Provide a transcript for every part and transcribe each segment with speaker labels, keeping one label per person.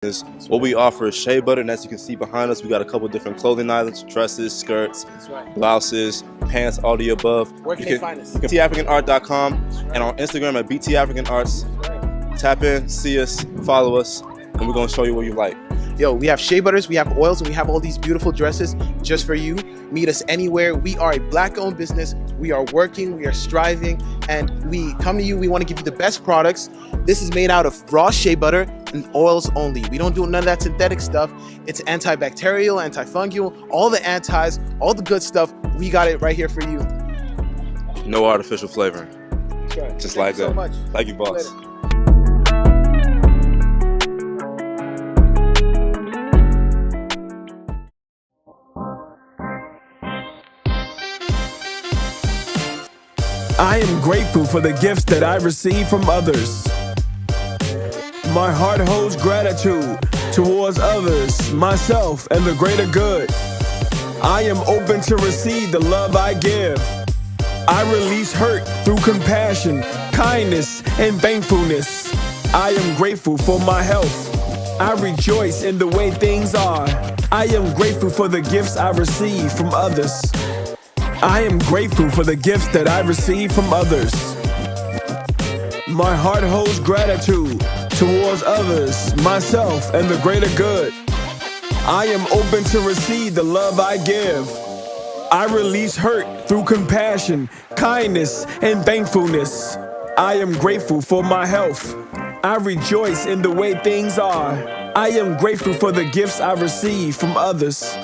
Speaker 1: is what we offer is shea butter, and as you can see behind us, we got a couple different clothing items: dresses, skirts, blouses, pants, all the above.
Speaker 2: Where can they find us?
Speaker 1: btafricanart.com and on Instagram at btafricanarts. Tap in, see us, follow us, and we're gonna show you what you like.
Speaker 2: Yo, we have shea butters, we have oils, and we have all these beautiful dresses just for you. Meet us anywhere. We are a Black-owned business. We are working, we are striving, and we come to you. We want to give you the best products. This is made out of raw shea butter and oils only. We don't do none of that synthetic stuff. It's antibacterial, antifungal, all the antis, all the good stuff. We got it right here for you.
Speaker 1: No artificial flavoring.
Speaker 2: That's right.
Speaker 1: Just
Speaker 2: Thank
Speaker 1: like
Speaker 2: you so
Speaker 1: that.
Speaker 2: much.
Speaker 1: Thank you, boss.
Speaker 2: Later.
Speaker 3: I am grateful for the gifts that I receive from others. My heart holds gratitude towards others, myself, and the greater good. I am open to receive the love I give. I release hurt through compassion, kindness, and thankfulness. I am grateful for my health. I rejoice in the way things are. I am grateful for the gifts I receive from others. I am grateful for the gifts that I receive from others. My heart holds gratitude towards others, myself, and the greater good. I am open to receive the love I give. I release hurt through compassion, kindness, and thankfulness. I am grateful for my health. I rejoice in the way things are. I am grateful for the gifts I receive from others.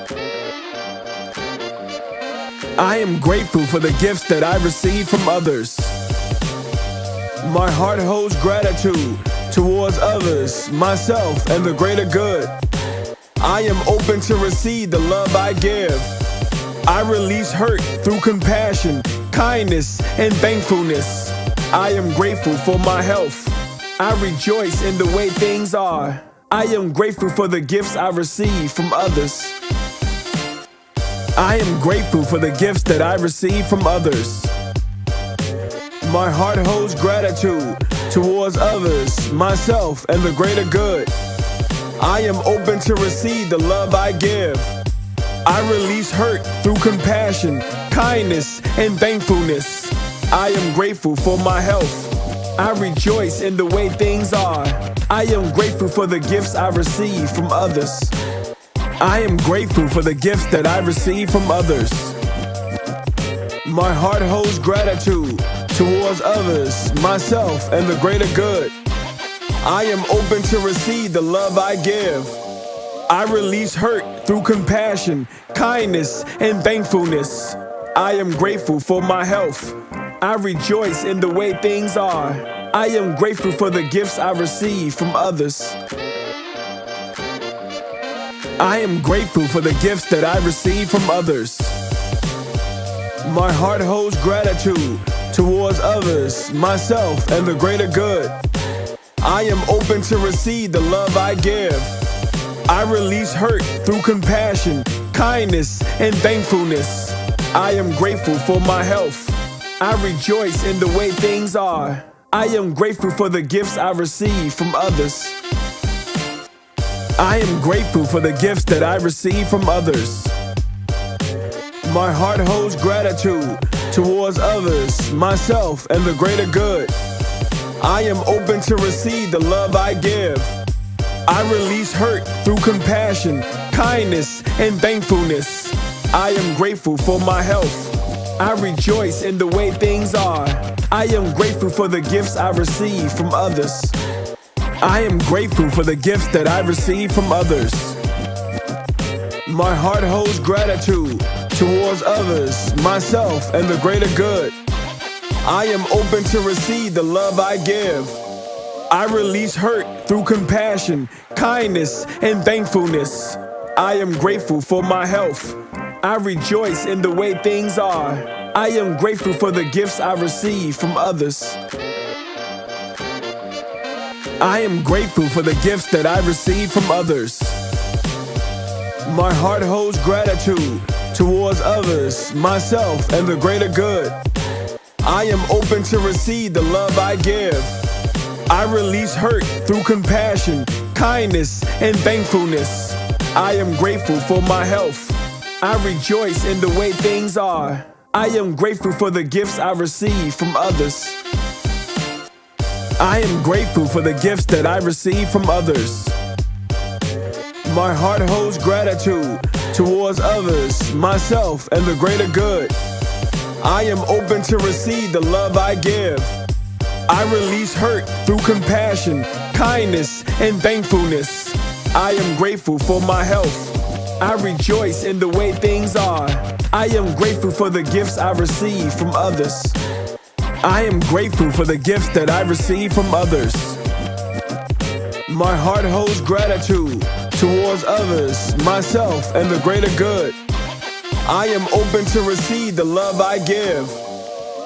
Speaker 3: I am grateful for the gifts that I receive from others. My heart holds gratitude towards others, myself, and the greater good. I am open to receive the love I give. I release hurt through compassion, kindness, and thankfulness. I am grateful for my health. I rejoice in the way things are. I am grateful for the gifts I receive from others. I am grateful for the gifts that I receive from others. My heart holds gratitude towards others, myself, and the greater good. I am open to receive the love I give. I release hurt through compassion, kindness, and thankfulness. I am grateful for my health. I rejoice in the way things are. I am grateful for the gifts I receive from others. I am grateful for the gifts that I receive from others. My heart holds gratitude towards others, myself, and the greater good. I am open to receive the love I give. I release hurt through compassion, kindness, and thankfulness. I am grateful for my health. I rejoice in the way things are. I am grateful for the gifts I receive from others. I am grateful for the gifts that I receive from others. My heart holds gratitude towards others, myself, and the greater good. I am open to receive the love I give. I release hurt through compassion, kindness, and thankfulness. I am grateful for my health. I rejoice in the way things are. I am grateful for the gifts I receive from others. I am grateful for the gifts that I receive from others. My heart holds gratitude towards others, myself, and the greater good. I am open to receive the love I give. I release hurt through compassion, kindness, and thankfulness. I am grateful for my health. I rejoice in the way things are. I am grateful for the gifts I receive from others. I am grateful for the gifts that I receive from others. My heart holds gratitude towards others, myself, and the greater good. I am open to receive the love I give. I release hurt through compassion, kindness, and thankfulness. I am grateful for my health. I rejoice in the way things are. I am grateful for the gifts I receive from others. I am grateful for the gifts that I receive from others. My heart holds gratitude towards others, myself, and the greater good. I am open to receive the love I give. I release hurt through compassion, kindness, and thankfulness. I am grateful for my health. I rejoice in the way things are. I am grateful for the gifts I receive from others. I am grateful for the gifts that I receive from others. My heart holds gratitude towards others, myself, and the greater good. I am open to receive the love I give. I release hurt through compassion, kindness, and thankfulness. I am grateful for my health. I rejoice in the way things are. I am grateful for the gifts I receive from others. I am grateful for the gifts that I receive from others. My heart holds gratitude towards others, myself, and the greater good. I am open to receive the love I give.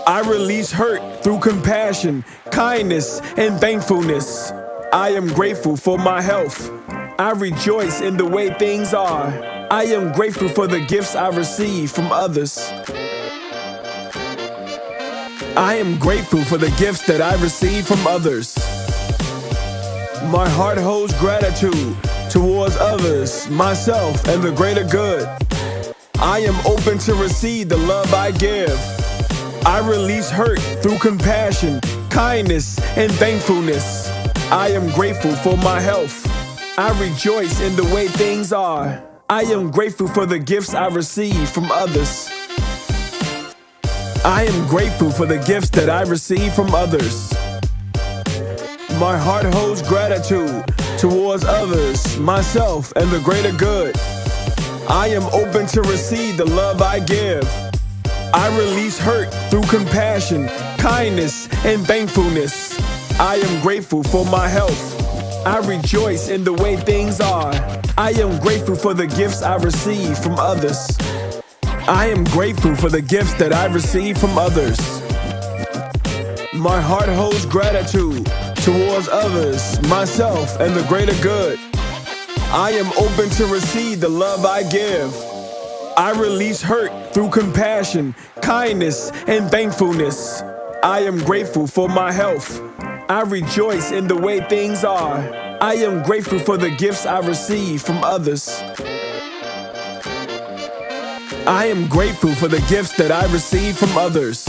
Speaker 3: I release hurt through compassion, kindness, and thankfulness. I am grateful for my health. I rejoice in the way things are. I am grateful for the gifts I receive from others. I am grateful for the gifts that I receive from others. My heart holds gratitude towards others, myself, and the greater good. I am open to receive the love I give. I release hurt through compassion, kindness, and thankfulness. I am grateful for my health. I rejoice in the way things are. I am grateful for the gifts I receive from others. I am grateful for the gifts that I receive from others. My heart holds gratitude towards others, myself, and the greater good. I am open to receive the love I give. I release hurt through compassion, kindness, and thankfulness. I am grateful for my health. I rejoice in the way things are. I am grateful for the gifts I receive from others. I am grateful for the gifts that I receive from others. My heart holds gratitude towards others, myself, and the greater good. I am open to receive the love I give. I release hurt through compassion, kindness, and thankfulness. I am grateful for my health. I rejoice in the way things are. I am grateful for the gifts I receive from others. I am grateful for the gifts that I receive from others.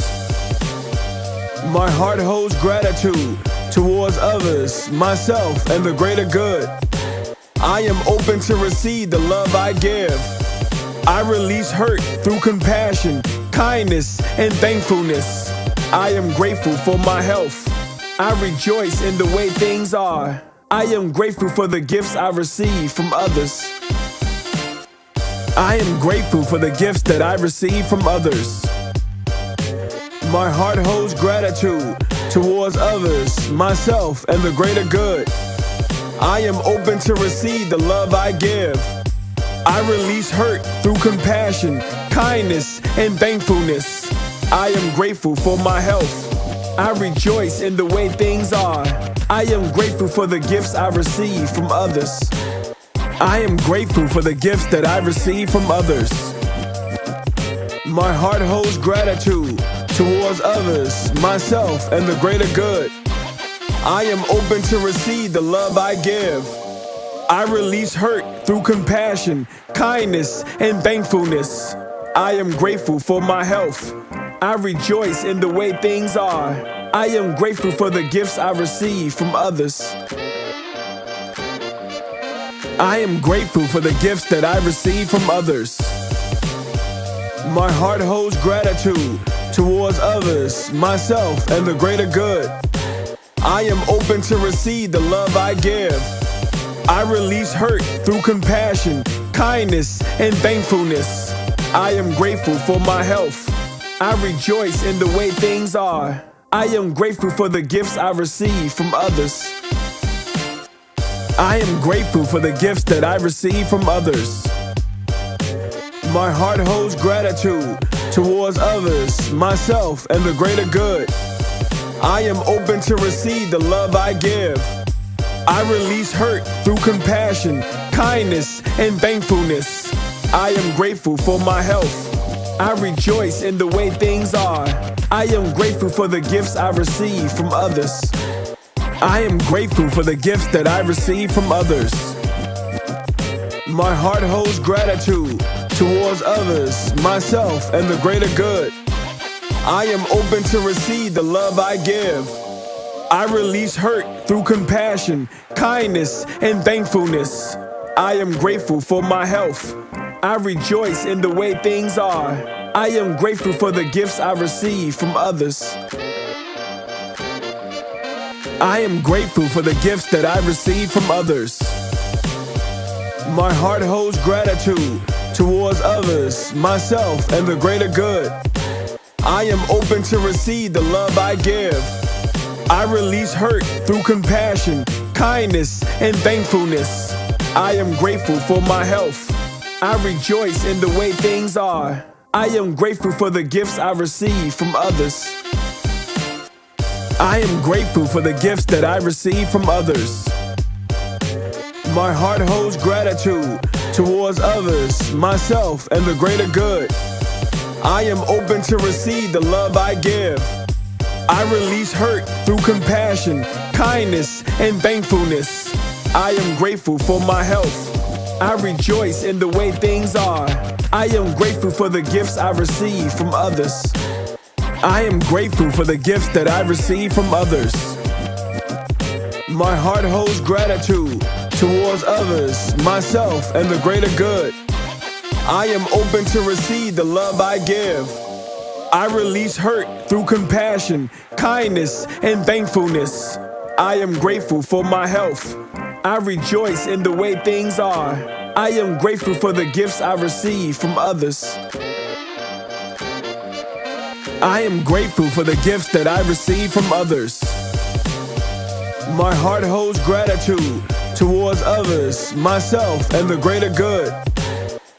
Speaker 3: My heart holds gratitude towards others, myself, and the greater good. I am open to receive the love I give. I release hurt through compassion, kindness, and thankfulness. I am grateful for my health. I rejoice in the way things are. I am grateful for the gifts I receive from others. I am grateful for the gifts that I receive from others. My heart holds gratitude towards others, myself, and the greater good. I am open to receive the love I give. I release hurt through compassion, kindness, and thankfulness. I am grateful for my health. I rejoice in the way things are. I am grateful for the gifts I receive from others. I am grateful for the gifts that I receive from others. My heart holds gratitude towards others, myself, and the greater good. I am open to receive the love I give. I release hurt through compassion, kindness, and thankfulness. I am grateful for my health. I rejoice in the way things are. I am grateful for the gifts I receive from others. I am grateful for the gifts that I receive from others. My heart holds gratitude towards others, myself, and the greater good. I am open to receive the love I give. I release hurt through compassion, kindness, and thankfulness. I am grateful for my health. I rejoice in the way things are. I am grateful for the gifts I receive from others. I am grateful for the gifts that I receive from others. My heart holds gratitude towards others, myself, and the greater good. I am open to receive the love I give. I release hurt through compassion, kindness, and thankfulness. I am grateful for my health. I rejoice in the way things are. I am grateful for the gifts I receive from others. I am grateful for the gifts that I receive from others. My heart holds gratitude towards others, myself, and the greater good. I am open to receive the love I give. I release hurt through compassion, kindness, and thankfulness. I am grateful for my health. I rejoice in the way things are. I am grateful for the gifts I receive from others. I am grateful for the gifts that I receive from others. My heart holds gratitude towards others, myself, and the greater good. I am open to receive the love I give. I release hurt through compassion, kindness, and thankfulness. I am grateful for my health. I rejoice in the way things are. I am grateful for the gifts I receive from others. I am grateful for the gifts that I receive from others. My heart holds gratitude towards others, myself, and the greater good. I am open to receive the love I give. I release hurt through compassion, kindness, and thankfulness. I am grateful for my health. I rejoice in the way things are. I am grateful for the gifts I receive from others. I am grateful for the gifts that I receive from others. My heart holds gratitude towards others, myself, and the greater good. I am open to receive the love I give. I release hurt through compassion, kindness, and thankfulness. I am grateful for my health. I rejoice in the way things are. I am grateful for the gifts I receive from others. I am grateful for the gifts that I receive from others. My heart holds gratitude towards others, myself, and the greater good.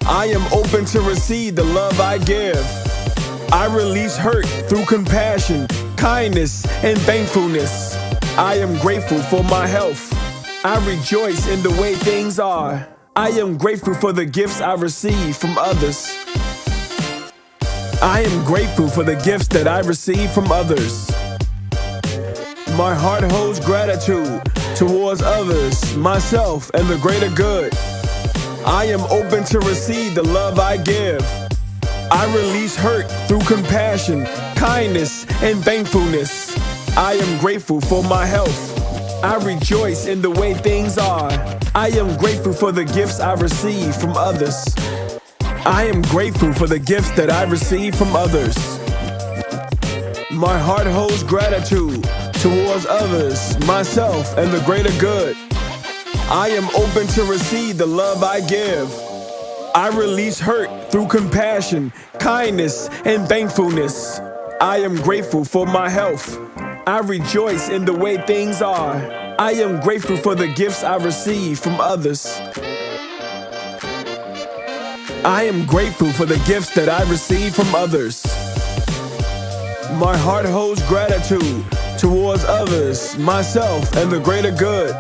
Speaker 3: I am open to receive the love I give. I release hurt through compassion, kindness, and thankfulness. I am grateful for my health. I rejoice in the way things are. I am grateful for the gifts I receive from others. I am grateful for the gifts that I receive from others. My heart holds gratitude towards others, myself, and the greater good. I am open to receive the love I give. I release hurt through compassion, kindness, and thankfulness. I am grateful for my health. I rejoice in the way things are. I am grateful for the gifts I receive from others. I am grateful for the gifts that I receive from others. My heart holds gratitude towards others, myself, and the greater good. I am open to receive the love I give. I release hurt through compassion, kindness, and thankfulness. I am grateful for my health. I rejoice in the way things are. I am grateful for the gifts I receive from others. I am grateful for the gifts that I receive from others. My heart holds gratitude towards others, myself, and the greater good.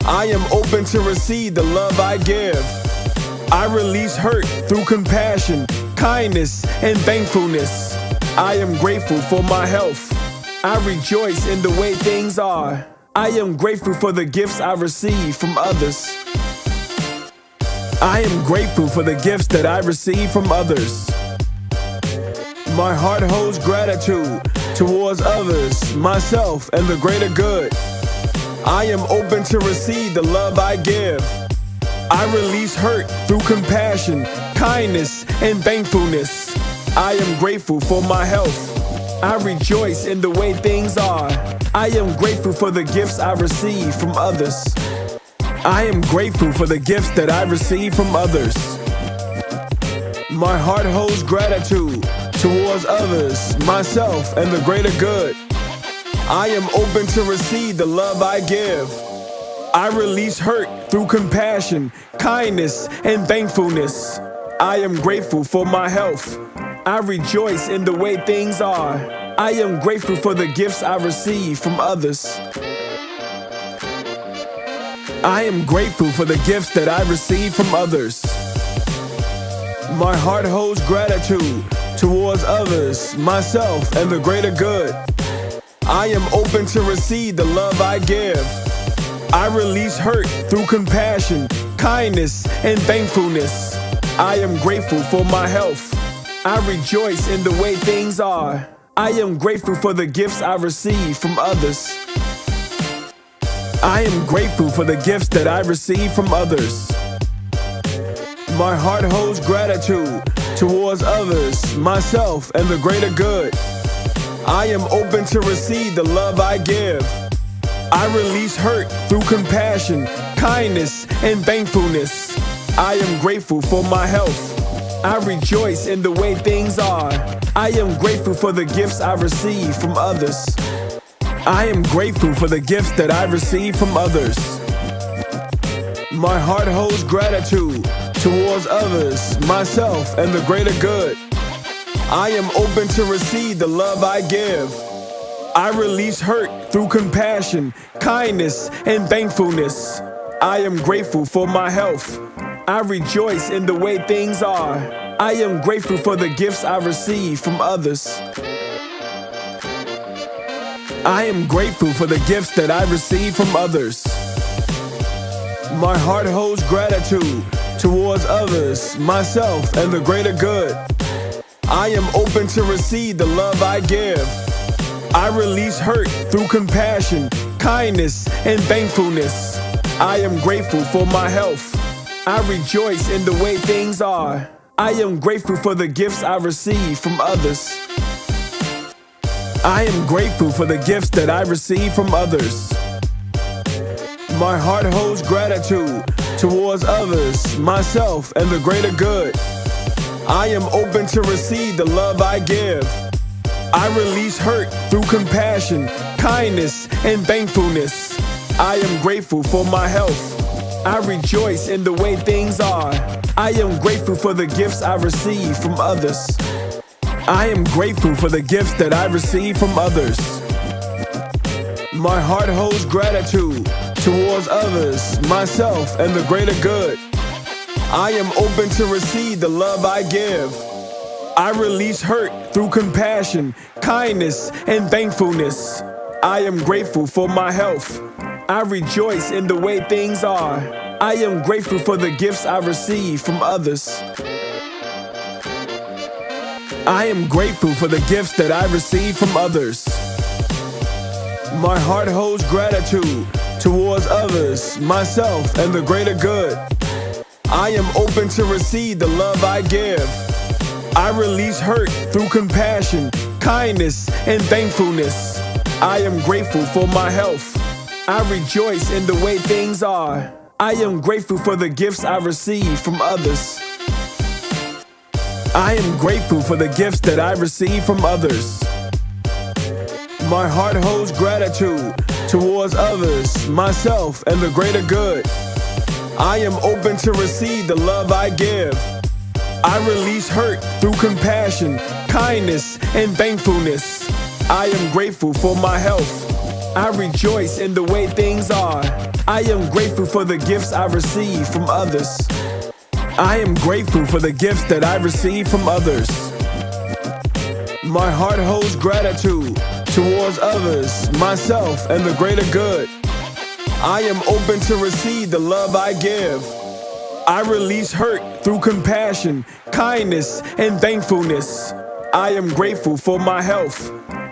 Speaker 3: I am open to receive the love I give. I release hurt through compassion, kindness, and thankfulness. I am grateful for my health. I rejoice in the way things are. I am grateful for the gifts I receive from others. I am grateful for the gifts that I receive from others. My heart holds gratitude towards others, myself, and the greater good. I am open to receive the love I give. I release hurt through compassion, kindness, and thankfulness. I am grateful for my health. I rejoice in the way things are. I am grateful for the gifts I receive from others. I am grateful for the gifts that I receive from others. My heart holds gratitude towards others, myself, and the greater good. I am open to receive the love I give. I release hurt through compassion, kindness, and thankfulness. I am grateful for my health. I rejoice in the way things are. I am grateful for the gifts I receive from others. I am grateful for the gifts that I receive from others. My heart holds gratitude towards others, myself, and the greater good. I am open to receive the love I give. I release hurt through compassion, kindness, and thankfulness. I am grateful for my health. I rejoice in the way things are. I am grateful for the gifts I receive from others. I am grateful for the gifts that I receive from others. My heart holds gratitude towards others, myself, and the greater good. I am open to receive the love I give. I release hurt through compassion, kindness, and thankfulness. I am grateful for my health. I rejoice in the way things are. I am grateful for the gifts I receive from others. I am grateful for the gifts that I receive from others. My heart holds gratitude towards others, myself, and the greater good. I am open to receive the love I give. I release hurt through compassion, kindness, and thankfulness. I am grateful for my health. I rejoice in the way things are. I am grateful for the gifts I receive from others. I am grateful for the gifts that I receive from others. My heart holds gratitude towards others, myself, and the greater good. I am open to receive the love I give. I release hurt through compassion, kindness, and thankfulness. I am grateful for my health. I rejoice in the way things are. I am grateful for the gifts I receive from others. I am grateful for the gifts that I receive from others. My heart holds gratitude towards others, myself, and the greater good. I am open to receive the love I give. I release hurt through compassion, kindness, and thankfulness. I am grateful for my health. I rejoice in the way things are. I am grateful for the gifts I receive from others. I am grateful for the gifts that I receive from others. My heart holds gratitude towards others, myself, and the greater good. I am open to receive the love I give. I release hurt through compassion, kindness, and thankfulness. I am grateful for my health. I rejoice in the way things are. I am grateful for the gifts I receive from others. I am grateful for the gifts that I receive from others. My heart holds gratitude towards others, myself, and the greater good. I am open to receive the love I give. I release hurt through compassion, kindness, and thankfulness. I am grateful for my health. I rejoice in the way things are. I am grateful for the gifts I receive from others. I am grateful for the gifts that I receive from others. My heart holds gratitude towards others, myself, and the greater good. I am open to receive the love I give. I release hurt through compassion, kindness, and thankfulness. I am grateful for my health. I rejoice in the way things are. I am grateful for the gifts I receive from others. I am grateful for the gifts that I receive from others. My heart holds gratitude towards others, myself, and the greater good. I am open to receive the love I give. I release hurt through compassion, kindness, and thankfulness. I am grateful for my health.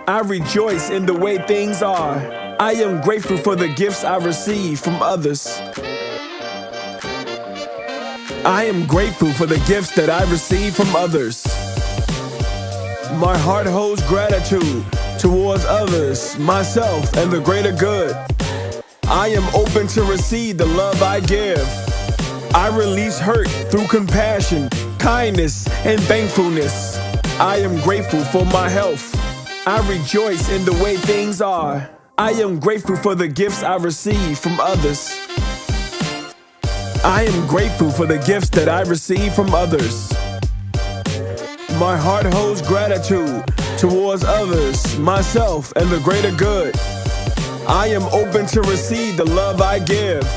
Speaker 3: I rejoice in the way things are. I am grateful for the gifts I receive from others. I am grateful for the gifts that I receive from others. My heart holds gratitude towards others, myself, and the greater good. I am open to receive the love I give. I release hurt through compassion, kindness, and thankfulness. I am grateful for my health. I rejoice in the way things are. I am grateful for the gifts I receive from others. I am grateful for the gifts that I receive from others. My heart holds gratitude towards others, myself, and the greater good. I am open to receive the love I give.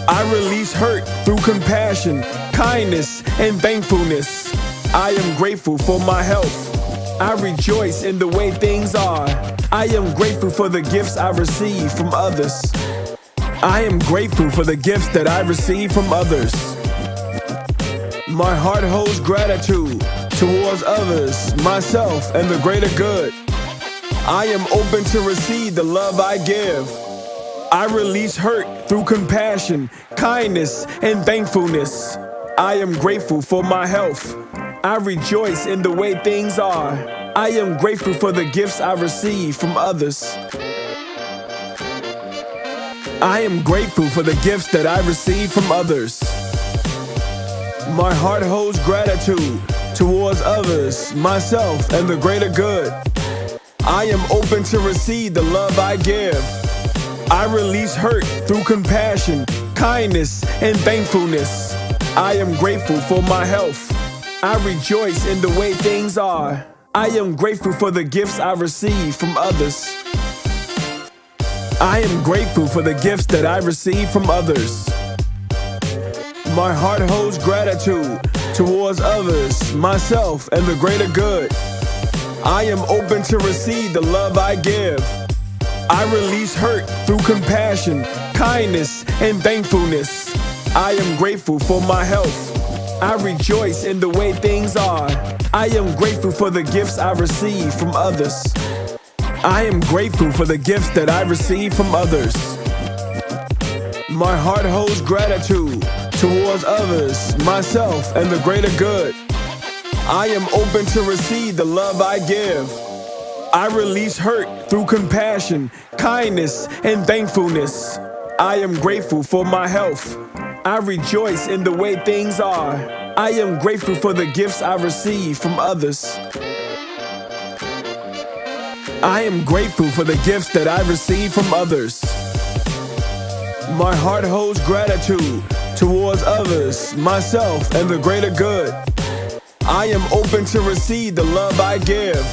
Speaker 3: I release hurt through compassion, kindness, and thankfulness. I am grateful for my health. I rejoice in the way things are. I am grateful for the gifts I receive from others. I am grateful for the gifts that I receive from others. My heart holds gratitude towards others, myself, and the greater good. I am open to receive the love I give. I release hurt through compassion, kindness, and thankfulness. I am grateful for my health. I rejoice in the way things are. I am grateful for the gifts I receive from others. I am grateful for the gifts that I receive from others. My heart holds gratitude towards others, myself, and the greater good. I am open to receive the love I give. I release hurt through compassion, kindness, and thankfulness. I am grateful for my health. I rejoice in the way things are. I am grateful for the gifts I receive from others. I am grateful for the gifts that I receive from others. My heart holds gratitude towards others, myself, and the greater good. I am open to receive the love I give. I release hurt through compassion, kindness, and thankfulness. I am grateful for my health. I rejoice in the way things are. I am grateful for the gifts I receive from others. I am grateful for the gifts that I receive from others. My heart holds gratitude towards others, myself, and the greater good. I am open to receive the love I give. I release hurt through compassion, kindness, and thankfulness. I am grateful for my health. I rejoice in the way things are. I am grateful for the gifts I receive from others. I am grateful for the gifts that I receive from others. My heart holds gratitude towards others, myself, and the greater good. I am open to receive the love I give.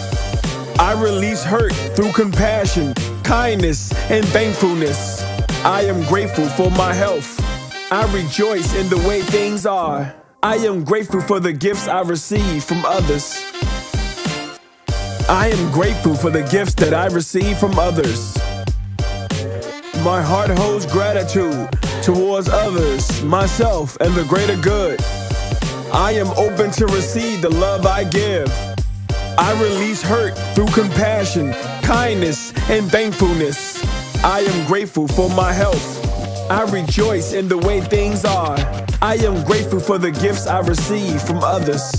Speaker 3: I release hurt through compassion, kindness, and thankfulness. I am grateful for my health. I rejoice in the way things are. I am grateful for the gifts I receive from others. I am grateful for the gifts that I receive from others. My heart holds gratitude towards others, myself, and the greater good. I am open to receive the love I give. I release hurt through compassion, kindness, and thankfulness. I am grateful for my health. I rejoice in the way things are. I am grateful for the gifts I receive from others.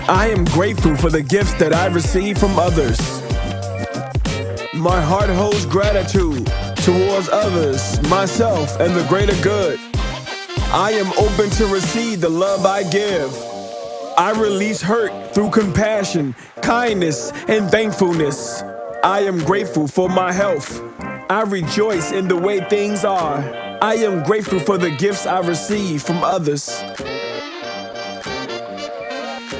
Speaker 3: I am grateful for the gifts that I receive from others. My heart holds gratitude towards others, myself, and the greater good. I am open to receive the love I give. I release hurt through compassion, kindness, and thankfulness. I am grateful for my health. I rejoice in the way things are. I am grateful for the gifts I receive from others.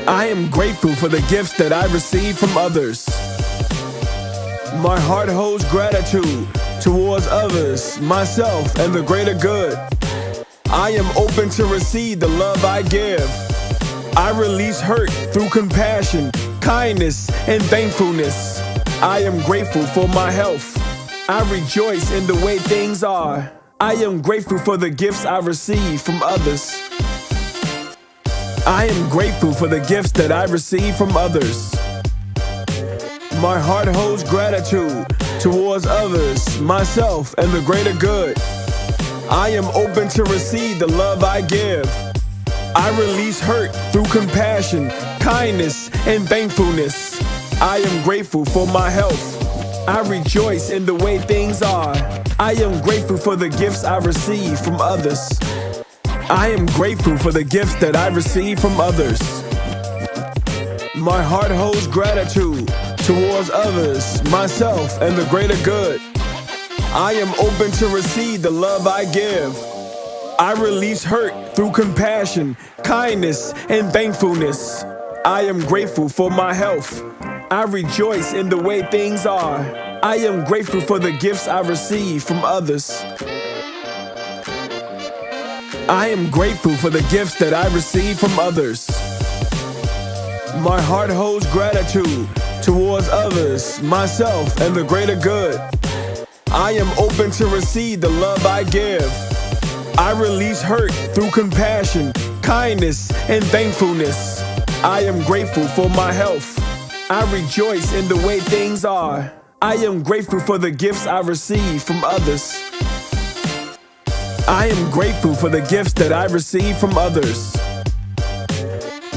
Speaker 3: I am grateful for the gifts that I receive from others. My heart holds gratitude towards others, myself, and the greater good. I am open to receive the love I give. I release hurt through compassion, kindness, and thankfulness. I am grateful for my health. I rejoice in the way things are. I am grateful for the gifts I receive from others. I am grateful for the gifts that I receive from others. My heart holds gratitude towards others, myself, and the greater good. I am open to receive the love I give. I release hurt through compassion, kindness, and thankfulness. I am grateful for my health. I rejoice in the way things are. I am grateful for the gifts I receive from others. I am grateful for the gifts that I receive from others. My heart holds gratitude towards others, myself, and the greater good. I am open to receive the love I give. I release hurt through compassion, kindness, and thankfulness. I am grateful for my health. I rejoice in the way things are. I am grateful for the gifts I receive from others. I am grateful for the gifts that I receive from others. My heart holds gratitude towards others, myself, and the greater good. I am open to receive the love I give. I release hurt through compassion, kindness, and thankfulness. I am grateful for my health. I rejoice in the way things are. I am grateful for the gifts I receive from others. I am grateful for the gifts that I receive from others.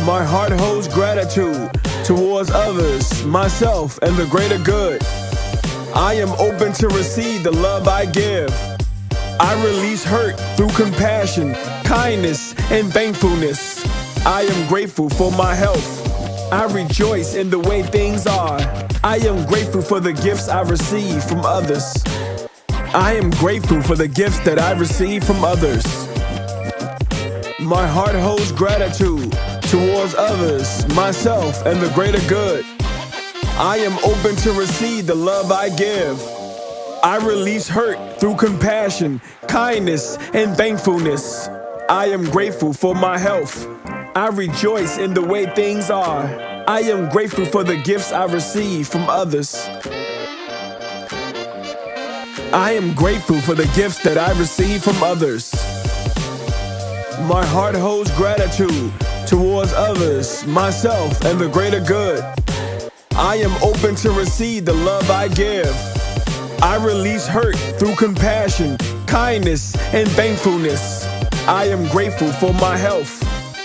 Speaker 3: My heart holds gratitude towards others, myself, and the greater good. I am open to receive the love I give. I release hurt through compassion, kindness, and thankfulness. I am grateful for my health. I rejoice in the way things are. I am grateful for the gifts I receive from others. I am grateful for the gifts that I receive from others. My heart holds gratitude towards others, myself, and the greater good. I am open to receive the love I give. I release hurt through compassion, kindness, and thankfulness. I am grateful for my health. I rejoice in the way things are. I am grateful for the gifts I receive from others. I am grateful for the gifts that I receive from others. My heart holds gratitude towards others, myself, and the greater good. I am open to receive the love I give. I release hurt through compassion, kindness, and thankfulness. I am grateful for my health.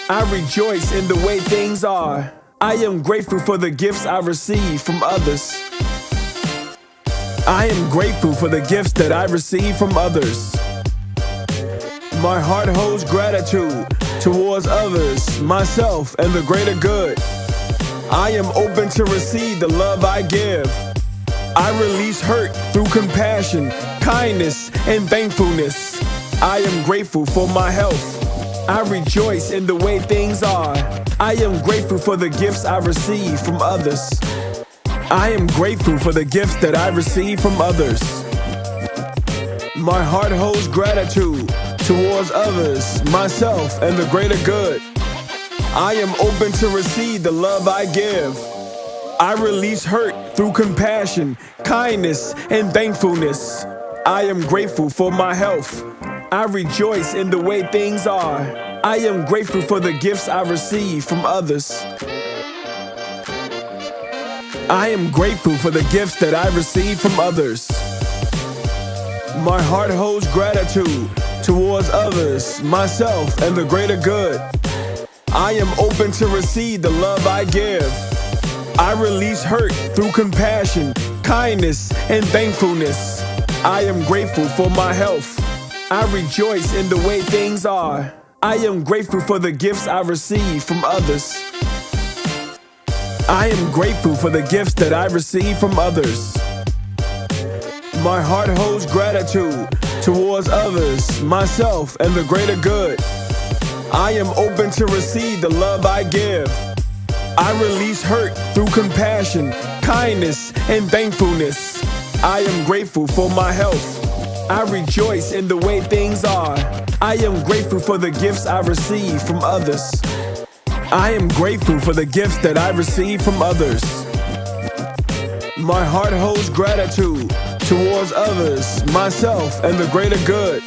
Speaker 3: I rejoice in the way things are. I am grateful for the gifts I receive from others. I am grateful for the gifts that I receive from others. My heart holds gratitude towards others, myself, and the greater good. I am open to receive the love I give. I release hurt through compassion, kindness, and thankfulness. I am grateful for my health. I rejoice in the way things are. I am grateful for the gifts I receive from others. I am grateful for the gifts that I receive from others. My heart holds gratitude towards others, myself, and the greater good. I am open to receive the love I give. I release hurt through compassion, kindness, and thankfulness. I am grateful for my health. I rejoice in the way things are. I am grateful for the gifts I receive from others. I am grateful for the gifts that I receive from others. My heart holds gratitude towards others, myself, and the greater good. I am open to receive the love I give. I release hurt through compassion, kindness, and thankfulness. I am grateful for my health. I rejoice in the way things are. I am grateful for the gifts I receive from others. I am grateful for the gifts that I receive from others. My heart holds gratitude towards others, myself, and the greater good. I am open to receive the love I give. I release hurt through compassion, kindness, and thankfulness. I am grateful for my health. I rejoice in the way things are. I am grateful for the gifts I receive from others. I am grateful for the gifts that I receive from others. My heart holds gratitude towards others, myself, and the greater good.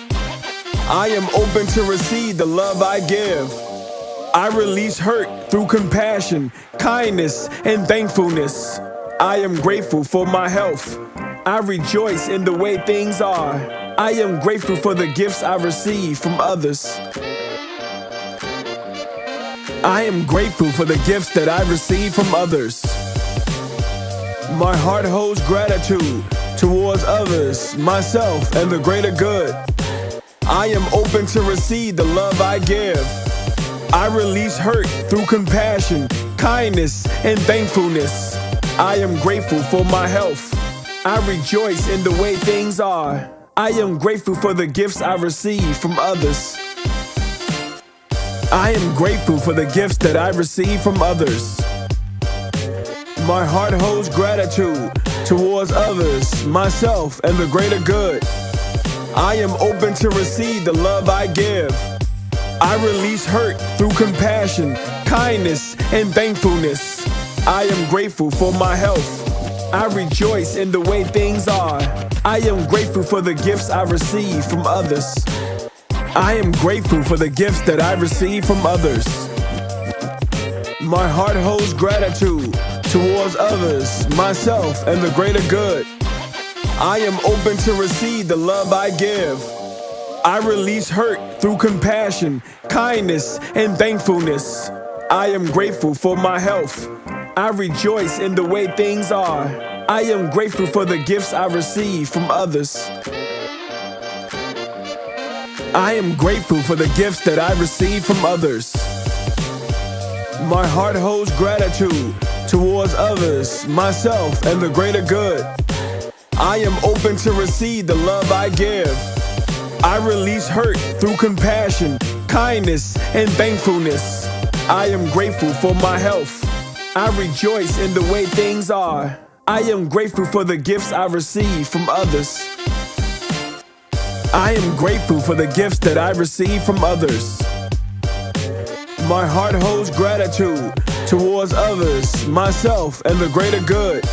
Speaker 3: I am open to receive the love I give. I release hurt through compassion, kindness, and thankfulness. I am grateful for my health. I rejoice in the way things are. I am grateful for the gifts I receive from others. I am grateful for the gifts that I receive from others. My heart holds gratitude towards others, myself, and the greater good. I am open to receive the love I give. I release hurt through compassion, kindness, and thankfulness. I am grateful for my health. I rejoice in the way things are. I am grateful for the gifts I receive from others. I am grateful for the gifts that I receive from others. My heart holds gratitude towards others, myself, and the greater good. I am open to receive the love I give. I release hurt through compassion, kindness, and thankfulness. I am grateful for my health. I rejoice in the way things are. I am grateful for the gifts I receive from others. I am grateful for the gifts that I receive from others. My heart holds gratitude towards others, myself, and the greater good. I am open to receive the love I give. I release hurt through compassion, kindness, and thankfulness. I am grateful for my health. I rejoice in the way things are. I am grateful for the gifts I receive from others. I am grateful for the gifts that I receive from others. My heart holds gratitude towards others, myself, and the greater good. I am open to receive the love I give. I release hurt through compassion, kindness, and thankfulness. I am grateful for my health. I rejoice in the way things are. I am grateful for the gifts I receive from others. I am grateful for the gifts that I receive from others. My heart holds gratitude towards others, myself, and the greater good.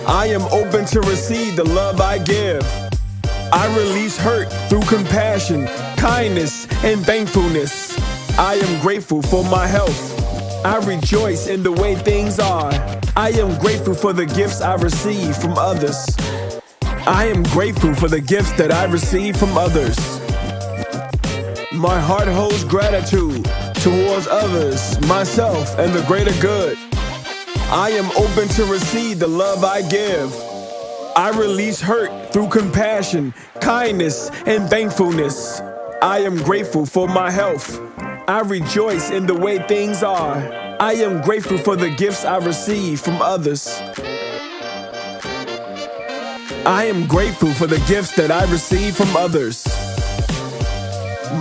Speaker 3: I am open to receive the love I give. I release hurt through compassion, kindness, and thankfulness. I am grateful for my health. I rejoice in the way things are. I am grateful for the gifts I receive from others. I am grateful for the gifts that I receive from others. My heart holds gratitude towards others, myself, and the greater good. I am open to receive the love I give. I release hurt through compassion, kindness, and thankfulness. I am grateful for my health. I rejoice in the way things are. I am grateful for the gifts I receive from others. I am grateful for the gifts that I receive from others.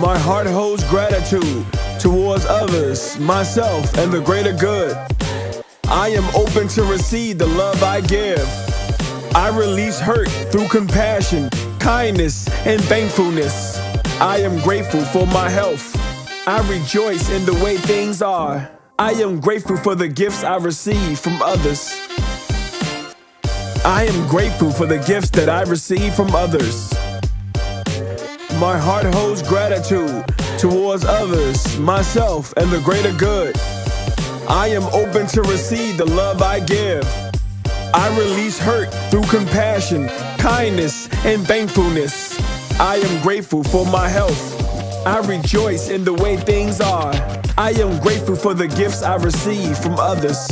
Speaker 3: My heart holds gratitude towards others, myself, and the greater good. I am open to receive the love I give. I release hurt through compassion, kindness, and thankfulness. I am grateful for my health. I rejoice in the way things are. I am grateful for the gifts I receive from others. I am grateful for the gifts that I receive from others. My heart holds gratitude towards others, myself, and the greater good. I am open to receive the love I give. I release hurt through compassion, kindness, and thankfulness. I am grateful for my health. I rejoice in the way things are. I am grateful for the gifts I receive from others.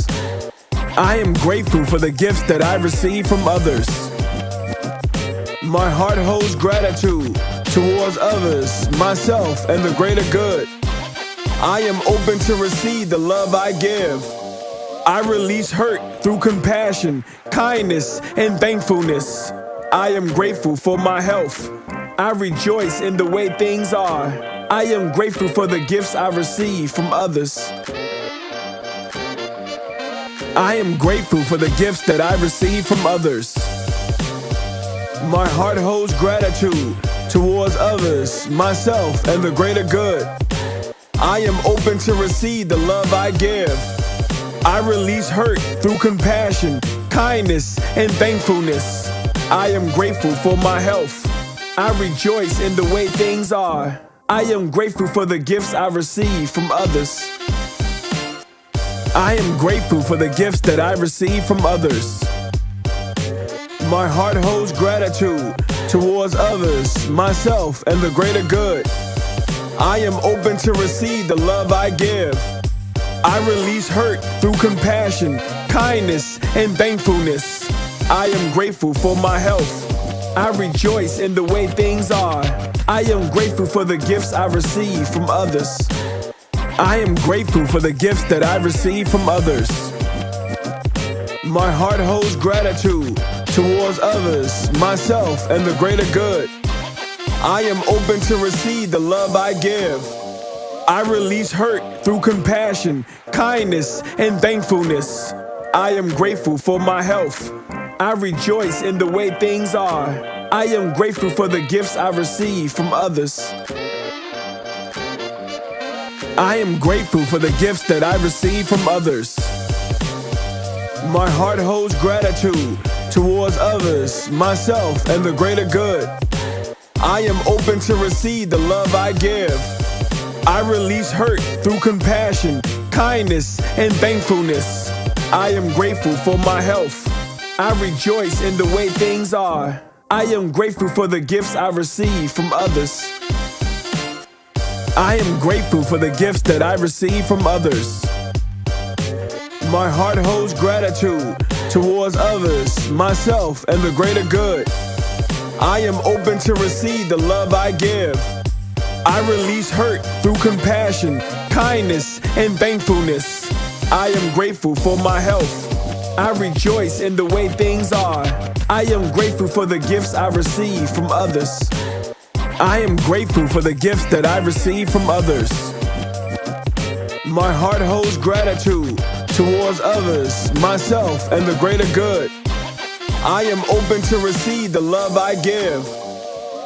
Speaker 3: I am grateful for the gifts that I receive from others. My heart holds gratitude towards others, myself, and the greater good. I am open to receive the love I give. I release hurt through compassion, kindness, and thankfulness. I am grateful for my health. I rejoice in the way things are. I am grateful for the gifts I receive from others. I am grateful for the gifts that I receive from others. My heart holds gratitude towards others, myself, and the greater good. I am open to receive the love I give. I release hurt through compassion, kindness, and thankfulness. I am grateful for my health. I rejoice in the way things are. I am grateful for the gifts I receive from others. I am grateful for the gifts that I receive from others. My heart holds gratitude towards others, myself, and the greater good. I am open to receive the love I give. I release hurt through compassion, kindness, and thankfulness. I am grateful for my health. I rejoice in the way things are. I am grateful for the gifts I receive from others. I am grateful for the gifts that I receive from others. My heart holds gratitude towards others, myself, and the greater good. I am open to receive the love I give. I release hurt through compassion, kindness, and thankfulness. I am grateful for my health. I rejoice in the way things are. I am grateful for the gifts I receive from others. I am grateful for the gifts that I receive from others. My heart holds gratitude towards others, myself, and the greater good. I am open to receive the love I give. I release hurt through compassion, kindness, and thankfulness. I am grateful for my health. I rejoice in the way things are. I am grateful for the gifts I receive from others. I am grateful for the gifts that I receive from others. My heart holds gratitude towards others, myself, and the greater good. I am open to receive the love I give. I release hurt through compassion, kindness, and thankfulness. I am grateful for my health. I rejoice in the way things are. I am grateful for the gifts I receive from others. I am grateful for the gifts that I receive from others. My heart holds gratitude towards others, myself, and the greater good. I am open to receive the love I give.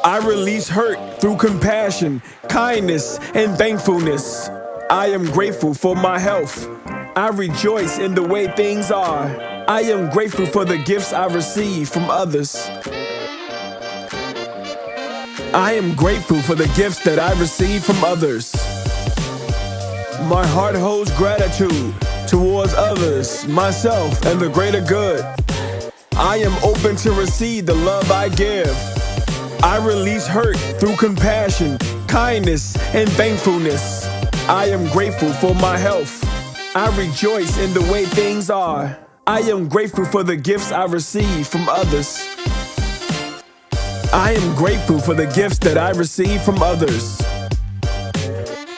Speaker 3: I release hurt through compassion, kindness, and thankfulness. I am grateful for my health. I rejoice in the way things are. I am grateful for the gifts I receive from others. I am grateful for the gifts that I receive from others. My heart holds gratitude towards others, myself, and the greater good. I am open to receive the love I give. I release hurt through compassion, kindness, and thankfulness. I am grateful for my health. I rejoice in the way things are. I am grateful for the gifts I receive from others. I am grateful for the gifts that I receive from others.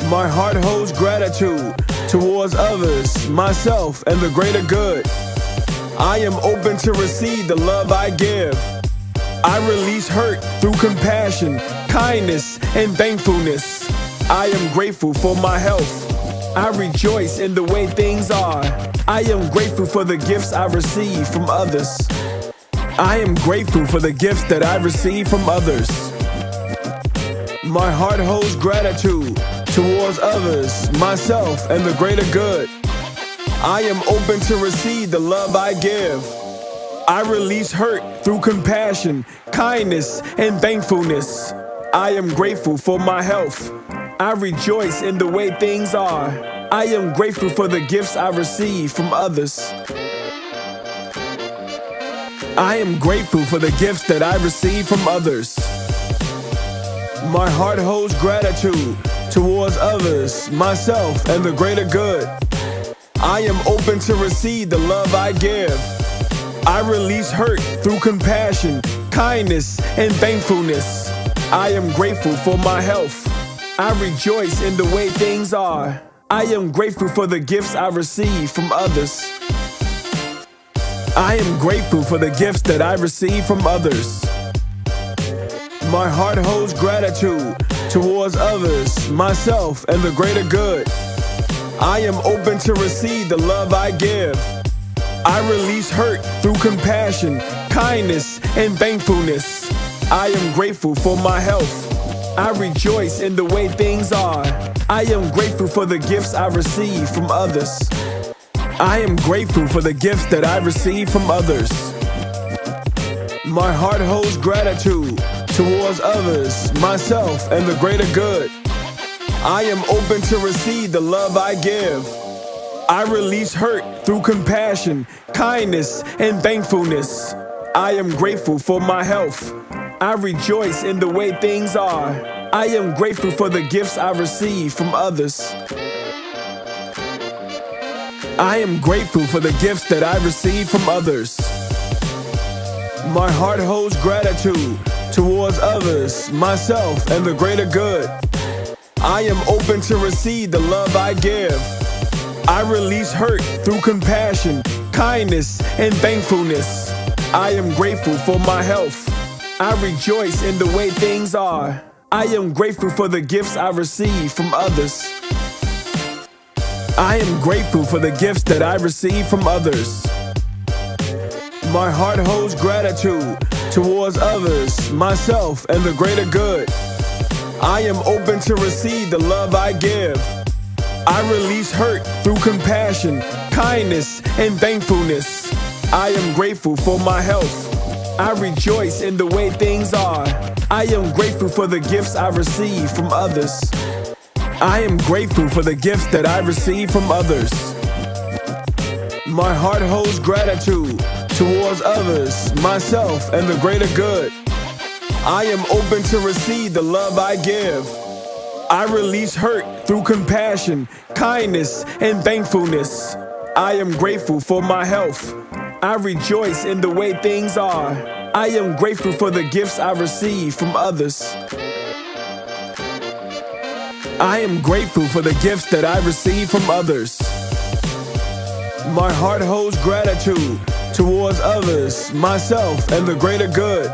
Speaker 3: My heart holds gratitude towards others, myself, and the greater good. I am open to receive the love I give. I release hurt through compassion, kindness, and thankfulness. I am grateful for my health. I rejoice in the way things are. I am grateful for the gifts I receive from others. I am grateful for the gifts that I receive from others. My heart holds gratitude towards others, myself, and the greater good. I am open to receive the love I give. I release hurt through compassion, kindness, and thankfulness. I am grateful for my health. I rejoice in the way things are. I am grateful for the gifts I receive from others. I am grateful for the gifts that I receive from others. My heart holds gratitude towards others, myself, and the greater good. I am open to receive the love I give. I release hurt through compassion, kindness, and thankfulness. I am grateful for my health. I rejoice in the way things are. I am grateful for the gifts I receive from others. I am grateful for the gifts that I receive from others. My heart holds gratitude towards others, myself, and the greater good. I am open to receive the love I give. I release hurt through compassion, kindness, and thankfulness. I am grateful for my health. I rejoice in the way things are. I am grateful for the gifts I receive from others. I am grateful for the gifts that I receive from others. My heart holds gratitude towards others, myself, and the greater good. I am open to receive the love I give. I release hurt through compassion, kindness, and thankfulness. I am grateful for my health. I rejoice in the way things are. I am grateful for the gifts I receive from others. I am grateful for the gifts that I receive from others. My heart holds gratitude towards others, myself, and the greater good. I am open to receive the love I give. I release hurt through compassion, kindness, and thankfulness. I am grateful for my health. I rejoice in the way things are. I am grateful for the gifts I receive from others. I am grateful for the gifts that I receive from others. My heart holds gratitude towards others, myself, and the greater good. I am open to receive the love I give. release hurt through compassion, kindness, and thankfulness. I am grateful for my health. I rejoice in the way things are. I am grateful for the gifts I receive from others. I am grateful for the gifts that I receive from others. My heart holds gratitude towards others, myself, and the greater good. I am open to receive the love I give. I release hurt through compassion, kindness, and thankfulness. I am grateful for my health. I rejoice in the way things are. I am grateful for the gifts I receive from others. I am grateful for the gifts that I receive from others. My heart holds gratitude towards others, myself, and the greater good.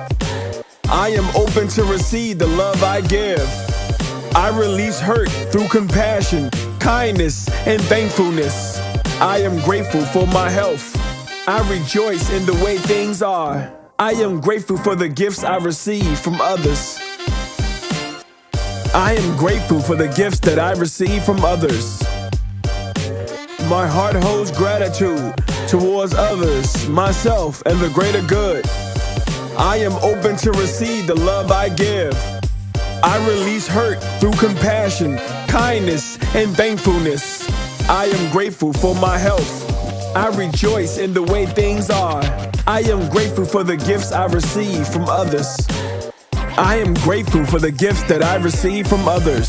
Speaker 3: I am open to receive the love I give. I release hurt through compassion, kindness, and thankfulness. I am grateful for my health. I rejoice in the way things are. I am grateful for the gifts I receive from others. I am grateful for the gifts that I receive from others. My heart holds gratitude towards others, myself, and the greater good. I am open to receive the love I give. I release hurt through compassion, kindness, and thankfulness. I am grateful for my health. I rejoice in the way things are. I am grateful for the gifts I receive from others. I am grateful for the gifts that I receive from others.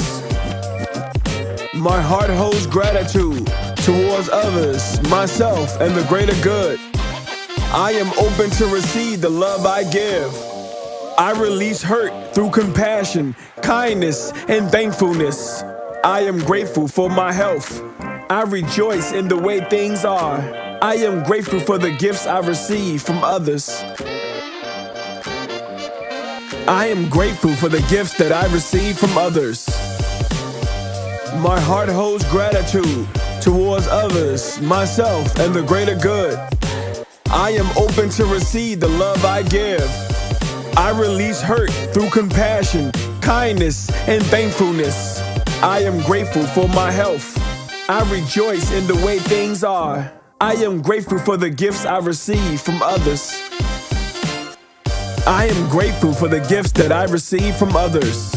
Speaker 3: My heart holds gratitude towards others, myself, and the greater good. I am open to receive the love I give. I release hurt through compassion, kindness, and thankfulness. I am grateful for my health. I rejoice in the way things are. I am grateful for the gifts I receive from others. I am grateful for the gifts that I receive from others. My heart holds gratitude towards others, myself, and the greater good. I am open to receive the love I give. I release hurt through compassion, kindness, and thankfulness. I am grateful for my health. I rejoice in the way things are. I am grateful for the gifts I receive from others. I am grateful for the gifts that I receive from others.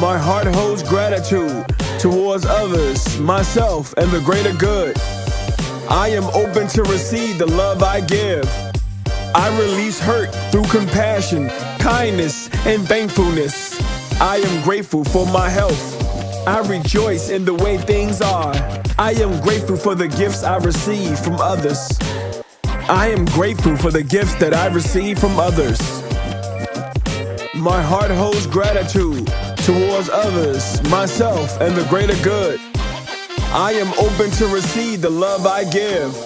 Speaker 3: My heart holds gratitude towards others, myself, and the greater good. I am open to receive the love I give. I release hurt through compassion, kindness, and thankfulness. I am grateful for my health. I rejoice in the way things are. I am grateful for the gifts I receive from others. I am grateful for the gifts that I receive from others. My heart holds gratitude towards others, myself, and the greater good. I am open to receive the love I give.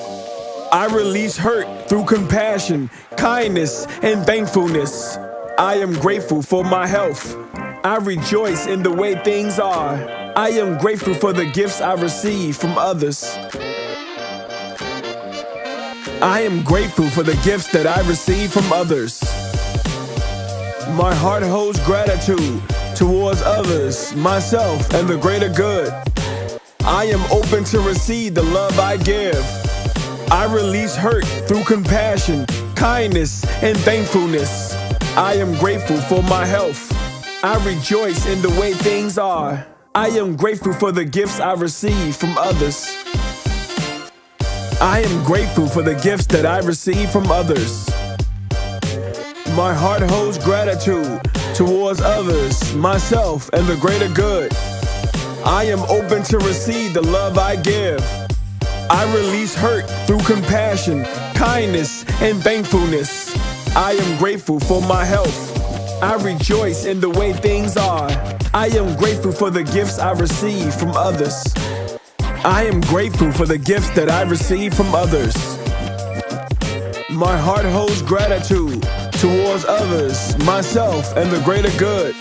Speaker 3: I release hurt through compassion, kindness, and thankfulness. I am grateful for my health. I rejoice in the way things are. I am grateful for the gifts I receive from others. I am grateful for the gifts that I receive from others. My heart holds gratitude towards others, myself, and the greater good. I am open to receive the love I give. I release hurt through compassion, kindness, and thankfulness. I am grateful for my health. I rejoice in the way things are. I am grateful for the gifts I receive from others. I am grateful for the gifts that I receive from others. My heart holds gratitude towards others, myself, and the greater good. I am open to receive the love I give. I release hurt through compassion, kindness, and thankfulness. I am grateful for my health. I rejoice in the way things are. I am grateful for the gifts I receive from others. I am grateful for the gifts that I receive from others. My heart holds gratitude towards others, myself, and the greater good.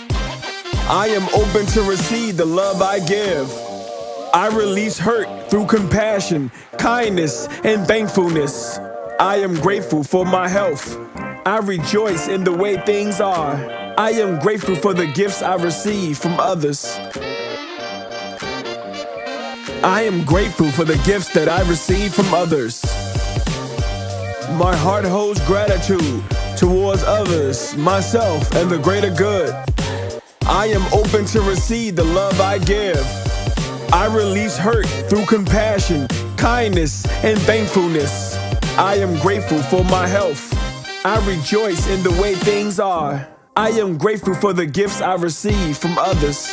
Speaker 3: I am open to receive the love I give. I release hurt through compassion, kindness, and thankfulness. I am grateful for my health. I rejoice in the way things are. I am grateful for the gifts I receive from others. I am grateful for the gifts that I receive from others. My heart holds gratitude towards others, myself, and the greater good. I am open to receive the love I give. I release hurt through compassion, kindness, and thankfulness. I am grateful for my health. I rejoice in the way things are. I am grateful for the gifts I receive from others.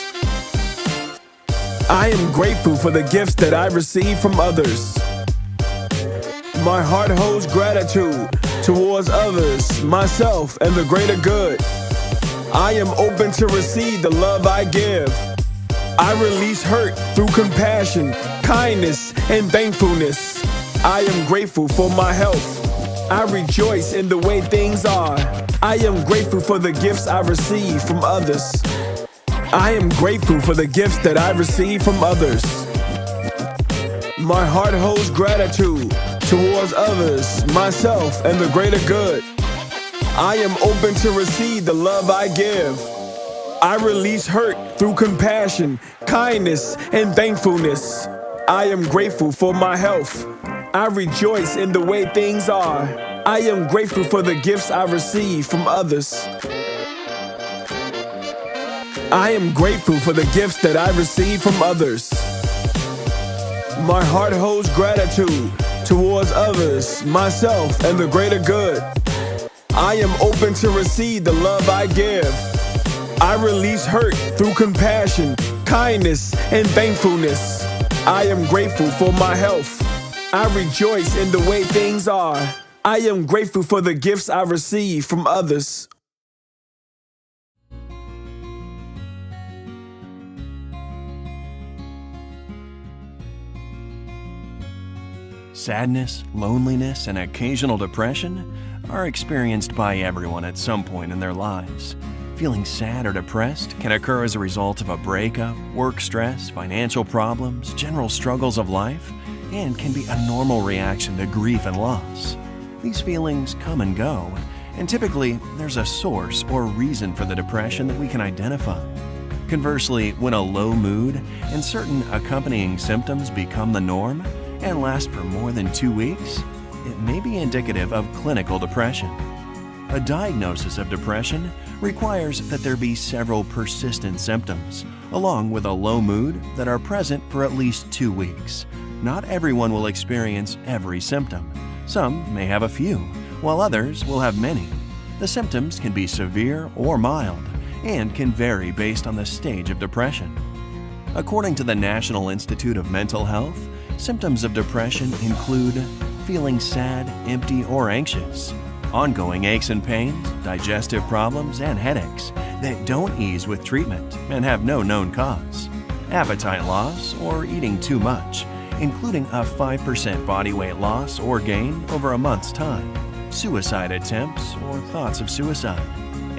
Speaker 3: I am grateful for the gifts that I receive from others. My heart holds gratitude towards others, myself, and the greater good. I am open to receive the love I give. I release hurt through compassion, kindness, and thankfulness. I am grateful for my health. I rejoice in the way things are. I am grateful for the gifts I receive from others. I am grateful for the gifts that I receive from others. My heart holds gratitude towards others, myself, and the greater good. I am open to receive the love I give. I release hurt through compassion, kindness, and thankfulness. I am grateful for my health. I rejoice in the way things are. I am grateful for the gifts I receive from others. I am grateful for the gifts that I receive from others. My heart holds gratitude towards others, myself, and the greater good. I am open to receive the love I give. I release hurt through compassion, kindness, and thankfulness. I am grateful for my health. I rejoice in the way things are. I am grateful for the gifts I receive from others.
Speaker 4: Sadness, loneliness, and occasional depression are experienced by everyone at some point in their lives. Feeling sad or depressed can occur as a result of a breakup, work stress, financial problems, general struggles of life, and can be a normal reaction to grief and loss. These feelings come and go, and typically there's a source or reason for the depression that we can identify. Conversely, when a low mood and certain accompanying symptoms become the norm and last for more than 2 weeks, it may be indicative of clinical depression. A diagnosis of depression requires that there be several persistent symptoms, along with a low mood, that are present for at least 2 weeks. Not everyone will experience every symptom. Some may have a few, while others will have many. The symptoms can be severe or mild, and can vary based on the stage of depression. According to the National Institute of Mental Health, symptoms of depression include feeling sad, empty, or anxious, ongoing aches and pains, digestive problems, and headaches that don't ease with treatment and have no known cause, appetite loss or eating too much, including a 5% body weight loss or gain over a month's time, suicide attempts or thoughts of suicide,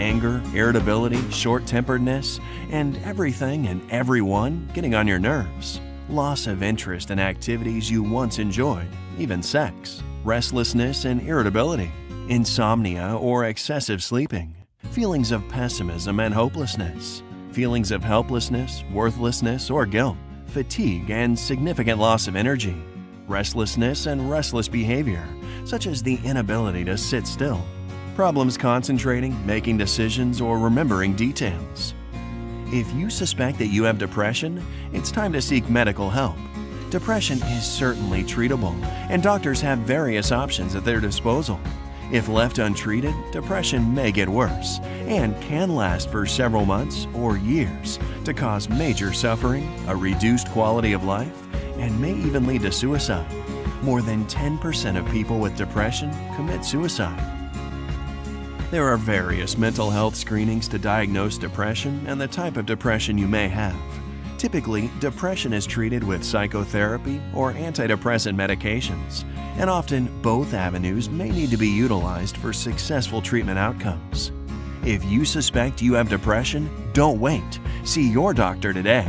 Speaker 4: anger, irritability, short-temperedness, and everything and everyone getting on your nerves, loss of interest in activities you once enjoyed, even sex, restlessness and irritability, insomnia or excessive sleeping, feelings of pessimism and hopelessness, feelings of helplessness, worthlessness, or guilt, fatigue and significant loss of energy, restlessness and restless behavior, such as the inability to sit still, problems concentrating, making decisions, or remembering details. If you suspect that you have depression, it's time to seek medical help. Depression is certainly treatable, and doctors have various options at their disposal. If left untreated, depression may get worse and can last for several months or years to cause major suffering, a reduced quality of life, and may even lead to suicide. More than 10% of people with depression commit suicide. There are various mental health screenings to diagnose depression and the type of depression you may have. Typically, depression is treated with psychotherapy or antidepressant medications, and often both avenues may need to be utilized for successful treatment outcomes. If you suspect you have depression, don't wait. See your doctor today.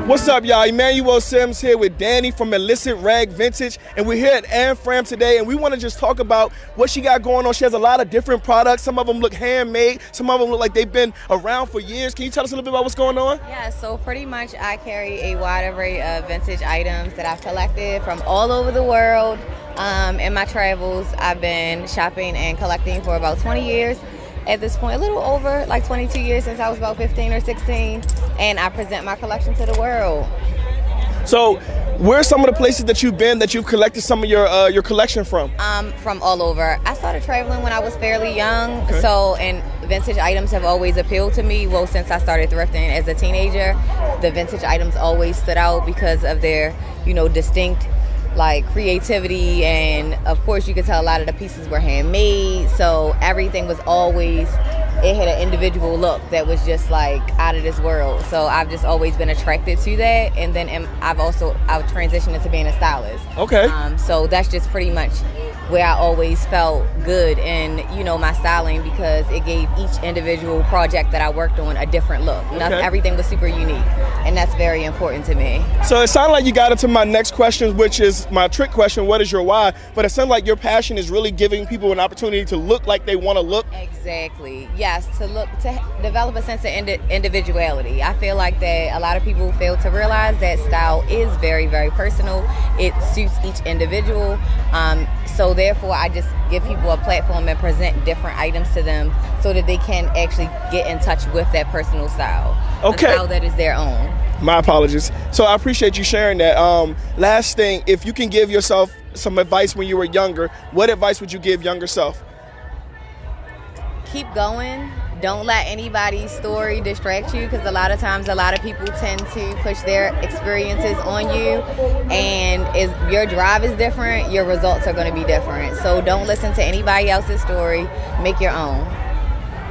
Speaker 3: What's up, y'all? Emmanuel Sims here with Danny from Illicit Rag Vintage, and we're here at Anne Fram today, and we want to just talk about what she got going on. She has a lot of different products. Some of them look handmade. Some of them look like they've been around for years. Can you tell us a little bit about what's going on?
Speaker 5: Yeah, so pretty much I carry a wide array of vintage items that I've collected from all over the world. In my travels, I've been shopping and collecting for about 20 years. At this point, a little over, like 22 years since I was about 15 or 16, and I present my collection to the world.
Speaker 3: So, where are some of the places that you've been that you've collected some of your collection from?
Speaker 5: From all over. I started traveling when I was fairly young, and vintage items have always appealed to me. Well, since I started thrifting as a teenager, the vintage items always stood out because of their, distinct creativity, and of course you could tell a lot of the pieces were handmade, so everything was always, it had an individual look that was just out of this world. So I've just always been attracted to that, and then I've transitioned into being a stylist.
Speaker 3: Okay.
Speaker 5: So that's just pretty much where I always felt good in my styling, because it gave each individual project that I worked on a different look. Everything was super unique, and that's very important to me.
Speaker 3: So it sounded like you got into my next question, which is my trick question: what is your why? But it sounds like your passion is really giving people an opportunity to look like they want to look.
Speaker 5: Exactly. Yes, to develop a sense of individuality. I feel like that a lot of people fail to realize that style is very, very personal. It suits each individual. So therefore, I just give people a platform and present different items to them so that they can actually get in touch with that personal style.
Speaker 3: Okay.
Speaker 5: A style that is their own.
Speaker 3: My apologies. So I appreciate you sharing that. Last thing, if you can give yourself some advice when you were younger, what advice would you give younger self?
Speaker 5: Keep going. Don't let anybody's story distract you, because a lot of times a lot of people tend to push their experiences on you, and if your drive is different, your results are going to be different. So don't listen to anybody else's story. Make your own.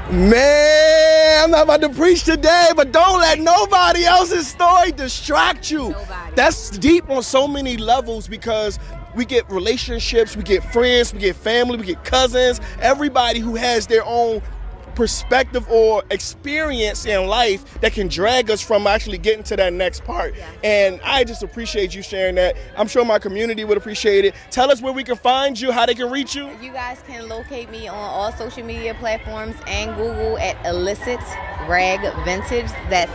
Speaker 3: Man, I'm not about to preach today, but don't let nobody else's story distract you.
Speaker 5: Nobody.
Speaker 3: That's deep on so many levels, because we get relationships, we get friends, we get family, we get cousins, everybody who has their own perspective or experience in life that can drag us from actually getting to that next part.
Speaker 5: Yeah.
Speaker 3: And I just appreciate you sharing that. I'm sure my community would appreciate it. Tell us where we can find you, how they can reach you.
Speaker 5: You guys can locate me on all social media platforms and Google at Illicit Rag Vintage. That's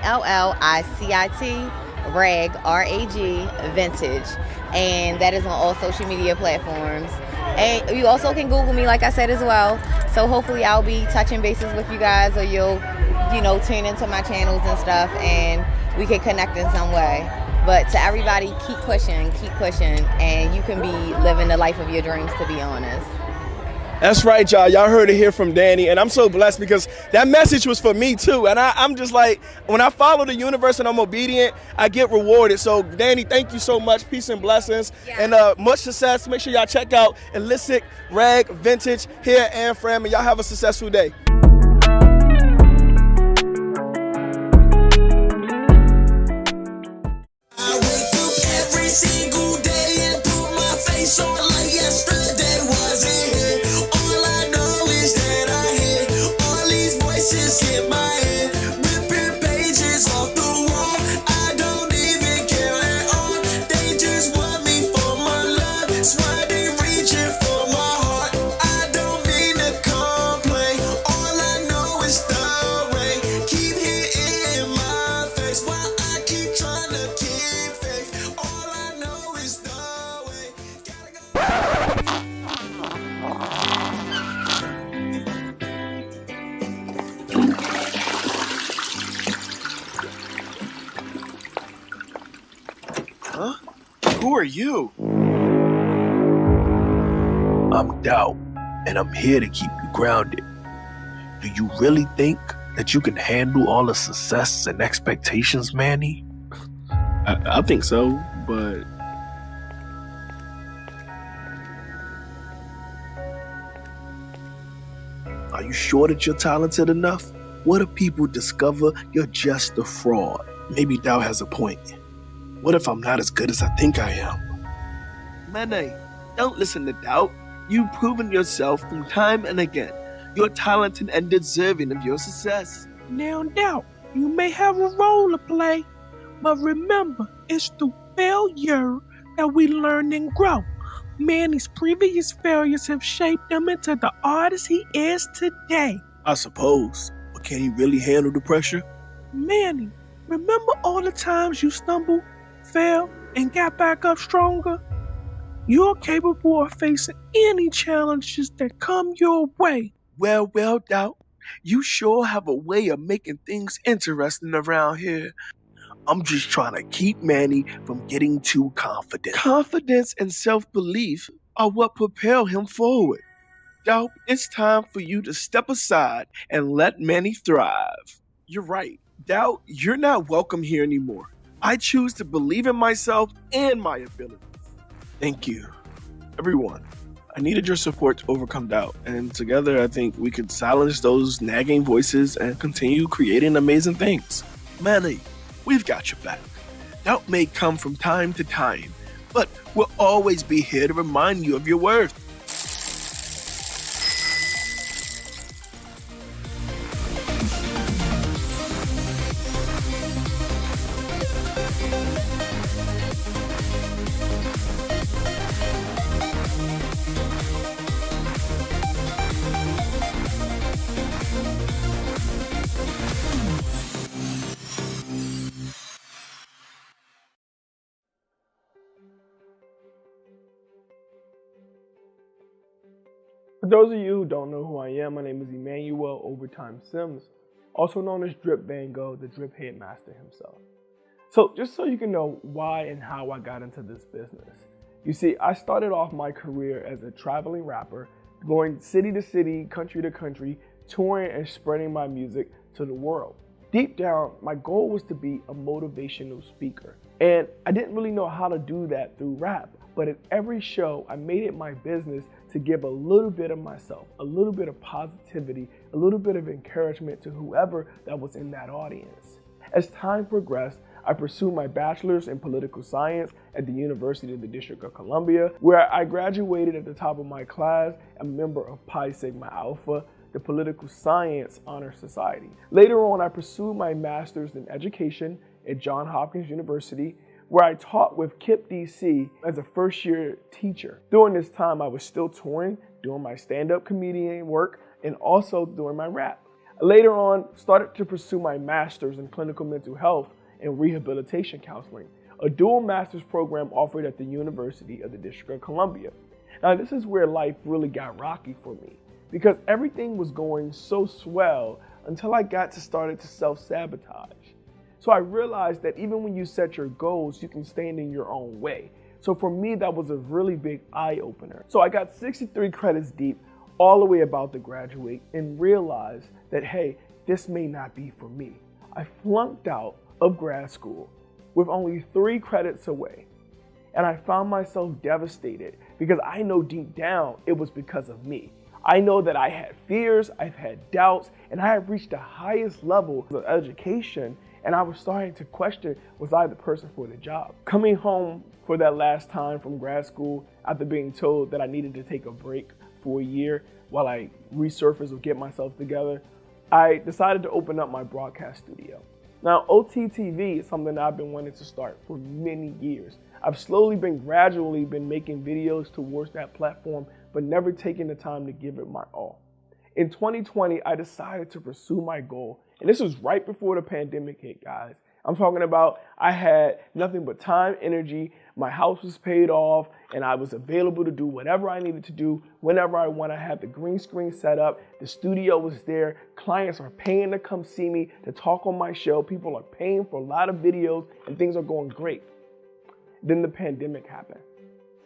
Speaker 5: ILLICIT Rag, RAG Vintage. And that is on all social media platforms. And you also can Google me, like I said, as well. So hopefully I'll be touching bases with you guys, or you'll, tune into my channels and stuff, and we can connect in some way. But to everybody, keep pushing, and you can be living the life of your dreams, to be honest.
Speaker 3: That's right, y'all. Y'all heard it here from Danny, and I'm so blessed because that message was for me too. And I'm just like, when I follow the universe and I'm obedient, I get rewarded. So, Danny, thank you so much. Peace and blessings, and much success. Make sure y'all check out Illicit Rag Vintage here at Anne Fram, and y'all have a successful day.
Speaker 6: I wake up every single day and put my face on like yesterday wasn't here. All I know is that I hear all these voices in my head, ripping pages off the wall. I don't even care at all. They just want me for my love. That's why they reaching for my heart. I don't mean to complain. All I know is the rain keep hitting my face while I keep trying to keep faith. All I know is the way. Gotta go.
Speaker 3: Who are you?
Speaker 7: I'm Doubt, and I'm here to keep you grounded. Do you really think that you can handle all the success and expectations, Manny?
Speaker 8: I think so, but
Speaker 7: Are you sure that you're talented enough? What if people discover you're just a fraud?
Speaker 8: maybe Doubt has a point. What if I'm not as good as I think I am?
Speaker 9: Mane, don't listen to Doubt. You've proven yourself from time and again. You're talented and deserving of your success.
Speaker 10: Now, Doubt, you may have a role to play, But remember, it's through failure that we learn and grow. Manny's previous failures have shaped him into the artist he is today.
Speaker 8: I suppose. But can he really handle the pressure?
Speaker 10: Manny, remember all the times you stumbled, fell, and got back up stronger? You're capable of facing any challenges that come your way.
Speaker 9: Well, Doubt, you sure have a way of making things interesting around here.
Speaker 8: I'm just trying to keep Manny from getting too confident.
Speaker 9: Confidence and self-belief are what propel him forward. Doubt, it's time for you to step aside and let Manny thrive. You're right. Doubt, you're not welcome here anymore. I choose to believe in myself and my abilities.
Speaker 8: Thank you. Everyone, I needed your support to overcome doubt, and together I think we could silence those nagging voices and continue creating amazing things.
Speaker 9: Manny, we've got your back. Doubt may come from time to time, but we'll always be here to remind you of your worth.
Speaker 3: For those of you who don't know who I am, my name is Emmanuel Overtyme Sims, also known as Drip Bango, the Drip Headmaster himself. So just so you can know why and how I got into this business. You see, I started off my career as a traveling rapper, going city to city, country to country, touring and spreading my music to the world. Deep down, my goal was to be a motivational speaker. And I didn't really know how to do that through rap, but at every show, I made it my business to give a little bit of myself, a little bit of positivity, a little bit of encouragement to whoever that was in that audience. As time progressed, I pursued my bachelor's in political science at the University of the District of Columbia, where I graduated at the top of my class, a member of Pi Sigma Alpha, the Political Science Honor Society. Later on, I pursued my master's in education at Johns Hopkins University, where I taught with KIPP DC as a first-year teacher. During this time, I was still touring, doing my stand-up comedian work, and also doing my rap. Later on, started to pursue my master's in clinical mental health and rehabilitation counseling, a dual master's program offered at the University of the District of Columbia. Now, this is where life really got rocky for me, because everything was going so swell until I got started to self-sabotage. So I realized that even when you set your goals, you can stand in your own way. So for me, that was a really big eye-opener. So I got 63 credits deep, all the way about to graduate, and realized that, hey, this may not be for me. I flunked out of grad school with only 3 credits away. And I found myself devastated because I know deep down it was because of me. I know that I had fears, I've had doubts, and I have reached the highest level of education, and I was starting to question, was I the person for the job? Coming home for that last time from grad school, after being told that I needed to take a break for a year while I resurface or get myself together, I decided to open up my broadcast studio. Now, OTTV is something that I've been wanting to start for many years. I've gradually been making videos towards that platform, but never taking the time to give it my all. In 2020, I decided to pursue my goal, and this was right before the pandemic hit, guys. I'm talking about I had nothing but time, energy, my house was paid off, and I was available to do whatever I needed to do whenever I want. I had the green screen set up, the studio was there, clients are paying to come see me, to talk on my show, people are paying for a lot of videos, and things are going great. Then the pandemic happened.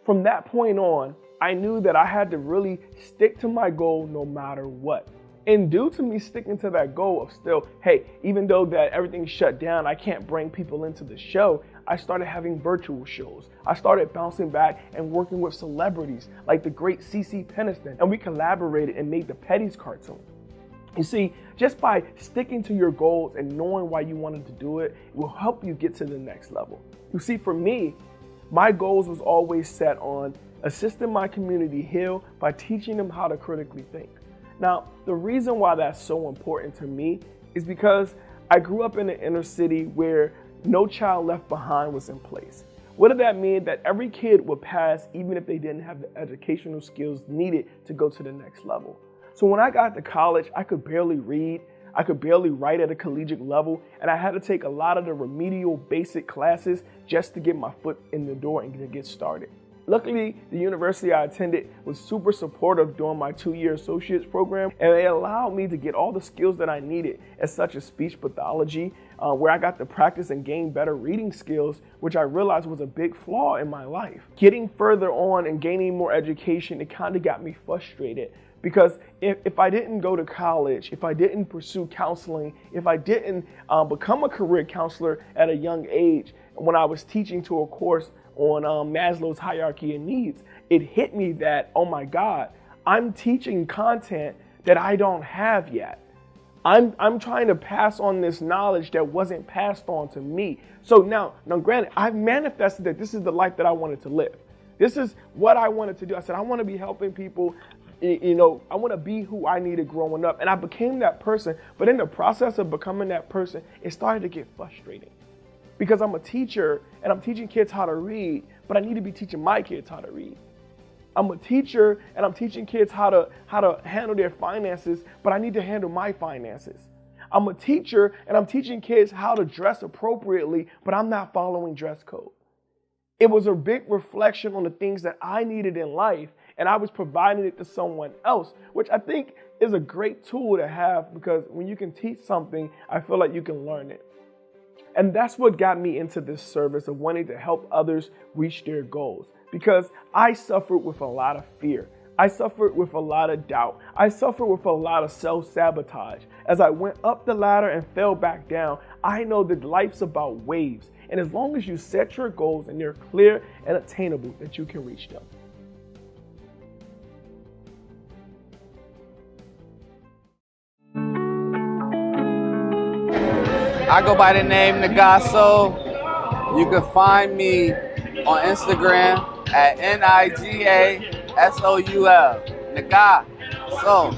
Speaker 3: From that point on, I knew that I had to really stick to my goal no matter what. And due to me sticking to that goal of still, hey, even though that everything's shut down, I can't bring people into the show, I started having virtual shows. I started bouncing back and working with celebrities like the great CeCe Peniston, and we collaborated and made the Petties cartoon. You see, just by sticking to your goals and knowing why you wanted to do it, it will help you get to the next level. You see, for me, my goals was always set on assisting my community heal by teaching them how to critically think. Now, the reason why that's so important to me is because I grew up in the inner city where
Speaker 8: No Child Left Behind was in place. What did that mean? That every kid would pass even if they didn't have the educational skills needed to go to the next level. So when I got to college, I could barely read, I could barely write at a collegiate level, and I had to take a lot of the remedial basic classes just to get my foot in the door and to get started. Luckily, the university I attended was super supportive during my 2-year associate's program, and they allowed me to get all the skills that I needed, as such as speech pathology, where I got to practice and gain better reading skills, which I realized was a big flaw in my life. Getting further on and gaining more education, it kind of got me frustrated, because if I didn't go to college, if I didn't pursue counseling, if I didn't become a career counselor at a young age, when I was teaching to a course on Maslow's hierarchy of needs, it hit me that, oh my God, I'm teaching content that I don't have yet. I'm trying to pass on this knowledge that wasn't passed on to me. So now granted, I've manifested that this is the life that I wanted to live. This is what I wanted to do. I said, I want to be helping people. I want to be who I needed growing up. And I became that person. But in the process of becoming that person, it started to get frustrating. Because I'm a teacher and I'm teaching kids how to read, but I need to be teaching my kids how to read. I'm a teacher and I'm teaching kids how to handle their finances, but I need to handle my finances. I'm a teacher and I'm teaching kids how to dress appropriately, but I'm not following dress code. It was a big reflection on the things that I needed in life, and I was providing it to someone else, which I think is a great tool to have, because when you can teach something, I feel like you can learn it. And that's what got me into this service of wanting to help others reach their goals, because I suffered with a lot of fear. I suffered with a lot of doubt. I suffered with a lot of self-sabotage. As I went up the ladder and fell back down, I know that life's about waves. And as long as you set your goals and they're clear and attainable, that you can reach them.
Speaker 11: I go by the name Nagaso. You can find me on Instagram at NIGASOUL. Nagaso.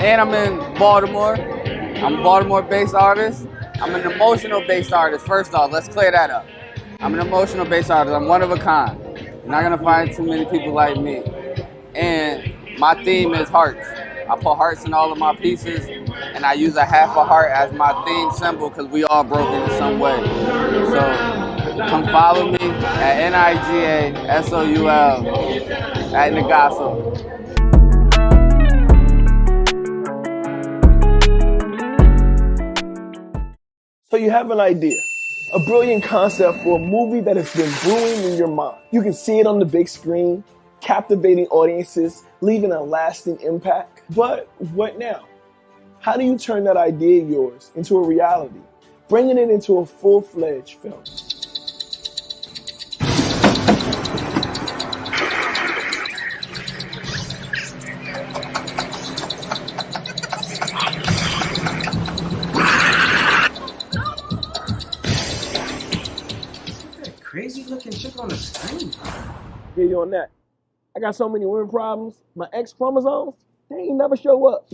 Speaker 11: And I'm in Baltimore. I'm a Baltimore-based artist. I'm an emotional-based artist. First off, let's clear that up. I'm an emotional-based artist. I'm one of a kind. You're not gonna find too many people like me. And my theme is hearts. I put hearts in all of my pieces, and I use a half a heart as my theme symbol because we all broken in some way. So come follow me at NIGASOUL at Nagaso.
Speaker 8: So you have an idea, a brilliant concept for a movie that has been brewing in your mind. You can see it on the big screen, captivating audiences, leaving a lasting impact. But what now? How do you turn that idea of yours into a reality, bringing it into a full-fledged film?
Speaker 12: Crazy looking chick on the screen.
Speaker 8: Get you on that. I got so many women problems. My X chromosomes, they ain't never show up.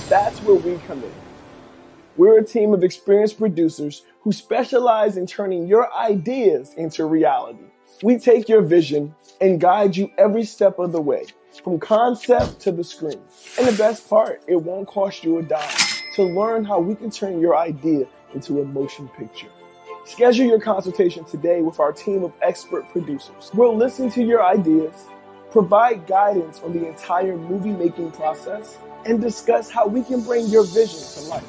Speaker 8: That's where we come in. We're a team of experienced producers who specialize in turning your ideas into reality. We take your vision and guide you every step of the way, from concept to the screen. And the best part, it won't cost you a dime to learn how we can turn your idea into a motion picture. Schedule your consultation today with our team of expert producers. We'll listen to your ideas, provide guidance on the entire movie-making process, and discuss how we can bring your vision to life.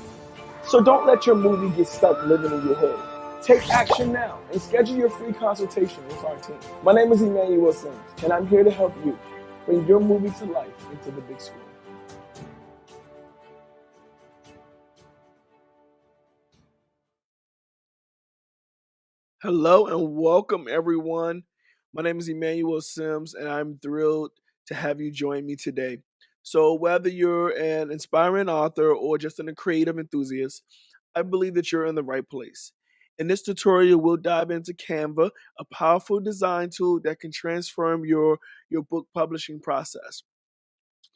Speaker 8: So don't let your movie get stuck living in your head. Take action now and schedule your free consultation with our team. My name is Emmanuel Sims, and I'm here to help you bring your movie to life into the big screen.
Speaker 9: Hello and welcome, everyone. My name is Emmanuel Sims, and I'm thrilled to have you join me today. So, whether you're an inspiring author or just a creative enthusiast, I believe that you're in the right place. In this tutorial, we'll dive into Canva, a powerful design tool that can transform your book publishing process.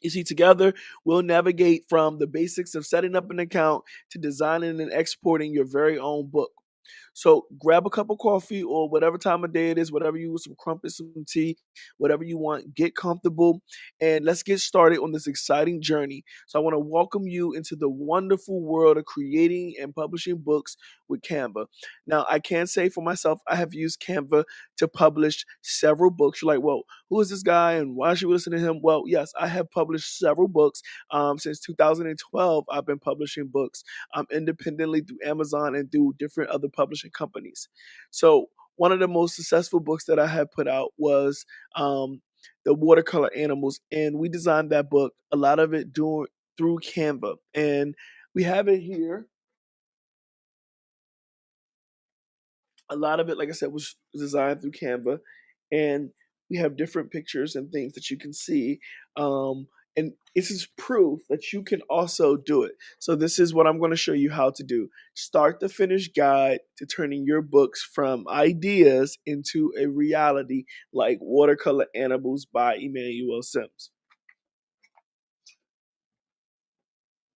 Speaker 9: You see, together we'll navigate from the basics of setting up an account to designing and exporting your very own book. So grab a cup of coffee or whatever time of day it is, whatever you want, some crumpets, some tea, whatever you want. Get comfortable and let's get started on this exciting journey. So I want to welcome you into the wonderful world of creating and publishing books with Canva. Now, I can say for myself, I have used Canva to publish several books. You're like, well, who is this guy and why should we listen to him? Well, yes, I have published several books. Since 2012, I've been publishing books independently through Amazon and through different other publishing companies. So one of the most successful books that I had put out was the watercolor animals, and we designed that book. A lot of it through Canva, and we have it here. A lot of it, like I said, was designed through Canva, and we have different pictures and things that you can see. And this is proof that you can also do it. So this is what I'm going to show you how to do. Start the finish guide to turning your books from ideas into a reality, like Watercolor Animals by Emmanuel Sims.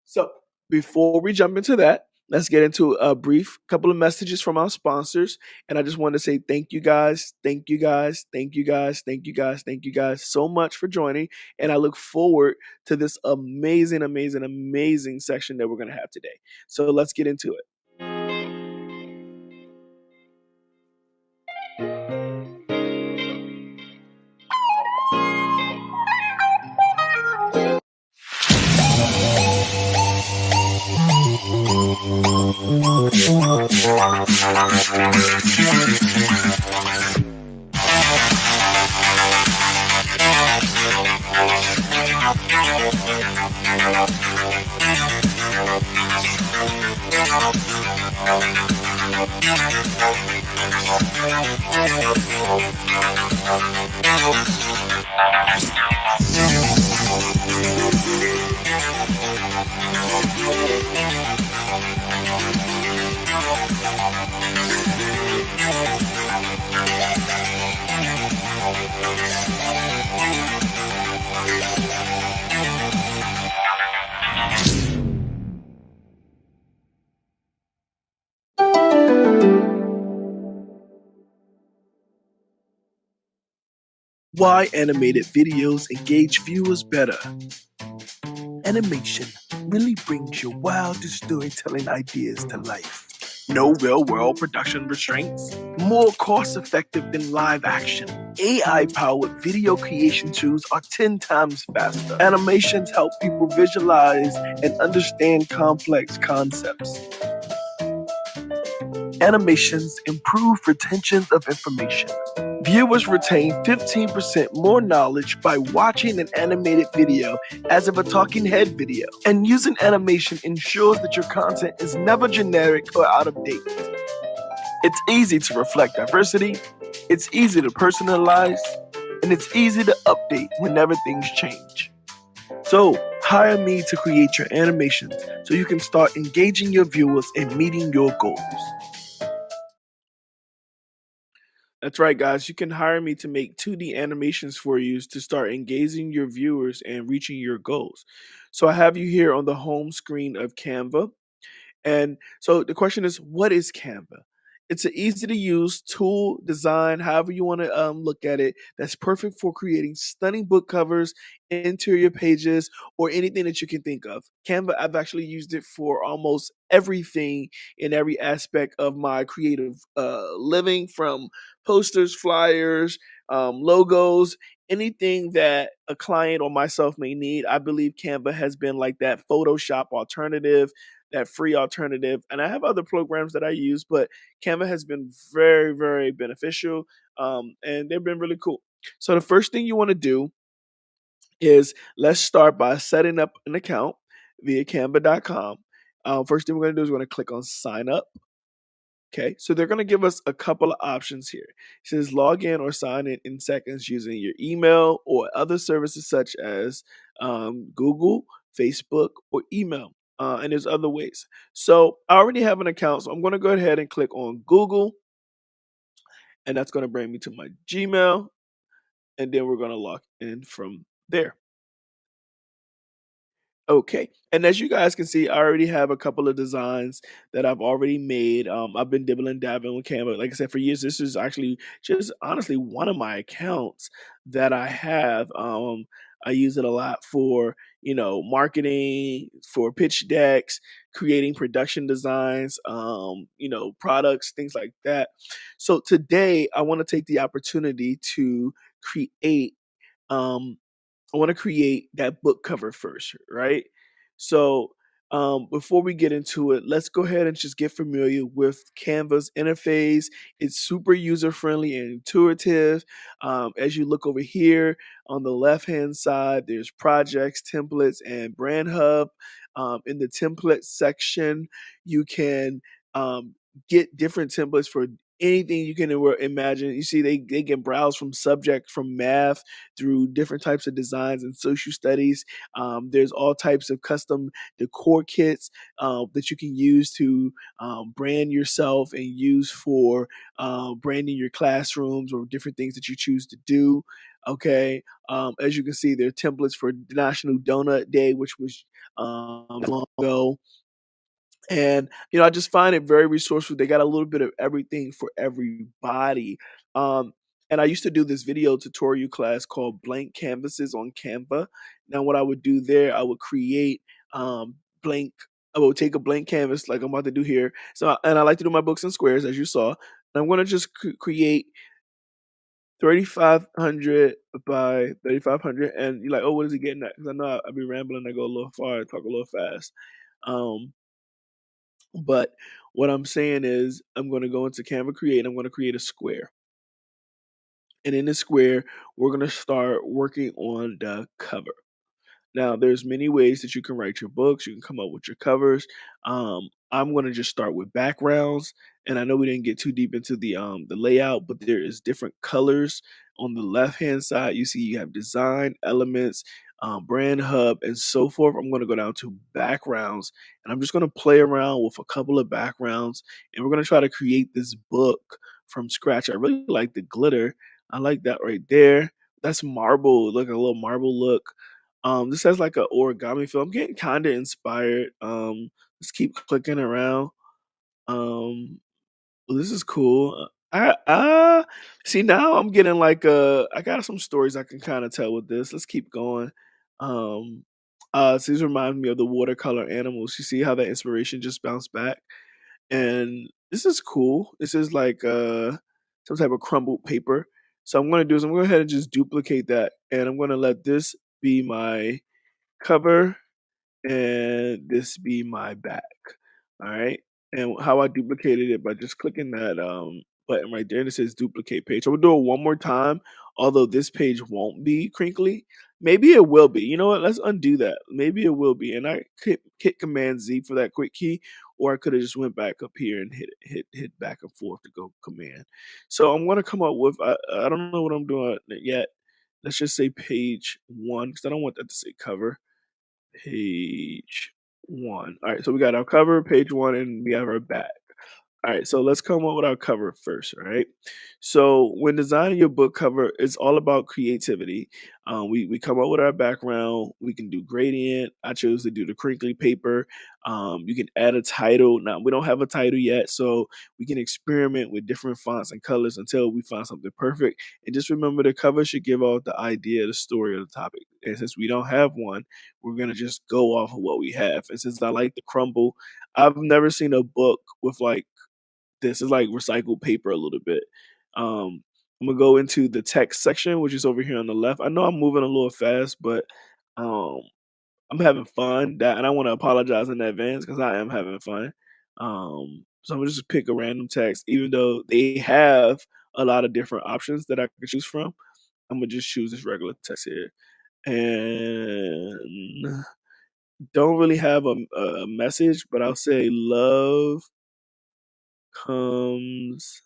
Speaker 9: So before we jump into that, let's get into a brief couple of messages from our sponsors. And I just want to say thank you guys, thank you guys, thank you guys, thank you guys, thank you guys so much for joining. And I look forward to this amazing, amazing, amazing section that we're going to have today. So let's get into it. Why animated videos engage viewers better. Animation really brings your wildest storytelling ideas to life. No real-world production restraints. More cost-effective than live action. AI-powered video creation tools are 10 times faster. Animations help people visualize and understand complex concepts. Animations improve retention of information. Viewers retain 15% more knowledge by watching an animated video as if a talking head video. And using animation ensures that your content is never generic or out of date. It's easy to reflect diversity, it's easy to personalize, and it's easy to update whenever things change. So, hire me to create your animations so you can start engaging your viewers and meeting your goals. That's right, guys. You can hire me to make 2D animations for you to start engaging your viewers and reaching your goals. So I have you here on the home screen of Canva. And so the question is, what is Canva? It's an easy to use tool design, however you want to look at it, that's perfect for creating stunning book covers, interior pages, or anything that you can think of. Canva, I've actually used it for almost everything in every aspect of my creative living, from posters, flyers, logos, anything that a client or myself may need. I believe Canva has been like that Photoshop alternative, that free alternative. And I have other programs that I use, but Canva has been very, very beneficial, and they've been really cool. So the first thing you want to do is let's start by setting up an account via canva.com. First thing we're going to do is we're going to click on sign up. Okay, so they're going to give us a couple of options here. It says log in or sign in seconds using your email or other services such as Google, Facebook, or email. And there's other ways. So I already have an account, so I'm going to go ahead and click on Google, and that's going to bring me to my Gmail, and then we're going to log in from there. Okay. And as you guys can see, I already have a couple of designs that I've already made. I've been dibbling dabbling with Canva. Like I said, for years, this is actually just honestly one of my accounts that I have. I use it a lot for, marketing, for pitch decks, creating production designs, products, things like that. So today I want to take the opportunity to create um I want to create that book cover first, right? So, before we get into it, let's go ahead and just get familiar with Canva's interface. It's super user friendly and intuitive. As you look over here on the left hand side, there's projects, templates, and brand hub. In the template section, you can get different templates for anything you can imagine. You see, they can browse from subject, from math through different types of designs and social studies. There's all types of custom decor kits that you can use to brand yourself and use for branding your classrooms or different things that you choose to do. Okay, as you can see, there are templates for National Donut Day, which was long ago. And I just find it very resourceful. They got a little bit of everything for everybody. Um, and I used to do this video tutorial class called Blank Canvases on Canva. Now, what I would do there, I would create blank. I would take a blank canvas like I'm about to do here. So, and I like to do my books in squares, as you saw. And I'm going to just create 3,500 by 3,500. And you're like, oh, what is he getting at? Because I know I'll be rambling. I go a little far, I talk a little fast. But what I'm saying is I'm going to go into Canva Create. I'm going to create a square. And in this square, we're going to start working on the cover. Now, there's many ways that you can write your books. You can come up with your covers. I'm going to just start with backgrounds, and I know we didn't get too deep into the layout, but there is different colors on the left hand side. You see, you have design elements, brand hub, and so forth. I'm going to go down to backgrounds, and I'm just going to play around with a couple of backgrounds, and we're going to try to create this book from scratch. I really like the glitter. I like that right there. That's marble, like a little marble look. This has like a origami feel. I'm getting kind of inspired. Let's keep clicking around. Um, this is cool. I see now I'm getting like I got some stories I can kind of tell with this. Let's keep going. Um, so these remind me of the watercolor animals. You see how that inspiration just bounced back, and this is cool. This is like some type of crumbled paper. So I'm gonna do is I'm gonna go ahead and just duplicate that, and I'm gonna let this be my cover and this be my back. All right. And how I duplicated it by just clicking that button right there and it says duplicate page. So we'll do it one more time, although this page won't be crinkly. Maybe it will be. You know what? Let's undo that. Maybe it will be. And I hit Command Z for that quick key, or I could have just went back up here and hit back and forth to go Command. So I'm gonna come up with I don't know what I'm doing yet. Let's just say page one because I don't want that to say cover. Page one. All right, so we got our cover, page one, and we have our back. All right, so let's come up with our cover first, all right? So when designing your book cover, it's all about creativity. We come up with our background. We can do gradient. I chose to do the crinkly paper. You can add a title. Now, we don't have a title yet, so we can experiment with different fonts and colors until we find something perfect. And just remember the cover should give out the idea, the story, or the topic. And since we don't have one, we're going to just go off of what we have. And since I like to crumble, I've never seen a book with like this is like recycled paper a little bit. I'm gonna go into the text section, which is over here on the left. I know I'm moving a little fast, but um, I'm having fun. That and I want to apologize in advance because I am having fun. So I'm gonna just pick a random text, even though they have a lot of different options that I could choose from. I'm gonna just choose this regular text here, and don't really have a message, but I'll say love comes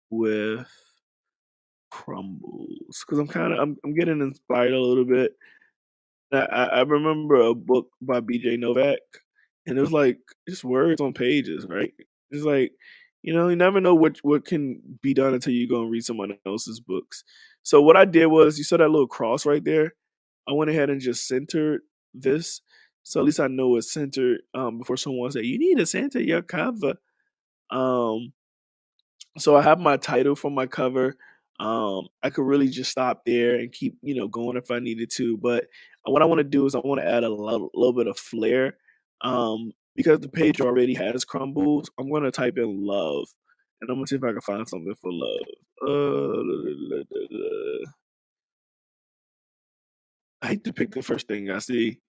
Speaker 9: with crumbles. Because I'm getting inspired a little bit. I remember a book by B.J. Novak, and it was like just words on pages, right? It's like, you never know what can be done until you go and read someone else's books. So what I did was, you saw that little cross right there. I went ahead and just centered this, so at least I know it's centered. Before someone say you need to center your cover. Um, so I have my title for my cover. I could really just stop there and keep, going if I needed to. But what I want to do is I want to add a little bit of flair. Because the page already has crumbles, I'm going to type in love. And I'm going to see if I can find something for love. I hate to pick the first thing I see.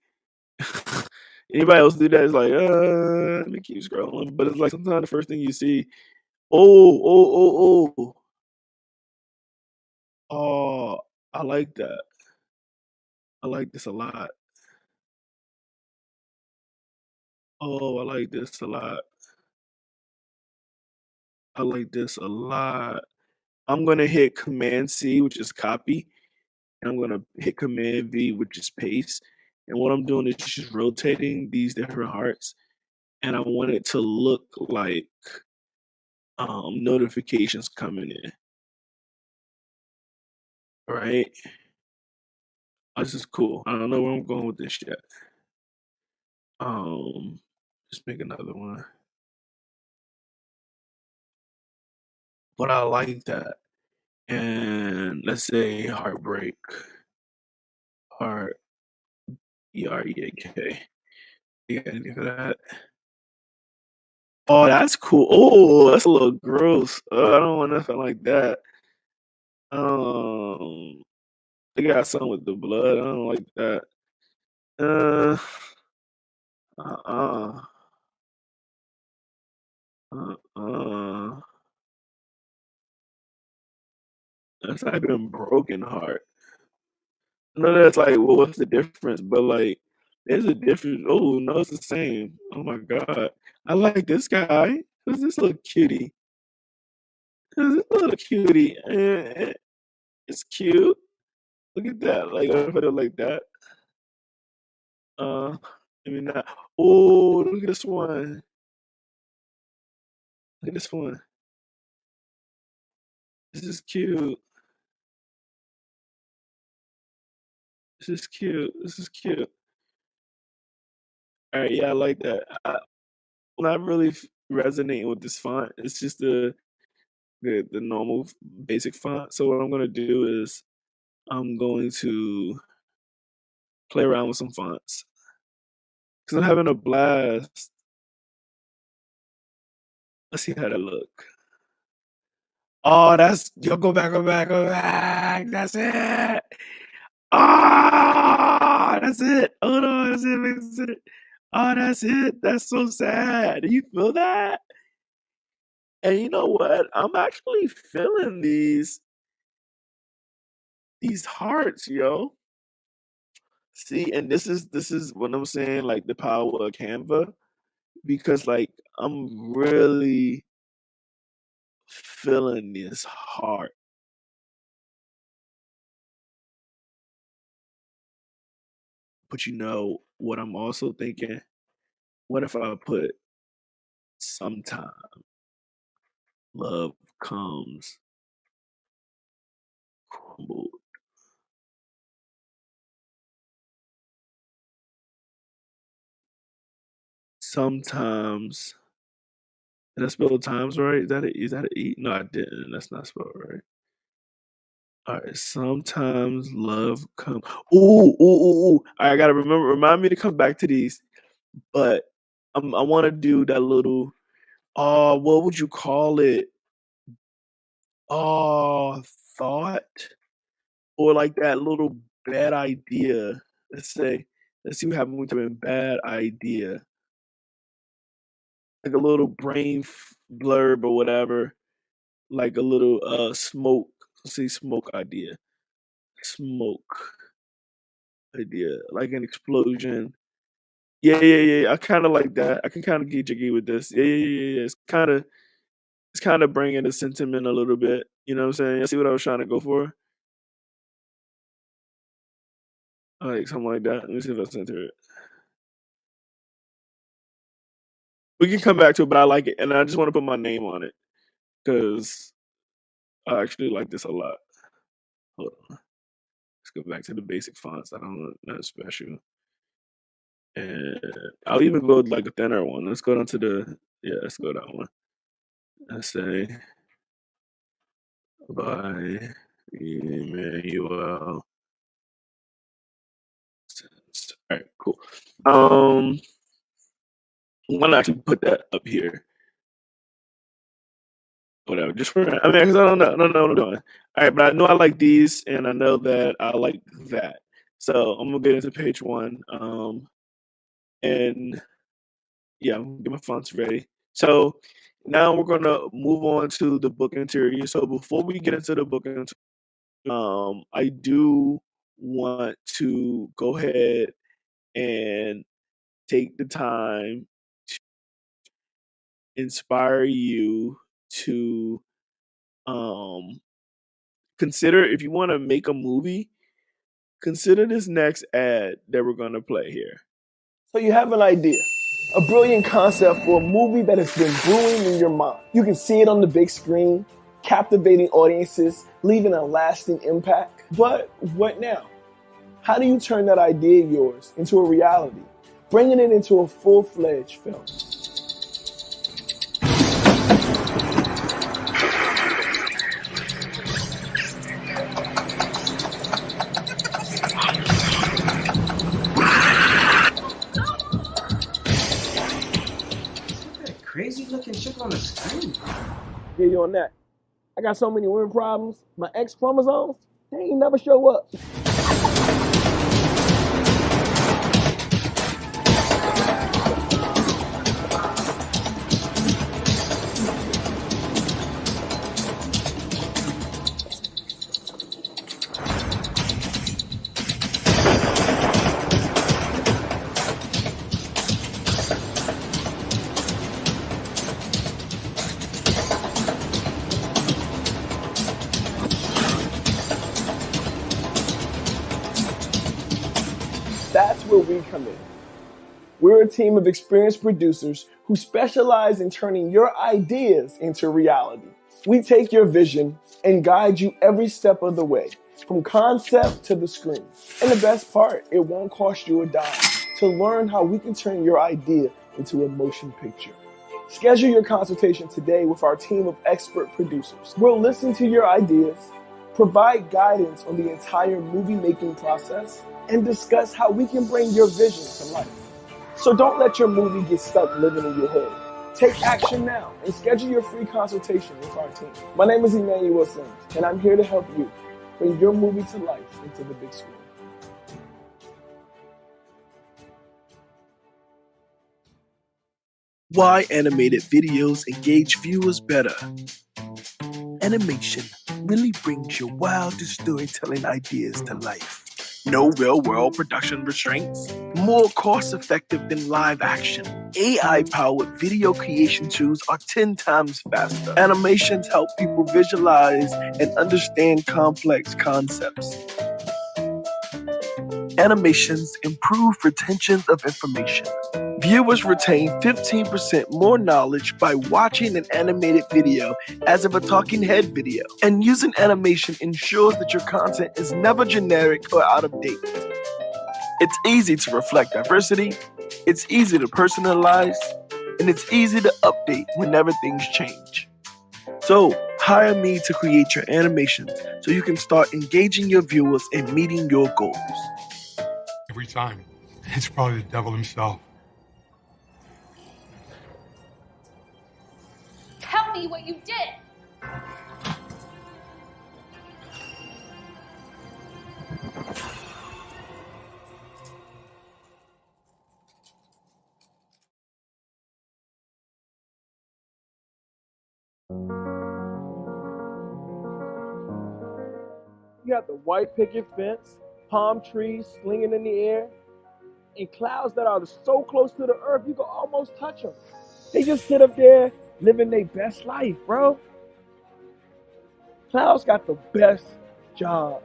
Speaker 9: Anybody else do that? It's like, let me keep scrolling. But it's like sometimes the first thing you see, oh, oh, oh, oh. Oh, I like that. I like this a lot. Oh, I like this a lot. I like this a lot. I'm gonna hit Command C, which is copy, and I'm gonna hit Command V, which is paste. And what I'm doing is just rotating these different hearts, and I want it to look like notifications coming in. Right? This is cool. I don't know where I'm going with this yet. Just make another one. But I like that. And let's say heartbreak. Heart EREAK. You got anything for that? Oh, that's cool. Oh, that's a little gross. I don't want nothing like that. Um, they got something with the blood. I don't like that. Uh, uh, uh. That's not even broken heart. No, that's like, well, what's the difference? But like, there's a difference. Oh no, it's the same. Oh my god, I like this guy. Who's this little cutie? Who's this little cutie? It's cute. Look at that. Like, I put it like that. Maybe not. Oh, look at this one. Look at this one. This is cute. This is cute. This is cute. All right, yeah, I like that. I'm not really resonating with this font. It's just the normal basic font. So what I'm gonna do is I'm going to play around with some fonts because I'm having a blast. Let's see how that look. Oh, that's go back, go back, go back. That's it. Ah, that's it. Oh no, that's it. That's it. Oh, that's it. That's so sad. Do you feel that? And you know what? I'm actually feeling these hearts, yo. See, and this is what I'm saying, like the power of Canva, because like I'm really feeling this heart. But you know what I'm also thinking? What if I put sometime love comes crumbled? Sometimes, did I spell times right? Is that a E? No, I didn't. That's not spelled right. All right. Sometimes love comes. Ooh, ooh, ooh, ooh. I gotta remind me to come back to these. But I want to do that little. Oh, what would you call it? Oh, thought, or like that little bad idea. Let's say, let's see what happens when we type in bad idea. Like a little brain blurb or whatever. Like a little smoke. Let's see, smoke idea. Smoke idea. Like an explosion. Yeah, yeah, yeah. I kind of like that. I can kind of get jiggy with this. Yeah, yeah, yeah, yeah. It's kind of.
Speaker 8: It's kind of bringing the sentiment a little bit. You know what I'm saying? You see what I was trying to go for? Like something like that. Let me see if I center it. We can come back to it, but I like it, and I just want to put my name on it because I actually like this a lot. Hold on. Let's go back to the basic fonts. I don't want nothing special. And I'll even go with like a thinner one. Let's go down to let's go that one. Let's say by Emmanuel. All right, cool. I'm gonna actually put that up here. Whatever, just for I mean, because I don't know what I'm doing. All right, but I know I like these, and I know that I like that. So I'm gonna get into page one. And yeah, I'm gonna get my fonts ready. So now we're gonna move on to the book interior. So before we get into the book interior, I do want to go ahead and take the time to inspire you to consider, if you want to make a movie, consider this next ad that we're going to play here.
Speaker 3: So you have an idea, a brilliant concept for a movie that has been brewing in your mind. You can see it on the big screen, captivating audiences, leaving a lasting impact. But what now? How do you turn that idea of yours into a reality, bringing it into a full-fledged film?
Speaker 12: That crazy looking chick on the screen.
Speaker 3: Yeah, you on that. I got so many women problems. My X chromosomes, they ain't never show up. That's where we come in. We're a team of experienced producers who specialize in turning your ideas into reality. We take your vision and guide you every step of the way, from concept to the screen. And the best part, it won't cost you a dime to learn how we can turn your idea into a motion picture. Schedule your consultation today with our team of expert producers. We'll listen to your ideas, provide guidance on the entire movie making process, and discuss how we can bring your vision to life. So don't let your movie get stuck living in your head. Take action now and schedule your free consultation with our team. My name is Emmanuel Sims, and I'm here to help you bring your movie to life into the big screen.
Speaker 9: Why animated videos engage viewers better? Animation really brings your wildest storytelling ideas to life. No real-world production restraints. More cost-effective than live action. AI-powered video creation tools are 10 times faster. Animations help people visualize and understand complex concepts. Animations improve retention of information. Viewers retain 15% more knowledge by watching an animated video as of a talking head video. And using animation ensures that your content is never generic or out of date. It's easy to reflect diversity, it's easy to personalize, and it's easy to update whenever things change. So, hire me to create your animations so you can start engaging your viewers and meeting your goals.
Speaker 13: Every time, it's probably the devil himself.
Speaker 14: Tell me what you did.
Speaker 3: You got the white picket fence, palm trees slinging in the air, and clouds that are so close to the earth you can almost touch them. They just sit up there
Speaker 8: living their best life, bro. Clouds got the best job.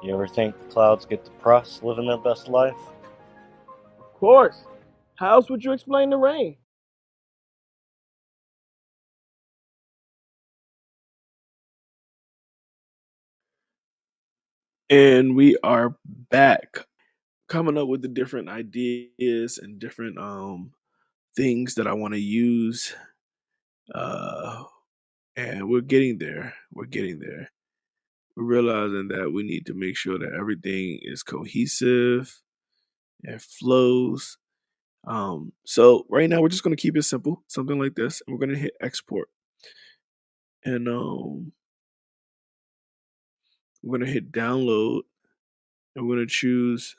Speaker 15: You ever think the clouds get depressed living their best life?
Speaker 8: Of course. How else would you explain the rain?
Speaker 9: And we are back, coming up with the different ideas and different things that I want to use. And we're getting there. We're getting there. We're realizing that we need to make sure that everything is cohesive and flows. So right now we're just gonna keep it simple, something like this, and we're gonna hit export. And we're gonna hit download, and we're gonna choose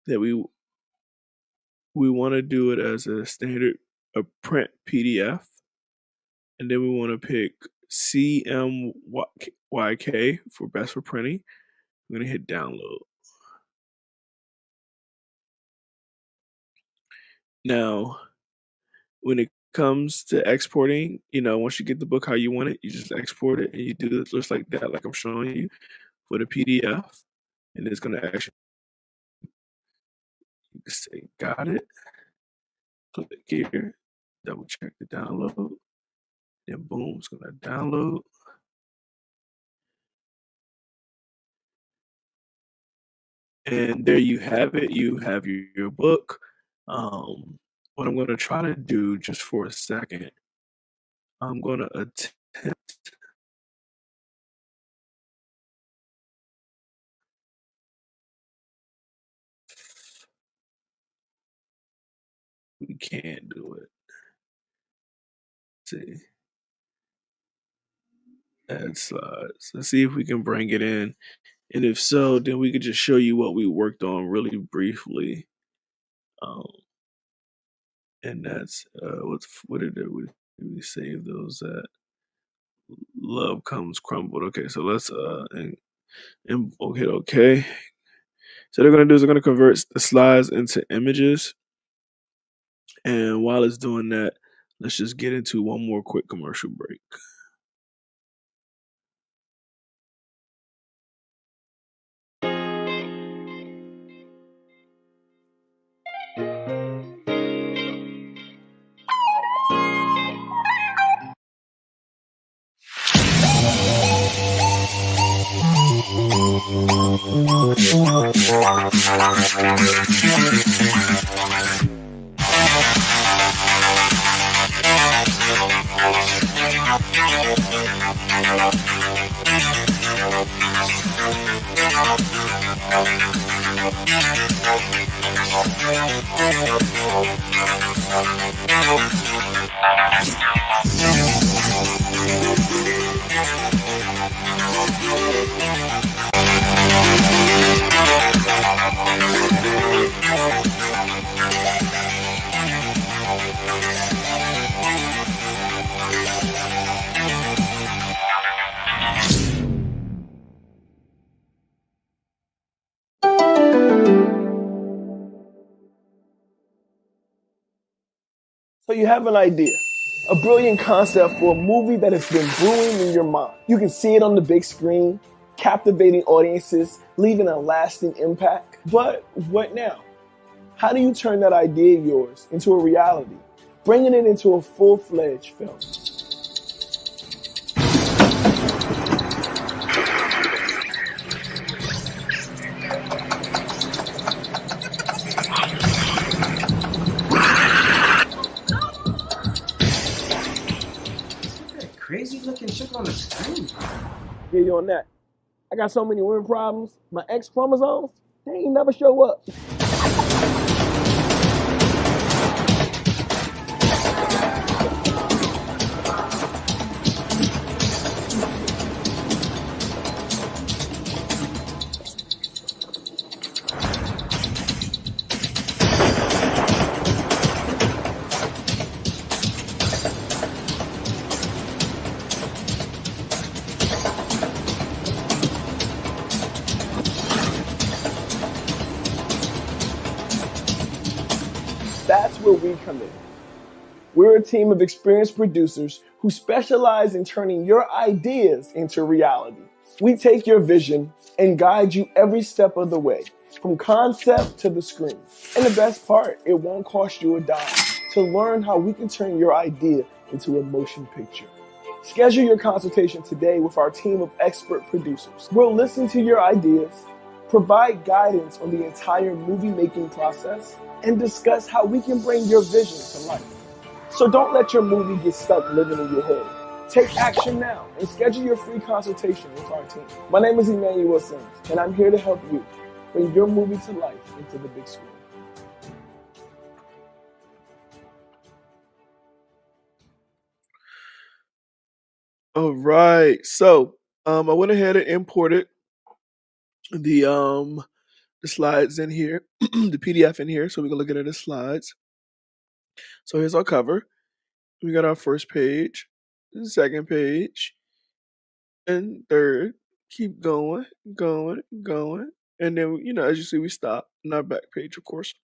Speaker 9: that we want to do it as a standard, a print PDF, and then we want to pick CMYK for best for printing. I'm gonna hit download. Now, when it comes to exporting, once you get the book how you want it, you just export it and you do it just like that, like I'm showing you for the PDF, and it's gonna actually say got it. Click here, double check the download, then boom, it's gonna download. And there you have it. You have your book. What I'm going to try to do just for a second, I'm going to attempt. We can't do it. Let's see. Add slides. Let's see if we can bring it in. And if so, then we could just show you what we worked on really briefly. And that's what did we save those at? Love comes crumbled. Okay, so let's okay. So they're gonna do is they're gonna convert the slides into images. And while it's doing that, let's just get into one more quick commercial break.
Speaker 8: So you have an idea, a brilliant concept for a movie that has been brewing in your mind. You can see it on the big screen, captivating audiences, leaving a lasting impact. But what now? How do you turn that idea of yours into a reality, bringing it into a full-fledged film?
Speaker 12: Crazy looking shit on the screen.
Speaker 8: Get you on that. I got so many women problems. My X chromosomes, they ain't never show up. That's where we come in. We're a team of experienced producers who specialize in turning your ideas into reality. We take your vision and guide you every step of the way, from concept to the screen. And the best part, it won't cost you a dime to learn how we can turn your idea into a motion picture. Schedule your consultation today with our team of expert producers. We'll listen to your ideas, provide guidance on the entire movie making process, and discuss how we can bring your vision to life. So don't let your movie get stuck living in your head. Take action now and schedule your free consultation with our team. My name is Emmanuel Sims, and I'm here to help you bring your movie to life into the big screen.
Speaker 9: All right. So I went ahead and imported the slides in here, the PDF in here, so we can look at the slides. So here's our cover. We got our first page, second page, and third. Keep going, going, going. And then, as you see, we stop on our back page, of course.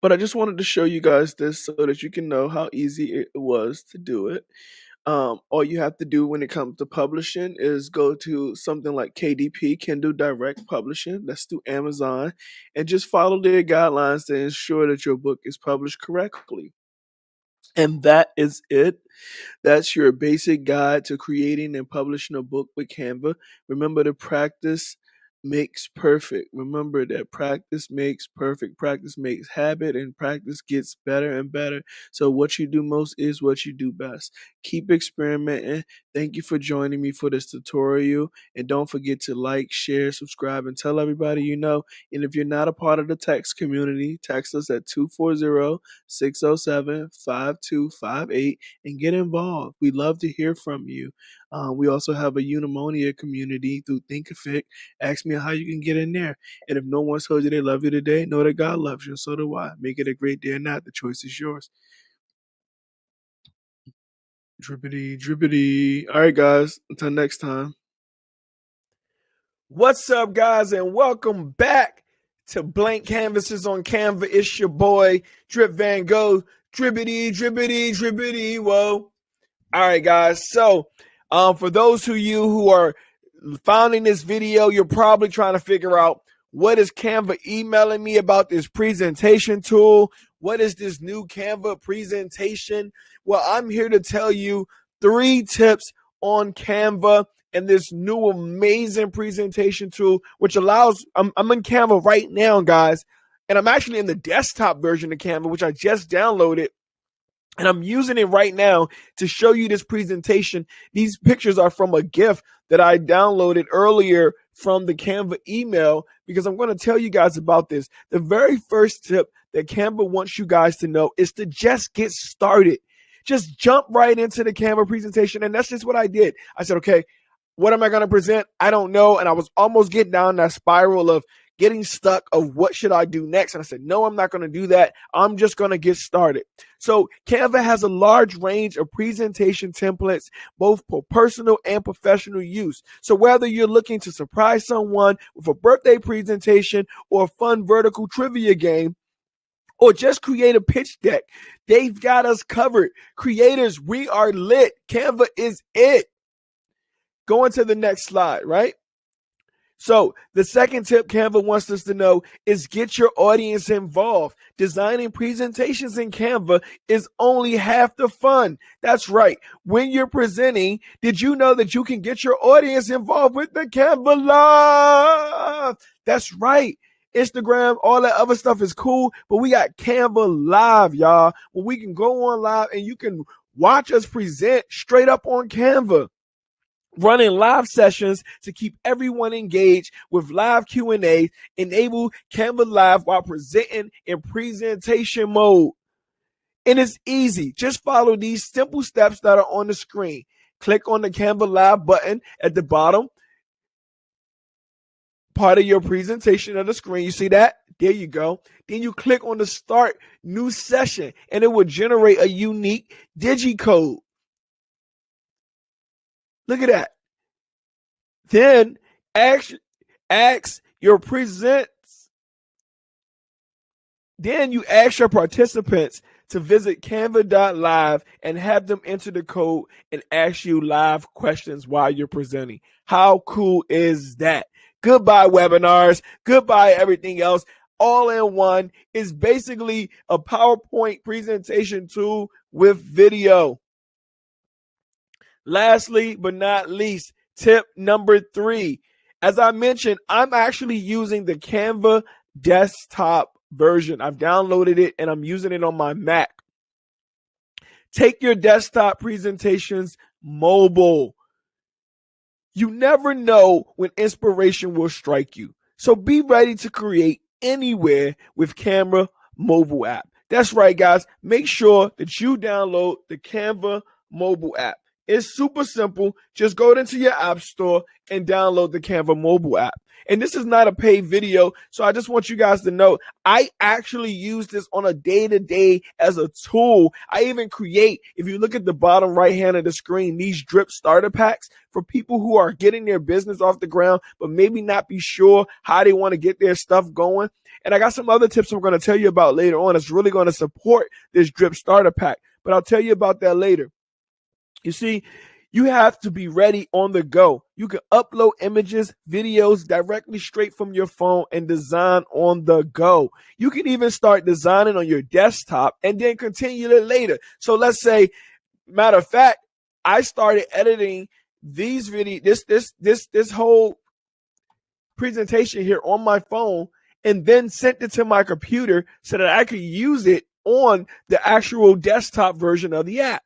Speaker 9: But I just wanted to show you guys this so that you can know how easy it was to do it. All you have to do when it comes to publishing is go to something like KDP, Kindle Direct Publishing, that's through Amazon, and just follow their guidelines to ensure that your book is published correctly. And that is it. That's your basic guide to creating and publishing a book with Canva. Remember to practice makes perfect. Remember that practice makes perfect. Practice makes habit, and practice gets better and better. So what you do most is what you do best. Keep experimenting. Thank you for joining me for this tutorial. And don't forget to like, share, subscribe, and tell everybody you know. And if you're not a part of the text community, text us at 240-607-5258 and get involved. We love to hear from you. We also have a Unimonia community through Thinkific. Ask me how you can get in there. And if no one told you they love you today, know that God loves you, and so do I. Make it a great day or not. The choice is yours. Drippity, drippity. All right, guys. Until next time.
Speaker 3: What's up, guys, and welcome back to Blank Canvases on Canva. It's your boy, Drip Van Gogh. Drippity, drippity, drippity, whoa. All right, guys. So, for those of you who are finding this video, you're probably trying to figure out what is Canva emailing me about this presentation tool? What is this new Canva presentation? Well, I'm here to tell you 3 tips on Canva and this new amazing presentation tool, which allows, I'm in Canva right now, guys, and I'm actually in the desktop version of Canva, which I just downloaded. And I'm using it right now to show you this presentation. These pictures are from a GIF that I downloaded earlier from the Canva email because I'm going to tell you guys about this. The very first tip that Canva wants you guys to know is to just get started. Just jump right into the Canva presentation. And that's just what I did. I said, okay, what am I going to present? I don't know. And I was almost getting down that spiral of getting stuck of what should I do next. And I said, no, I'm not going to do that. I'm just going to get started. So Canva has a large range of presentation templates, both for personal and professional use. So whether you're looking to surprise someone with a birthday presentation or a fun vertical trivia game, or just create a pitch deck, they've got us covered. Creators, we are lit. Canva is it. Going to the next slide, right? So the second tip Canva wants us to know is get your audience involved. Designing presentations in Canva is only half the fun. That's right. When you're presenting, did you know that you can get your audience involved with the Canva Live? That's right. Instagram, all that other stuff is cool, but we got Canva Live, y'all, where we can go on live and you can watch us present straight up on Canva. Running live sessions to keep everyone engaged with live Q&A. Enable Canva Live while presenting in presentation mode. And it's easy. Just follow these simple steps that are on the screen. Click on the Canva Live button at the bottom part of your presentation of the screen. You see that? There you go. Then you click on the Start New Session, and it will generate a unique digicode. Look at that. Then ask your presents
Speaker 8: Then you ask your participants to visit canva.live and have them enter the code and ask you live questions while you're presenting. How cool is that? Goodbye, webinars. Goodbye, everything else. All in one is basically a PowerPoint presentation tool with video. Lastly, but not least, tip number 3. As I mentioned, I'm actually using the Canva desktop version. I've downloaded it and I'm using it on my Mac. Take your desktop presentations mobile. You never know when inspiration will strike you. So be ready to create anywhere with Canva mobile app. That's right, guys. Make sure that you download the Canva mobile app. It's super simple. Just go into your app store and download the Canva mobile app. And this is not a paid video, so I just want you guys to know I actually use this on a day-to-day as a tool. I even create, if you look at the bottom right hand of the screen, these drip starter packs for people who are getting their business off the ground, but maybe not be sure how they want to get their stuff going. And I got some other tips I'm going to tell you about later on. It's really going to support this drip starter pack, but I'll tell you about that later. You see, you have to be ready on the go. You can upload images, videos directly straight from your phone and design on the go. You can even start designing on your desktop and then continue it later. So let's say, matter of fact, I started editing these videos, this whole presentation here on my phone, and then sent it to my computer so that I could use it on the actual desktop version of the app.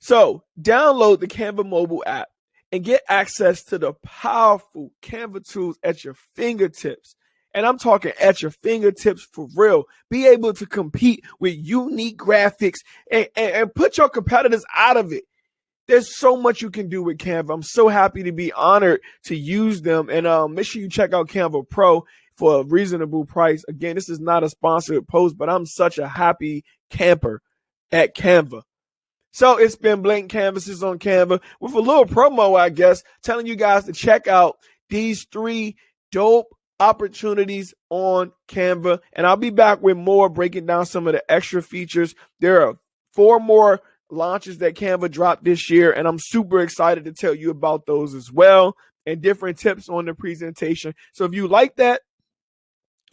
Speaker 8: So download the Canva mobile app and get access to the powerful Canva tools at your fingertips. And I'm talking at your fingertips for real. Be able to compete with unique graphics and put your competitors out of it. There's so much you can do with Canva. I'm so happy to be honored to use them. And make sure you check out Canva Pro for a reasonable price. Again, this is not a sponsored post, but I'm such a happy camper at Canva. So it's been Blank Canvases on Canva with a little promo, I guess, telling you guys to check out these 3 dope opportunities on Canva. And I'll be back with more, breaking down some of the extra features. There are 4 more launches that Canva dropped this year, and I'm super excited to tell you about those as well and different tips on the presentation. So if you like that,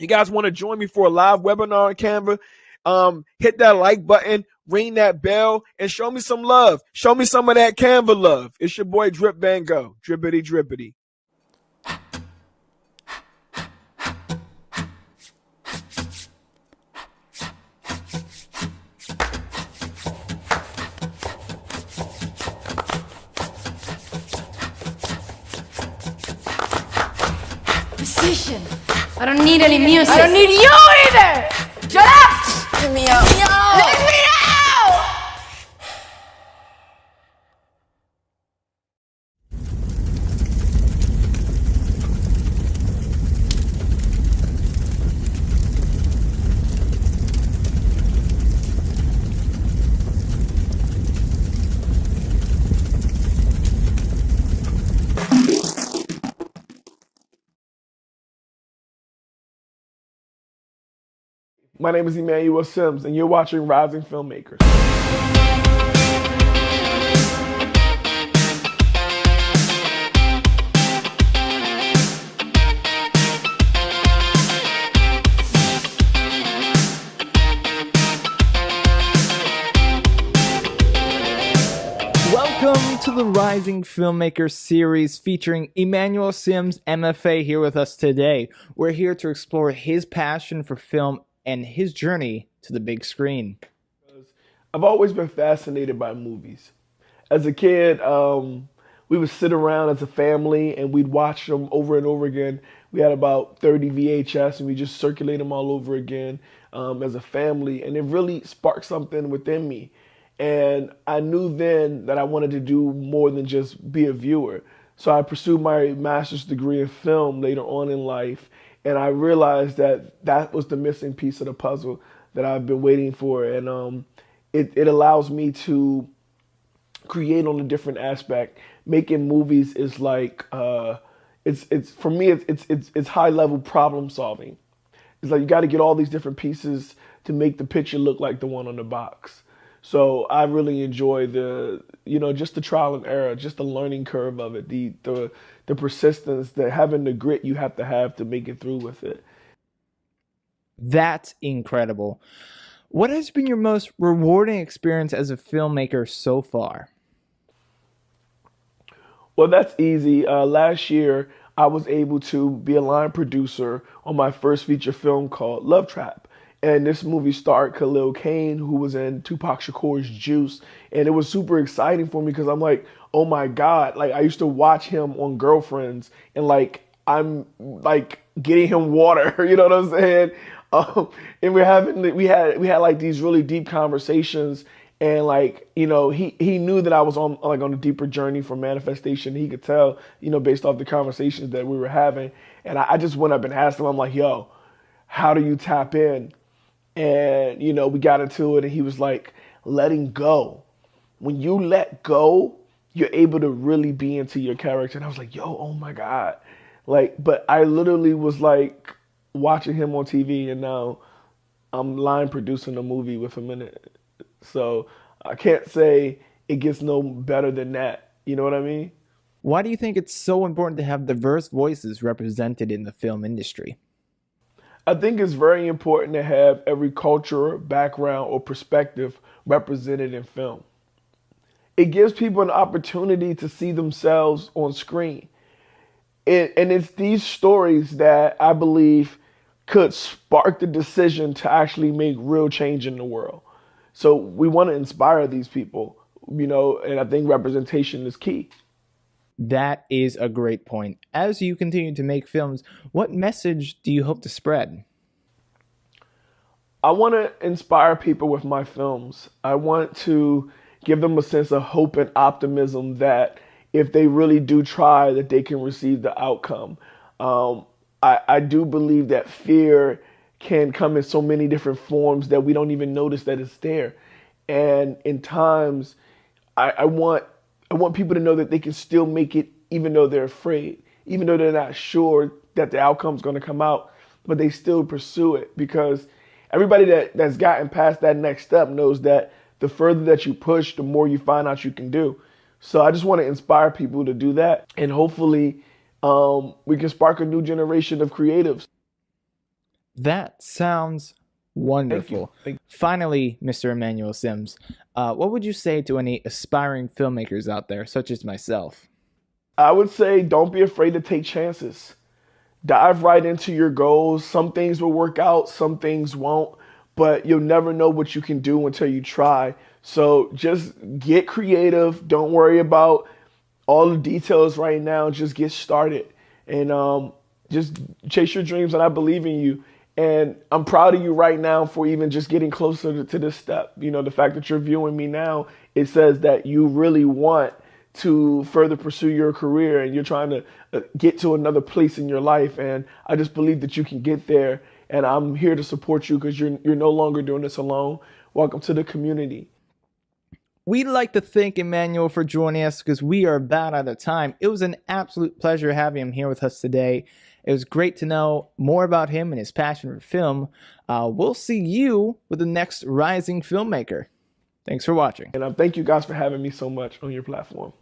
Speaker 8: you guys want to join me for a live webinar on Canva, hit that like button, ring that bell, and show me some love. Show me some of that Canva love. It's your boy Drip Van Gogh. Drippity drippity.
Speaker 16: Musician. I don't need any music.
Speaker 14: I don't need you either! Shut up!
Speaker 16: Let me out.
Speaker 14: Let me out!
Speaker 8: My name is Emmanuel Sims, and you're watching Rising Filmmakers.
Speaker 17: Welcome to the Rising Filmmaker series featuring Emmanuel Sims, MFA, here with us today. We're here to explore his passion for film and his journey to the big screen.
Speaker 8: I've always been fascinated by movies. As a kid, we would sit around as a family and we'd watch them over and over again. We had about 30 VHS and we just circulate them all over again as a family. And it really sparked something within me. And I knew then that I wanted to do more than just be a viewer. So I pursued my master's degree in film later on in life. And I realized that that was the missing piece of the puzzle that I've been waiting for. And it allows me to create on a different aspect. Making movies is like, it's for me, it's high level problem solving. It's like you got to get all these different pieces to make the picture look like the one on the box. So I really enjoy just the trial and error, just the learning curve of it, the persistence, having the grit you have to make it through with it.
Speaker 17: That's incredible. What has been your most rewarding experience as a filmmaker so far?
Speaker 8: Well, that's easy. Last year, I was able to be a line producer on my first feature film called Love Trap. And this movie starred Khalil Kain, who was in Tupac Shakur's Juice. And it was super exciting for me because I'm like, oh my God. Like, I used to watch him on Girlfriends and like, I'm like getting him water, you know what I'm saying? And we had like these really deep conversations. And like, he knew that I was on a deeper journey for manifestation. He could tell, based off the conversations that we were having. And I just went up and asked him, I'm like, yo, how do you tap in? And, we got into it and he was like, letting go. When you let go, you're able to really be into your character. And I was like, yo, oh my God. Like, but I literally was like watching him on TV and now I'm line producing a movie with him in it. So I can't say it gets no better than that. You know what I mean?
Speaker 17: Why do you think it's so important to have diverse voices represented in the film industry?
Speaker 8: I think it's very important to have every culture, background, or perspective represented in film. It gives people an opportunity to see themselves on screen. And it's these stories that I believe could spark the decision to actually make real change in the world. So we want to inspire these people, and I think representation is key.
Speaker 17: That is a great point. As you continue to make films, what message do you hope to spread?
Speaker 8: I want to inspire people with my films. I want to give them a sense of hope and optimism that if they really do try, that they can receive the outcome. I do believe that fear can come in so many different forms that we don't even notice that it's there. And in times, I want people to know that they can still make it even though they're afraid, even though they're not sure that the outcome's going to come out, but they still pursue it because everybody that's gotten past that next step knows that the further that you push, the more you find out you can do. So I just want to inspire people to do that. And hopefully we can spark a new generation of creatives.
Speaker 17: That sounds wonderful.
Speaker 8: Thank you.
Speaker 17: Finally, Mr. Emmanuel Sims, what would you say to any aspiring filmmakers out there, such as myself?
Speaker 8: I would say don't be afraid to take chances. Dive right into your goals. Some things will work out, some things won't, but you'll never know what you can do until you try. So just get creative. Don't worry about all the details right now. Just get started and just chase your dreams, and I believe in you. And I'm proud of you right now for even just getting closer to this step. The fact that you're viewing me now, it says that you really want to further pursue your career and you're trying to get to another place in your life. And I just believe that you can get there. And I'm here to support you because you're no longer doing this alone. Welcome to the community.
Speaker 17: We'd like to thank Emmanuel for joining us because we are about out of time. It was an absolute pleasure having him here with us today. It was great to know more about him and his passion for film. We'll see you with the next rising filmmaker. Thanks for watching.
Speaker 8: And thank you guys for having me so much on your platform.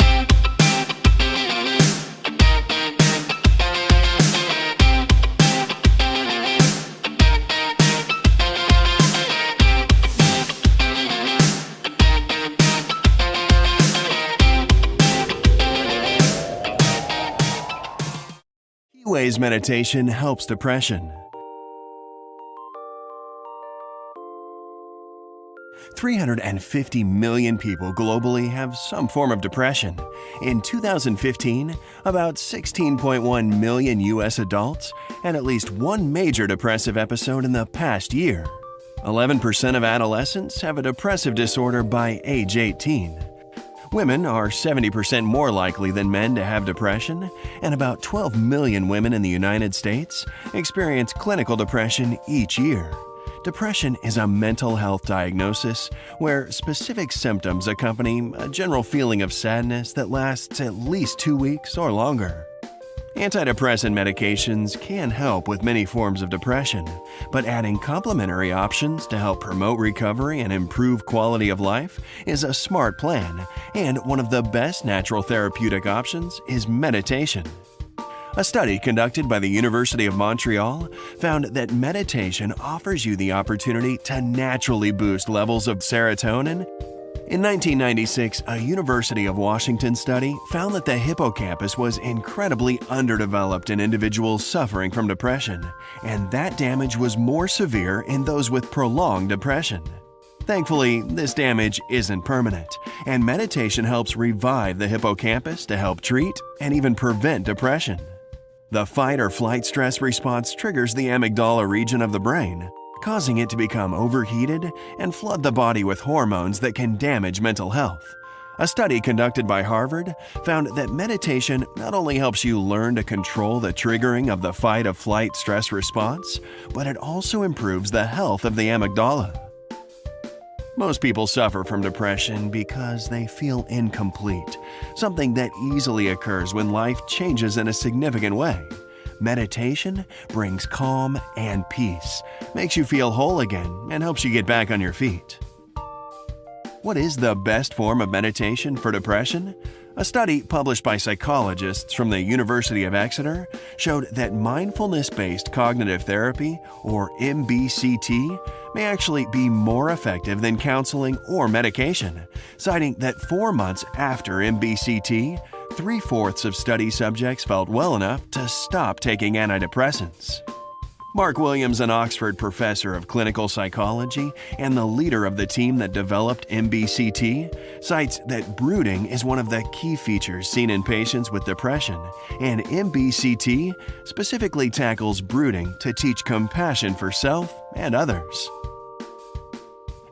Speaker 4: Ways meditation helps depression. 350 million people globally have some form of depression. In 2015, about 16.1 million U.S. adults had at least one major depressive episode in the past year. 11% of adolescents have a depressive disorder by age 18. Women are 70% more likely than men to have depression, and about 12 million women in the United States experience clinical depression each year. Depression is a mental health diagnosis where specific symptoms accompany a general feeling of sadness that lasts at least 2 weeks or longer. Antidepressant medications can help with many forms of depression, but adding complementary options to help promote recovery and improve quality of life is a smart plan, and one of the best natural therapeutic options is meditation. A study conducted by the University of Montreal found that meditation offers you the opportunity to naturally boost levels of serotonin. In 1996, a University of Washington study found that the hippocampus was incredibly underdeveloped in individuals suffering from depression, and that damage was more severe in those with prolonged depression. Thankfully, this damage isn't permanent, and meditation helps revive the hippocampus to help treat and even prevent depression. The fight or flight stress response triggers the amygdala region of the brain, causing it to become overheated and flood the body with hormones that can damage mental health. A study conducted by Harvard found that meditation not only helps you learn to control the triggering of the fight or flight stress response, but it also improves the health of the amygdala. Most people suffer from depression because they feel incomplete, something that easily occurs when life changes in a significant way. Meditation brings calm and peace, makes you feel whole again, and helps you get back on your feet. What is the best form of meditation for depression? A study published by psychologists from the University of Exeter showed that mindfulness-based cognitive therapy, or MBCT, may actually be more effective than counseling or medication, citing that 4 months after MBCT, 3/4 of study subjects felt well enough to stop taking antidepressants. Mark Williams, an Oxford professor of clinical psychology and the leader of the team that developed MBCT, cites that brooding is one of the key features seen in patients with depression, and MBCT specifically tackles brooding to teach compassion for self and others.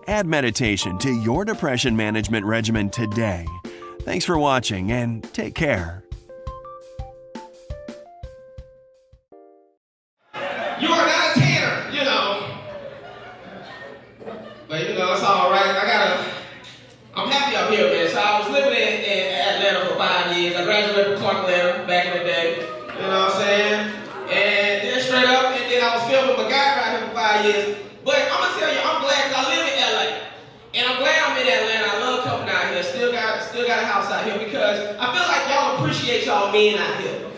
Speaker 4: Add meditation to your depression management regimen today. Thanks for watching and take care.
Speaker 18: You are not a tanner, you know. But you know, it's all right. I'm happy up here, man. So I was living in Atlanta for 5 years. I graduated from Clark Atlanta back in the day. You know what I'm saying? And then straight up, and then I was filming MacGyver out here for 5 years. But I'm gonna tell you, I'm glad because I live in LA. And I'm glad I'm in Atlanta. I love coming out here. Still got a house out here because I feel like y'all appreciate y'all men out here.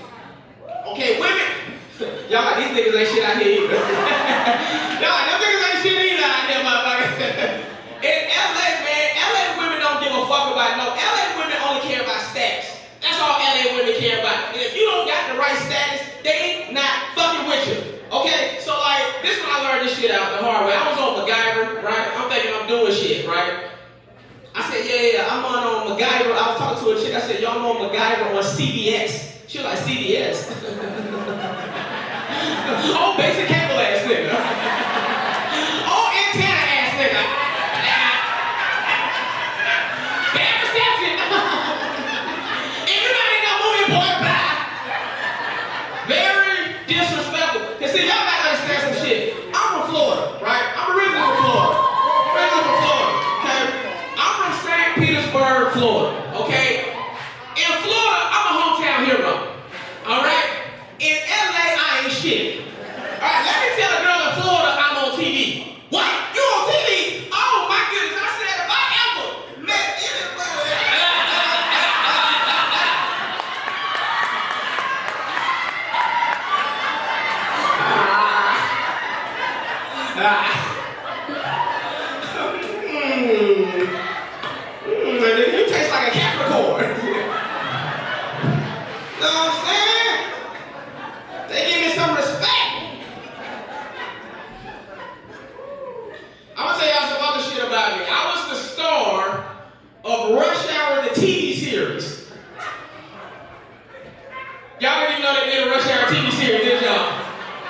Speaker 18: Okay, women. Y'all like these niggas ain't shit out here either. Y'all like them niggas ain't shit either out here, motherfucker. In LA, man, LA women don't give a fuck about no. LA women only care about status. That's all LA women care about. And if you don't got the right status, they ain't not fucking with you. Okay? So like, this is when I learned this shit out the hard way. I was on MacGyver, right? I'm thinking I'm doing shit, right? I said, yeah, I'm on MacGyver. I was talking to a chick. I said, yo, I'm on MacGyver on CBS. She was like, CBS? Oh, basic cable ass nigga. Oh, antenna ass nigga. Bad reception. And you're not in that movie, boy, bye. Very disrespectful. And see, y'all gotta understand some shit. I'm from Florida, right? I'm originally from Florida. Okay? I'm from St. Petersburg, Florida, okay? In Florida, I'm a hometown hero. All right? In LA, I ain't shit. All right, let me tell a girl in Florida I'm on TV. What? You on TV? Oh my goodness! I said if I ever met anybody. You taste like a Capricorn. Know what I'm saying? They give me some respect. I'm gonna tell y'all some other shit about me. I was the star of Rush Hour, the TV series. Y'all didn't even know they made a Rush Hour TV series, did y'all?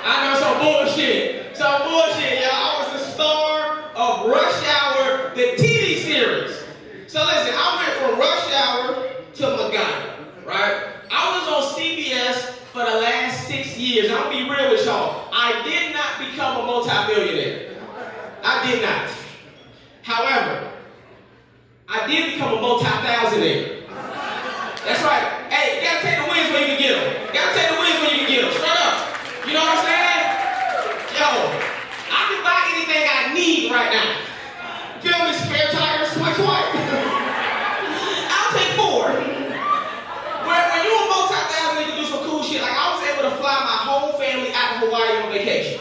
Speaker 18: I know some bullshit. Some bullshit, y'all. I was the star of Rush Hour, the TV series. So listen, I went from Rush Hour to MacGyver, right? I was on CBS for the last 6 years. I'm gonna be real with y'all. I did not become a multi-millionaire. I did not. However, I did become a multi-thousandaire. That's right. Hey, you gotta take the wins where you can get them. You gotta take the wins need right now. Feel me? Spare tires, swipe. I'll take 4. When you a multi-thousand, you can do some cool shit. Like I was able to fly my whole family out to Hawaii on vacation.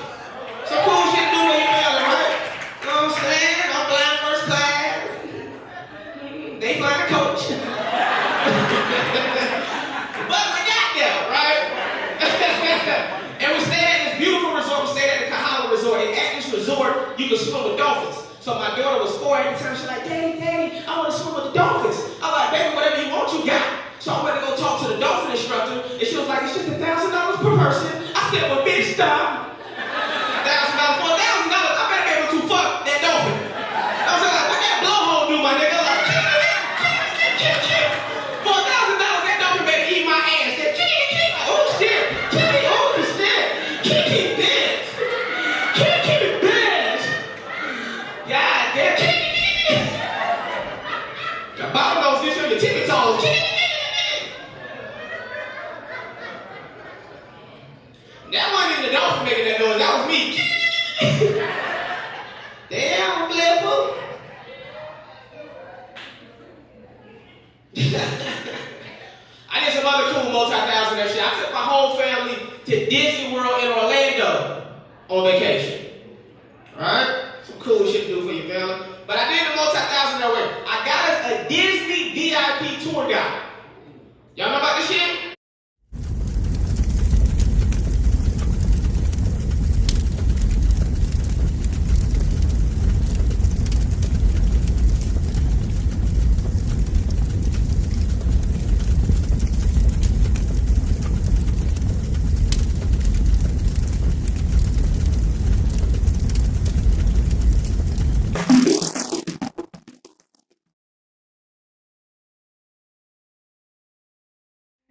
Speaker 18: Some cool shit to do when you're family, right? You know what I'm saying? I'm flying first class. They flying a coach. But we got there, right? And we stayed at this beautiful resort. We stayed at the Kahala Resort. And at this resort, you can swim with dolphins. So my daughter was 4 every time. She's like, Daddy, I want to swim with the dolphins. I'm like, baby, whatever you want, you got. So I went to go talk to the dolphin instructor, and she was like, it's just $1,000 per person. I said, well, bitch, stop. $1,000 for $1,000, I better be able to fuck that dolphin. I was like, what that blowhole do, my nigga? Like, for $1,000, that dolphin better eat my ass. Oh, shit. Oh, shit. Kiki, bitch. Kiki, bitch. God damn. Your bottom nose gets you on your tippy toes. That wasn't even the dolphin making that noise, that was me. Damn, Flipper. I did some other cool multi-thousand shit. I took my whole family to Disney World in Orlando on vacation. Alright? Some cool shit to do for your family. But I did the multi-thousand way. I got us a Disney VIP tour guide. Y'all know about this shit?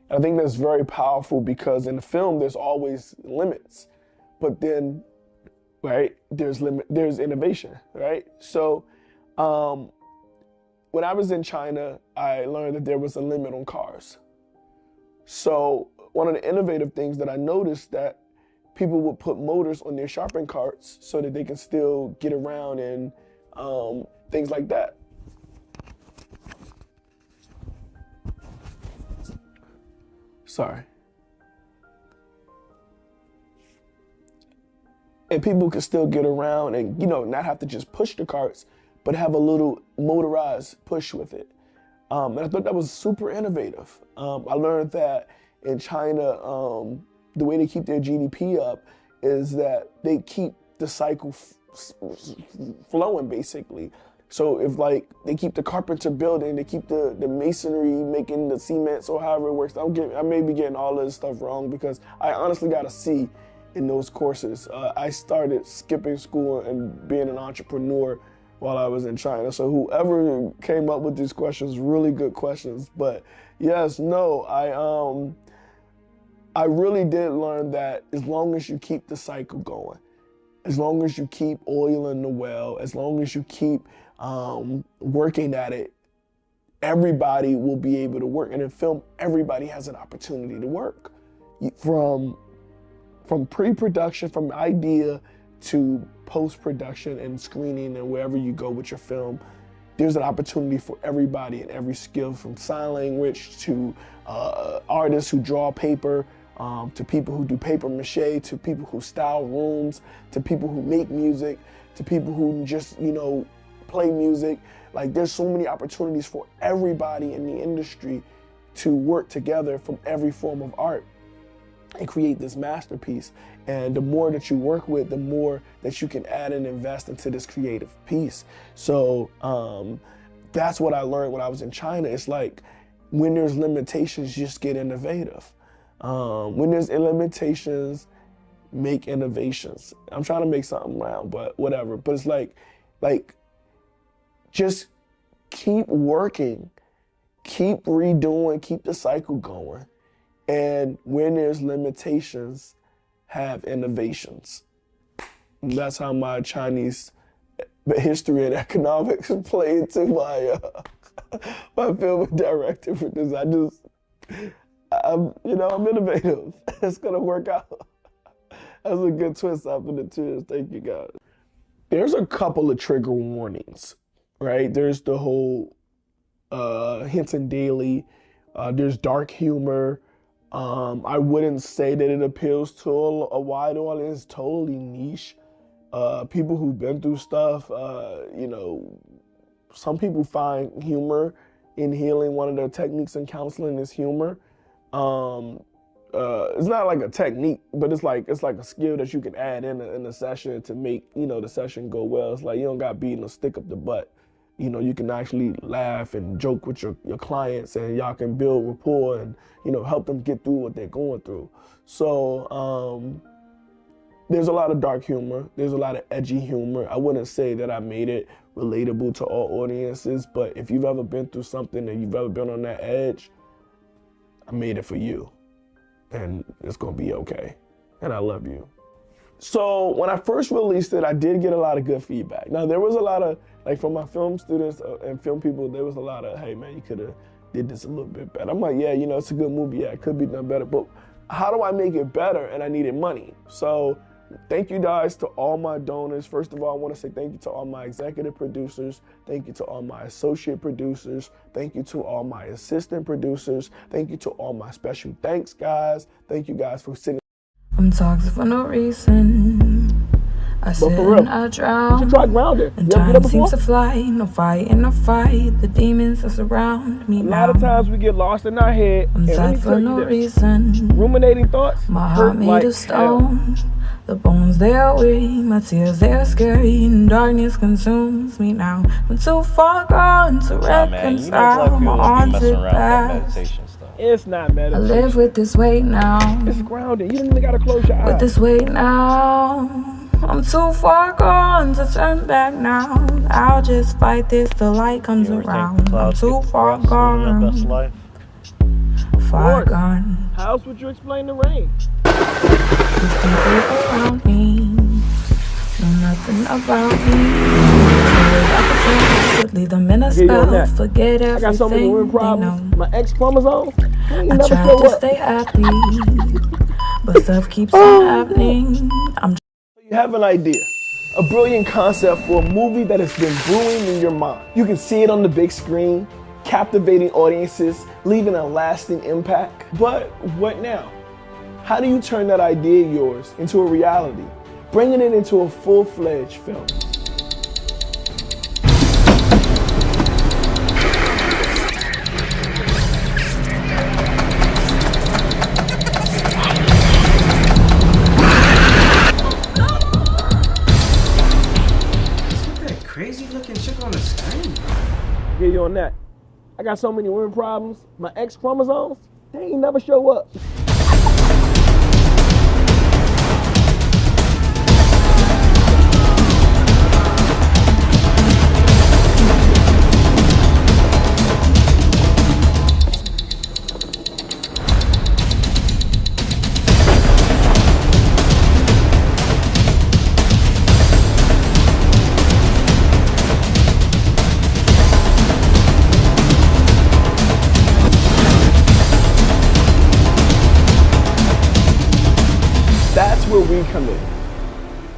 Speaker 8: I think that's very powerful because in the film there's always limits, but then, right, there's innovation, right? So when I was in China, I learned that there was a limit on cars. So one of the innovative things that I noticed that people would put motors on their shopping carts so that they can still get around and things like that. Sorry. And people can still get around and, not have to just push the carts, but have a little motorized push with it. And I thought that was super innovative. I learned that in China, the way they keep their GDP up is that they keep the cycle flowing, basically. So if they keep the carpenter building, they keep the masonry making the cements or however it works. I may be getting all of this stuff wrong because I honestly got a C in those courses. I started skipping school and being an entrepreneur while I was in China. So whoever came up with these questions, really good questions. But yes, no, I really did learn that as long as you keep the cycle going, as long as you keep oiling the well, as long as you keep working at it, everybody will be able to work. And in film, everybody has an opportunity to work. From pre-production, from idea to post-production and screening and wherever you go with your film, there's an opportunity for everybody in every skill, from sign language to artists who draw paper, to people who do paper mache, to people who style rooms, to people who make music, to people who just, play music. There's so many opportunities for everybody in the industry to work together from every form of art and create this masterpiece. And the more that you work with, the more that you can add and invest into this creative piece. So that's what I learned when I was in China. It's like, when there's limitations, just get innovative. When there's limitations, make innovations. I'm trying to make something round, but whatever. But it's like just keep working, keep redoing, keep the cycle going. And when there's limitations, have innovations. And that's how my Chinese history and economics play into my film directing for this. I'm innovative. It's gonna work out. That's a good twist after the tears. Thank you, guys. there's a couple of trigger warnings, right? There's the whole Hinton Daily. There's dark humor. I wouldn't say that it appeals to a wide audience. It's totally niche. People who've been through stuff, you know, some people find humor in healing. One of their techniques in counseling is humor. It's not like a technique, but it's like a skill that you can add in a session to make, you know, the session go well. It's like you don't got beating a stick up the butt. You know, you can actually laugh and joke with your clients, and y'all can build rapport and, you know, help them get through what they're going through. So there's a lot of dark humor. There's a lot of edgy humor. I wouldn't say that I made it relatable to all audiences, but if you've ever been through something and you've ever been on that edge, I made it for you. And it's gonna be okay. And I love you. So when I first released it, I did get a lot of good feedback. Now there was a lot of, like from my film students and film people, there was a lot of, hey man, you could have did this a little bit better. I'm like, yeah, you know, it's a good movie. Yeah, it could be done better, but how do I make it better? And I needed money. So thank you guys to all my donors. First of all, I want to say thank you to all my executive producers. Thank you to all my associate producers. Thank you to all my assistant producers. Thank you to all my special thanks guys. Thank you guys for sitting.
Speaker 19: I'm toxic for no reason. I sit and I drown.
Speaker 8: You should try grounded.
Speaker 19: And
Speaker 8: You ever did that
Speaker 19: time seems
Speaker 8: before?
Speaker 19: to fly. No fight in a fight. The demons that surround me
Speaker 8: A
Speaker 19: now.
Speaker 8: lot of times we get lost in our head.
Speaker 19: I'm
Speaker 8: And let
Speaker 19: sad
Speaker 8: me
Speaker 19: for
Speaker 8: tell
Speaker 19: no
Speaker 8: you this.
Speaker 19: reason.
Speaker 8: Ruminating thoughts
Speaker 19: My
Speaker 8: hurt
Speaker 19: heart made
Speaker 8: like
Speaker 19: of stone. The bones they are weak. My tears they are scary. And darkness consumes me now. I'm too far gone to reconcile my haunted past.
Speaker 8: It's not
Speaker 19: I
Speaker 8: meditation.
Speaker 19: live with this weight now.
Speaker 8: It's grounded. You don't even gotta close your eyes.
Speaker 19: With this weight now, I'm too far gone to turn back now. I'll just fight this till light comes around. I'm too far gone, far gone.
Speaker 8: How else would you explain the rain?
Speaker 19: These people around me know nothing about me. Could leave them in a spell, forget
Speaker 8: I got so many
Speaker 19: everything
Speaker 8: weird
Speaker 19: they know.
Speaker 8: problems. My X chromosomes.
Speaker 19: I try to stay happy, but stuff keeps on happening.
Speaker 8: You have an idea, a brilliant concept for a movie that has been brewing in your mind. You can see it on the big screen, captivating audiences, leaving a lasting impact. But what now? How do you turn that idea of yours into a reality, bringing it into a full-fledged film?
Speaker 12: Crazy looking chick on the screen.
Speaker 8: Get you on that. I got so many women problems. My X chromosomes, they ain't never show up. That's where we come in.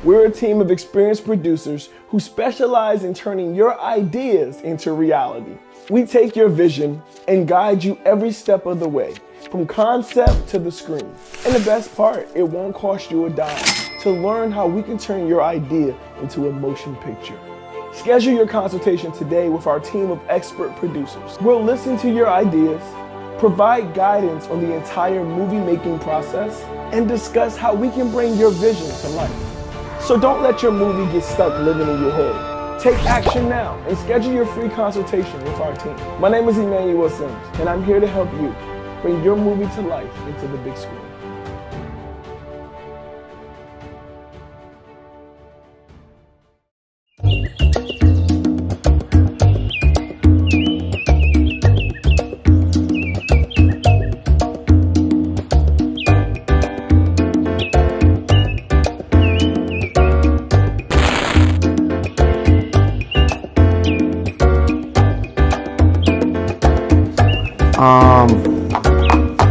Speaker 8: We're a team of experienced producers who specialize in turning your ideas into reality. We take your vision and guide you every step of the way, from concept to the screen. And the best part, it won't cost you a dime to learn how we can turn your idea into a motion picture. Schedule your consultation today with our team of expert producers. We'll listen to your ideas, provide guidance on the entire movie-making process, and discuss how we can bring your vision to life. So don't let your movie get stuck living in your head. Take action now and schedule your free consultation with our team. My name is Emmanuel Sims, and I'm here to help you bring your movie to life into the big screen.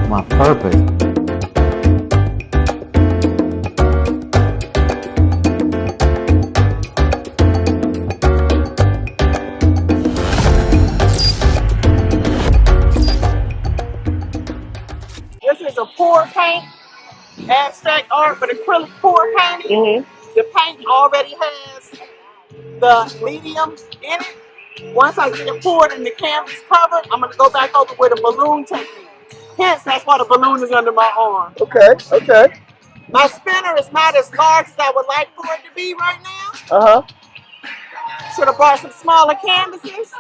Speaker 20: My purpose. abstract art with acrylic pour painting, the paint already has the medium in it. Once I get it poured and the canvas covered, I'm going to go back over with a balloon technique. Hence, that's why the balloon is under my arm.
Speaker 2: Okay, okay.
Speaker 20: My spinner is not as large as I would like for it to be right now.
Speaker 2: Uh-huh.
Speaker 20: Should have brought some smaller canvases.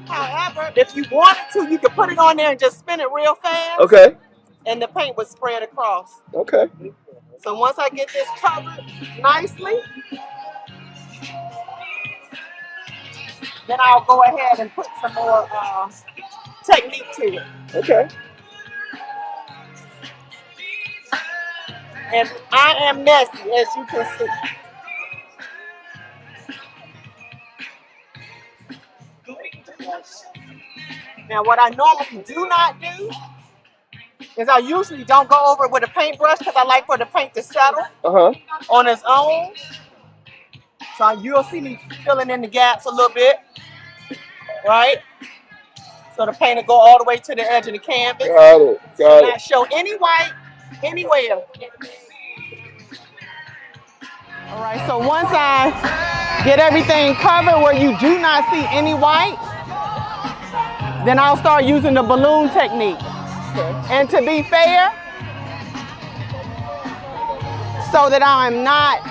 Speaker 20: However, if you wanted to, you could put it on there and just spin it real fast.
Speaker 2: Okay.
Speaker 20: And the paint would spread across.
Speaker 2: Okay.
Speaker 20: So once I get this covered nicely, then I'll go ahead and put some more technique to it.
Speaker 2: Okay.
Speaker 20: And I am messy, as you can see. Now, what I normally do not do is I usually don't go over it with a paintbrush because I like for the paint to settle on its own. So you'll see me filling in the gaps a little bit, right? So the paint will go all the way to the edge of the canvas.
Speaker 2: Got it. Got it.
Speaker 20: Not show any white anywhere. All right, so once I get everything covered where you do not see any white, then I'll start using the balloon technique. And to be fair, so that I'm not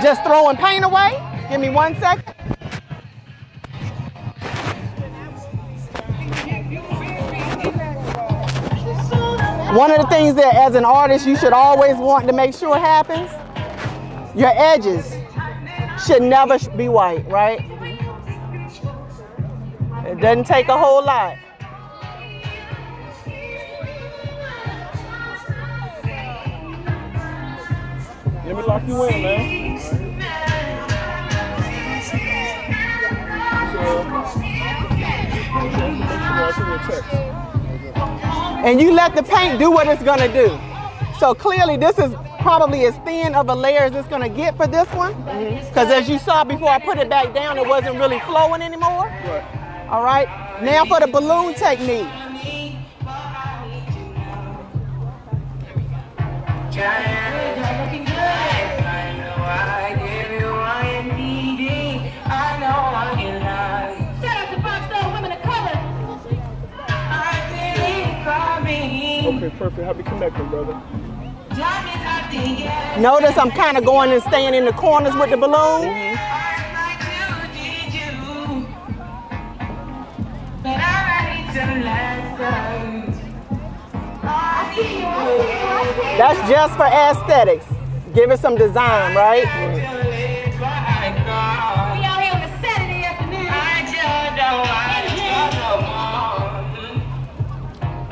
Speaker 20: just throwing paint away, give me 1 second. One of the things that as an artist you should always want to make sure happens, your edges should never be white, right? It doesn't take a whole lot.
Speaker 8: Let me lock you in, man.
Speaker 20: And you let the paint do what it's gonna do. So clearly this is probably as thin of a layer as it's gonna get for this one. Because as you saw before I put it back down, it wasn't really flowing anymore.
Speaker 8: Right.
Speaker 20: All right, now for the balloon technique.
Speaker 8: Okay, perfect. Happy connecting, brother.
Speaker 20: Notice I'm kind of going and staying in the corners with the balloon. That's just for aesthetics. Give it some design, right?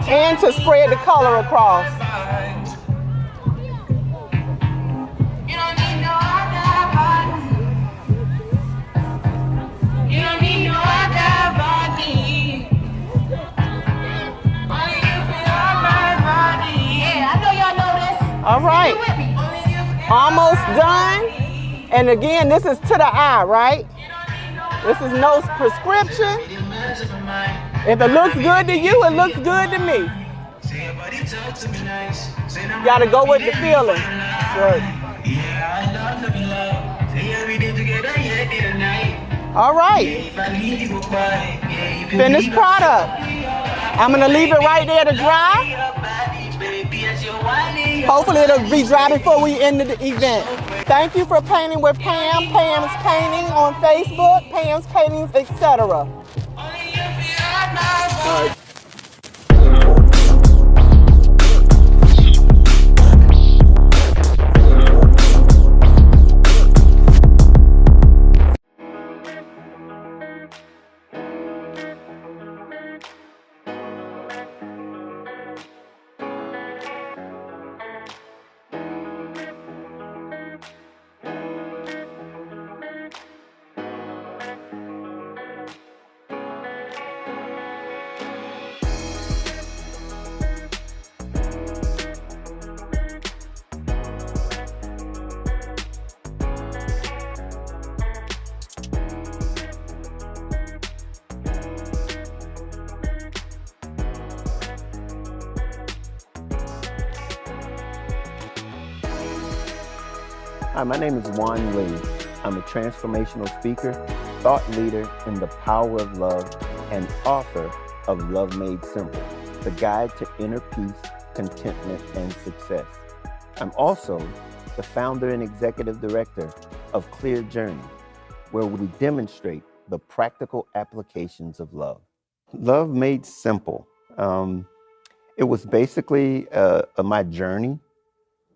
Speaker 20: And to spread the color across. All right, almost done. And again, this is to the eye, right? This is no prescription. If it looks good to you, it looks good to me. You gotta go with the feeling. Right. All right, finished product. I'm gonna leave it right there to dry. Hopefully it'll be dry before we end the event. Thank you for painting with Pam, Pam's Painting on Facebook, Pam's Paintings, etc. All right.
Speaker 21: Hi, my name is Juan Lee. I'm a transformational speaker, thought leader in the power of love, and author of Love Made Simple, the guide to inner peace, contentment, and success. I'm also the founder and executive director of Clear Journey, where we demonstrate the practical applications of love. Love Made Simple. It was basically my journey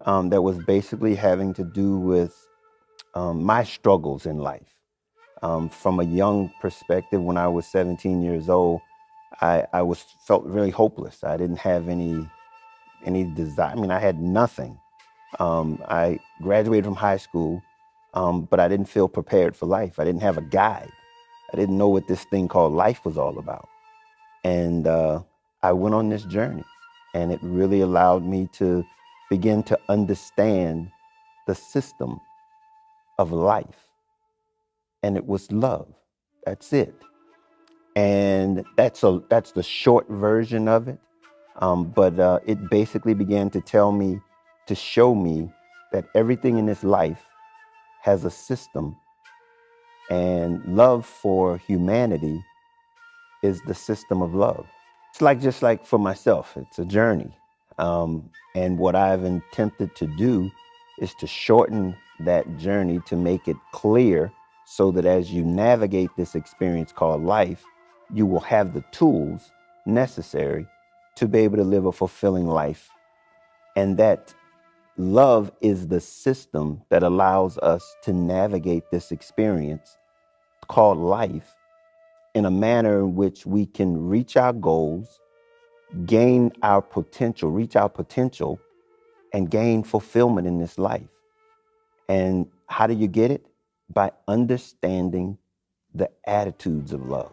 Speaker 21: that was basically having to do with my struggles in life. From a young perspective, when I was 17 years old, I felt really hopeless. I didn't have any desire. I mean, I had nothing. I graduated from high school, but I didn't feel prepared for life. I didn't have a guide. I didn't know what this thing called life was all about. And I went on this journey, and it really allowed me to begin to understand the system of life. And it was love. That's it. And that's the short version of it. But it basically began to show me that everything in this life has a system, and love for humanity is the system of love. It's just like for myself, it's a journey. And what I've attempted to do is to shorten that journey to make it clear so that as you navigate this experience called life, you will have the tools necessary to be able to live a fulfilling life. And that love is the system that allows us to navigate this experience called life in a manner in which we can reach our goals, gain our potential, reach our potential, and gain fulfillment in this life. And how do you get it? By understanding the attitudes of love.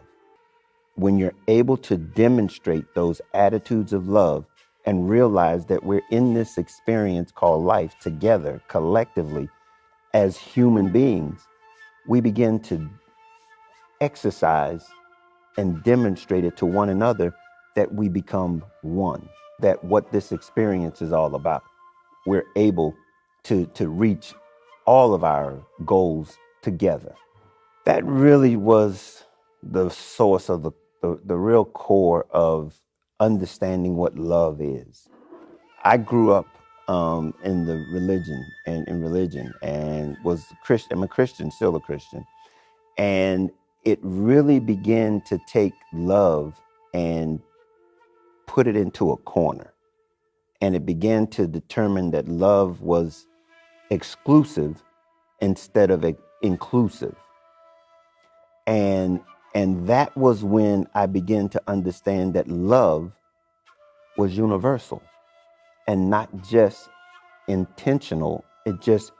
Speaker 21: When you're able to demonstrate those attitudes of love and realize that we're in this experience called life together, collectively, as human beings, we begin to exercise and demonstrate it to one another that we become one, that what this experience is all about. We're able to reach all of our goals together. That really was the source of the real core of understanding what love is. I grew up in the religion and was Christian. I'm a Christian, still a Christian. And it really began to take love and put it into a corner. And it began to determine that love was exclusive instead of inclusive. And that was when I began to understand that love was universal and not just intentional. It just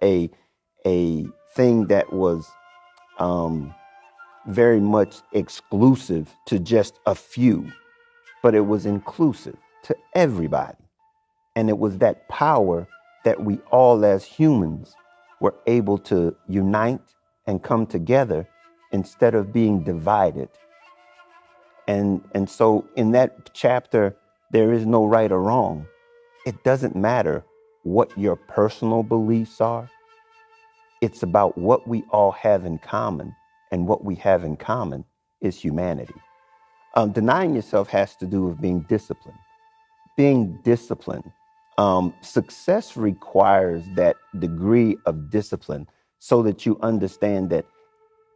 Speaker 21: a thing that was very much exclusive to just a few, but it was inclusive to everybody. And it was that power that we all as humans were able to unite and come together instead of being divided. And so in that chapter, there is no right or wrong. It doesn't matter what your personal beliefs are. It's about what we all have in common, and what we have in common is humanity. Denying yourself has to do with being disciplined. Being disciplined. Success requires that degree of discipline so that you understand that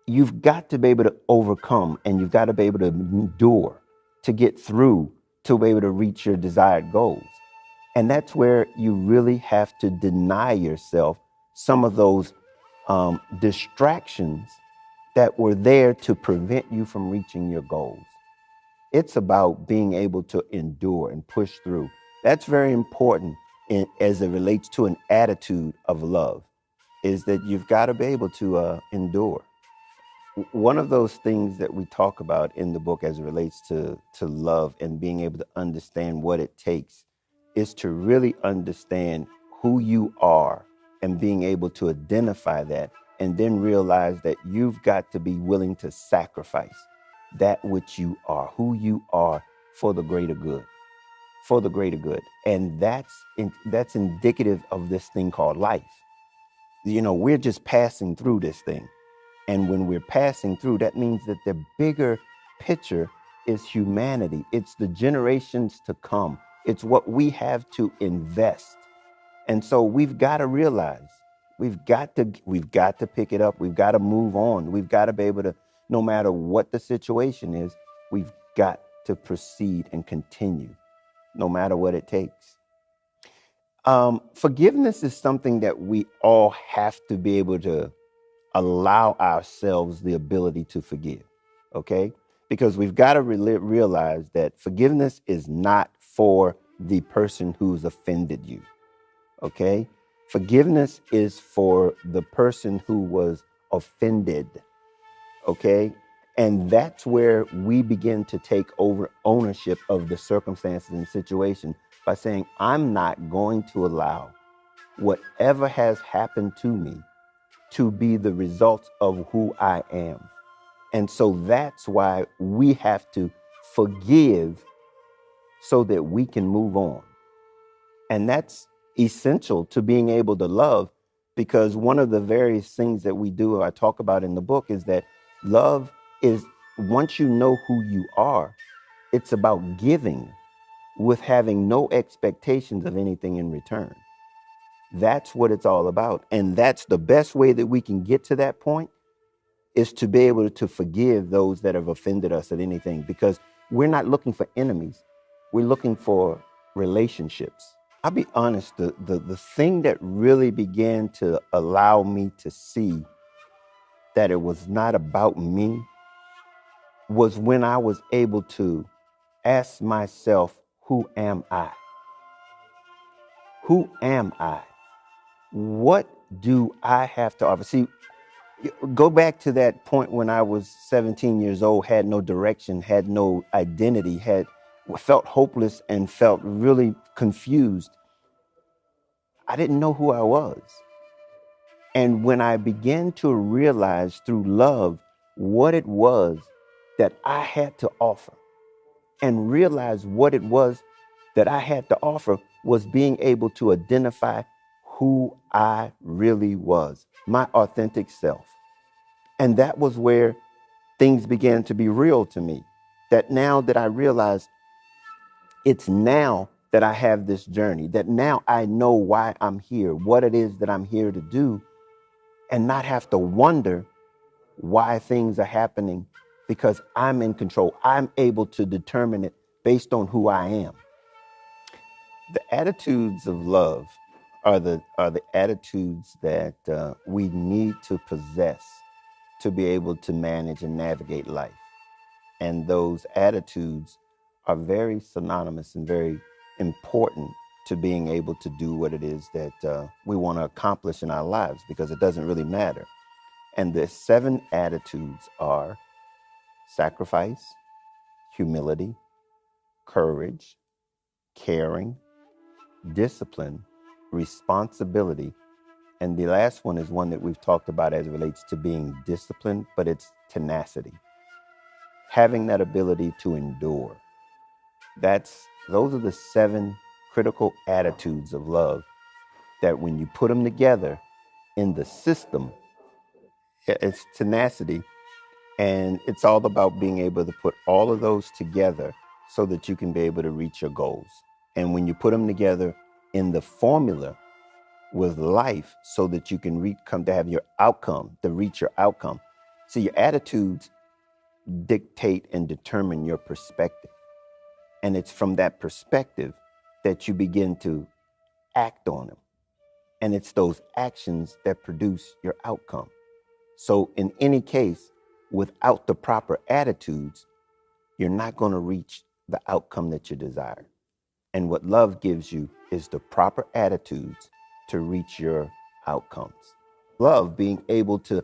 Speaker 21: you've got to be able to overcome and you've got to be able to endure to get through to be able to reach your desired goals. And that's where you really have to deny yourself some of those distractions that were there to prevent you from reaching your goals. It's about being able to endure and push through. That's very important as it relates to an attitude of love, is that you've got to be able to endure. One of those things that we talk about in the book as it relates to love and being able to understand what it takes is to really understand who you are and being able to identify that and then realize that you've got to be willing to sacrifice that which you are, who you are, for the greater good, for the greater good. And that's indicative of this thing called life. You know, we're just passing through this thing. And when we're passing through, that means that the bigger picture is humanity. It's the generations to come. It's what we have to invest. And so we've got to realize, we've got to pick it up. We've got to move on. We've got to be able to, no matter what the situation is, we've got to proceed and continue, no matter what it takes. Forgiveness is something that we all have to be able to allow ourselves the ability to forgive, okay? Because we've got to realize that forgiveness is not for the person who's offended you, okay? Forgiveness is for the person who was offended, okay? And that's where we begin to take over ownership of the circumstances and situation by saying, I'm not going to allow whatever has happened to me to be the result of who I am. And so that's why we have to forgive so that we can move on. And that's essential to being able to love, because one of the various things that we do, I talk about in the book, is that love is, once you know who you are, it's about giving with having no expectations of anything in return. That's what it's all about. And that's the best way that we can get to that point, is to be able to forgive those that have offended us at anything, because we're not looking for enemies. We're looking for relationships. I'll be honest, the thing that really began to allow me to see that it was not about me was when I was able to ask myself, who am I? Who am I? What do I have to offer? See, go back to that point when I was 17 years old, had no direction, had no identity, felt hopeless and felt really confused. I didn't know who I was. And when I began to realize through love what it was that I had to offer, and realize what it was that I had to offer was being able to identify who I really was, my authentic self. And that was where things began to be real to me. That now that I realize it's now that I have this journey, that now I know why I'm here, what it is that I'm here to do, and not have to wonder why things are happening, because I'm in control. I'm able to determine it based on who I am. The attitudes of love are the attitudes that we need to possess to be able to manage and navigate life. And those attitudes are very synonymous and very important to being able to do what it is that we want to accomplish in our lives, because it doesn't really matter. And the 7 attitudes are sacrifice, humility, courage, caring, discipline, responsibility. And the last one is one that we've talked about as it relates to being disciplined, but it's tenacity. Having that ability to endure. Those are the 7 critical attitudes of love that when you put them together in the system, it's tenacity. And it's all about being able to put all of those together so that you can be able to reach your goals. And when you put them together in the formula with life so that you can come to have your outcome, to reach your outcome. So your attitudes dictate and determine your perspective. And it's from that perspective that you begin to act on them. And it's those actions that produce your outcome. So in any case, without the proper attitudes, you're not going to reach the outcome that you desire. And what love gives you is the proper attitudes to reach your outcomes. Love, being able to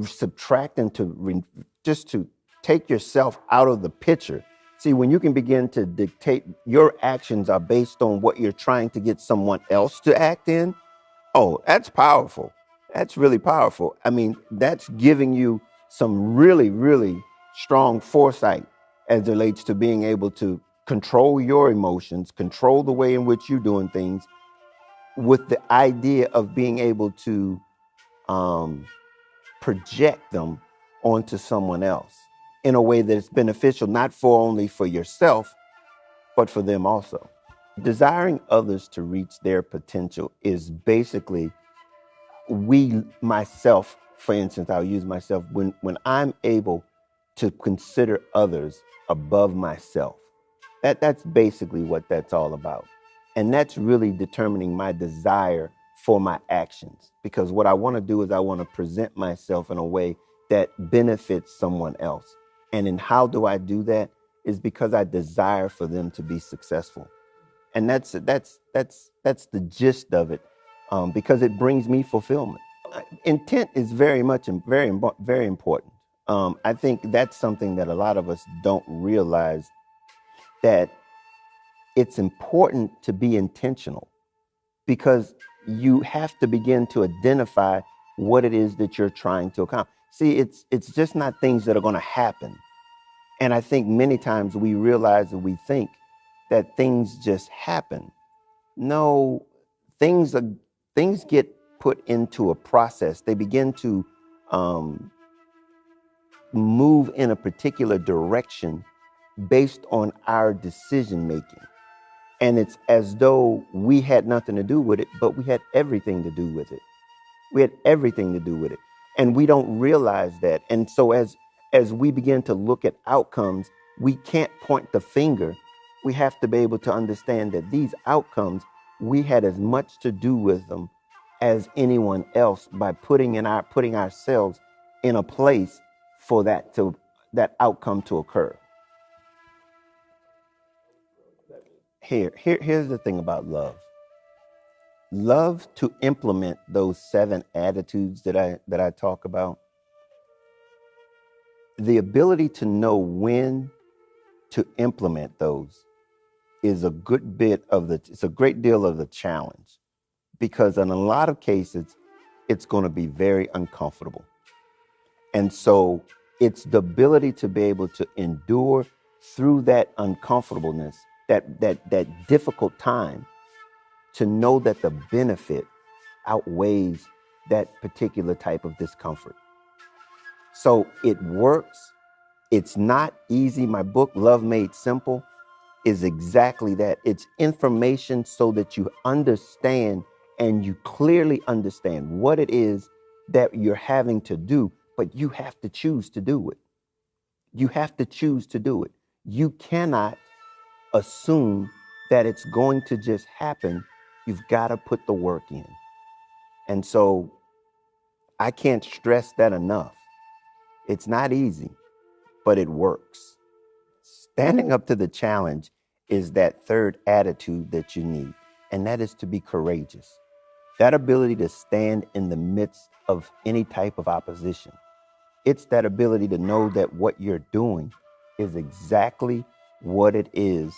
Speaker 21: subtract and just to take yourself out of the picture. See, when you can begin to dictate, your actions are based on what you're trying to get someone else to act in. Oh, that's powerful. That's really powerful. I mean, that's giving you some really, really strong foresight as it relates to being able to control your emotions, control the way in which you're doing things, with the idea of being able to project them onto someone else in a way that's beneficial, not for only for yourself, but for them also. Desiring others to reach their potential is basically myself, for instance, I'll use myself, when I'm able to consider others above myself, that's basically what that's all about. And that's really determining my desire for my actions. Because what I want to do is I want to present myself in a way that benefits someone else. And in how do I do that is because I desire for them to be successful. And that's the gist of it, because it brings me fulfillment. Intent is very important. I think that's something that a lot of us don't realize, that it's important to be intentional, because you have to begin to identify what it is that you're trying to accomplish. See, it's just not things that are going to happen. And I think many times we realize and we think that things just happen. No, things get put into a process. They begin to move in a particular direction based on our decision making. And it's as though we had nothing to do with it, but we had everything to do with it. We had everything to do with it. And we don't realize that. And so as we begin to look at outcomes, we can't point the finger. We have to be able to understand that these outcomes, we had as much to do with them as anyone else by putting ourselves in a place for that outcome to occur. Here's the thing about love. Love, to implement those 7 attitudes that I talk about, the ability to know when to implement those is a great deal of the challenge, because in a lot of cases, it's going to be very uncomfortable. And so it's the ability to be able to endure through that uncomfortableness, that difficult time, to know that the benefit outweighs that particular type of discomfort. So it works. It's not easy. My book, Love Made Simple, is exactly that. It's information so that you understand, and you clearly understand what it is that you're having to do, but you have to choose to do it. You have to choose to do it. You cannot assume that it's going to just happen. You've got to put the work in. And so I can't stress that enough. It's not easy, but it works. Standing up to the challenge is that third attitude that you need, and that is to be courageous. That ability to stand in the midst of any type of opposition. It's that ability to know that what you're doing is exactly what it is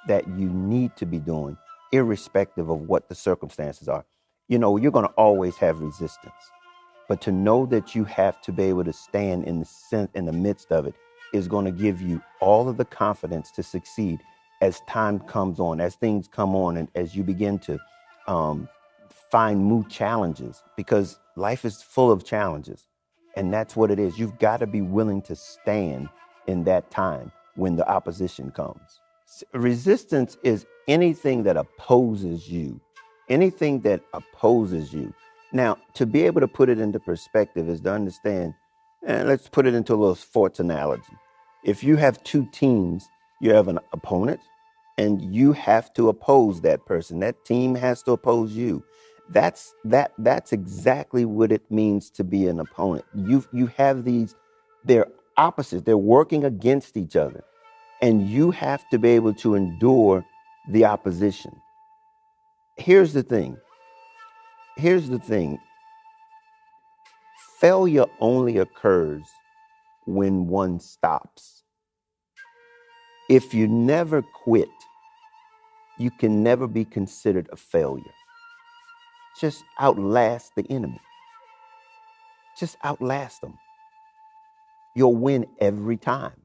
Speaker 21: that you need to be doing, irrespective of what the circumstances are. You know, you're going to always have resistance, but to know that you have to be able to stand in the midst of it is going to give you all of the confidence to succeed as time comes on, as things come on, and as you begin to find new challenges, because life is full of challenges. And that's what it is. You've got to be willing to stand in that time when the opposition comes. Resistance is anything that opposes you. Anything that opposes you. Now, to be able to put it into perspective is to understand, and let's put it into a little sports analogy. If you have 2 teams, you have an opponent, and you have to oppose that person. That team has to oppose you. That's exactly what it means to be an opponent. You have these, they're opposites, they're working against each other, and you have to be able to endure the opposition. Here's the thing. Failure only occurs when one stops. If you never quit, you can never be considered a failure. Just outlast the enemy. Just outlast them. You'll win every time.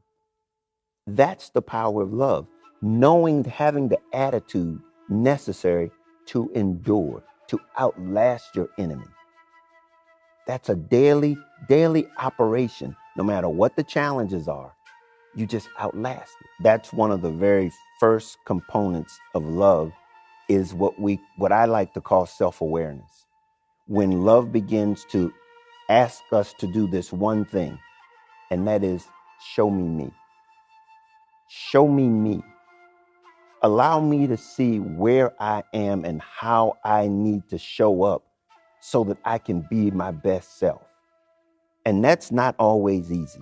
Speaker 21: That's the power of love. knowing, having the attitude necessary to endure, to outlast your enemy. That's a daily operation. No matter what the challenges are, you just outlast it. That's one of the very first components of love, is what I like to call self-awareness. When love begins to ask us to do this one thing, and that is show me me. Show me me. Allow me to see where I am and how I need to show up so that I can be my best self. And that's not always easy.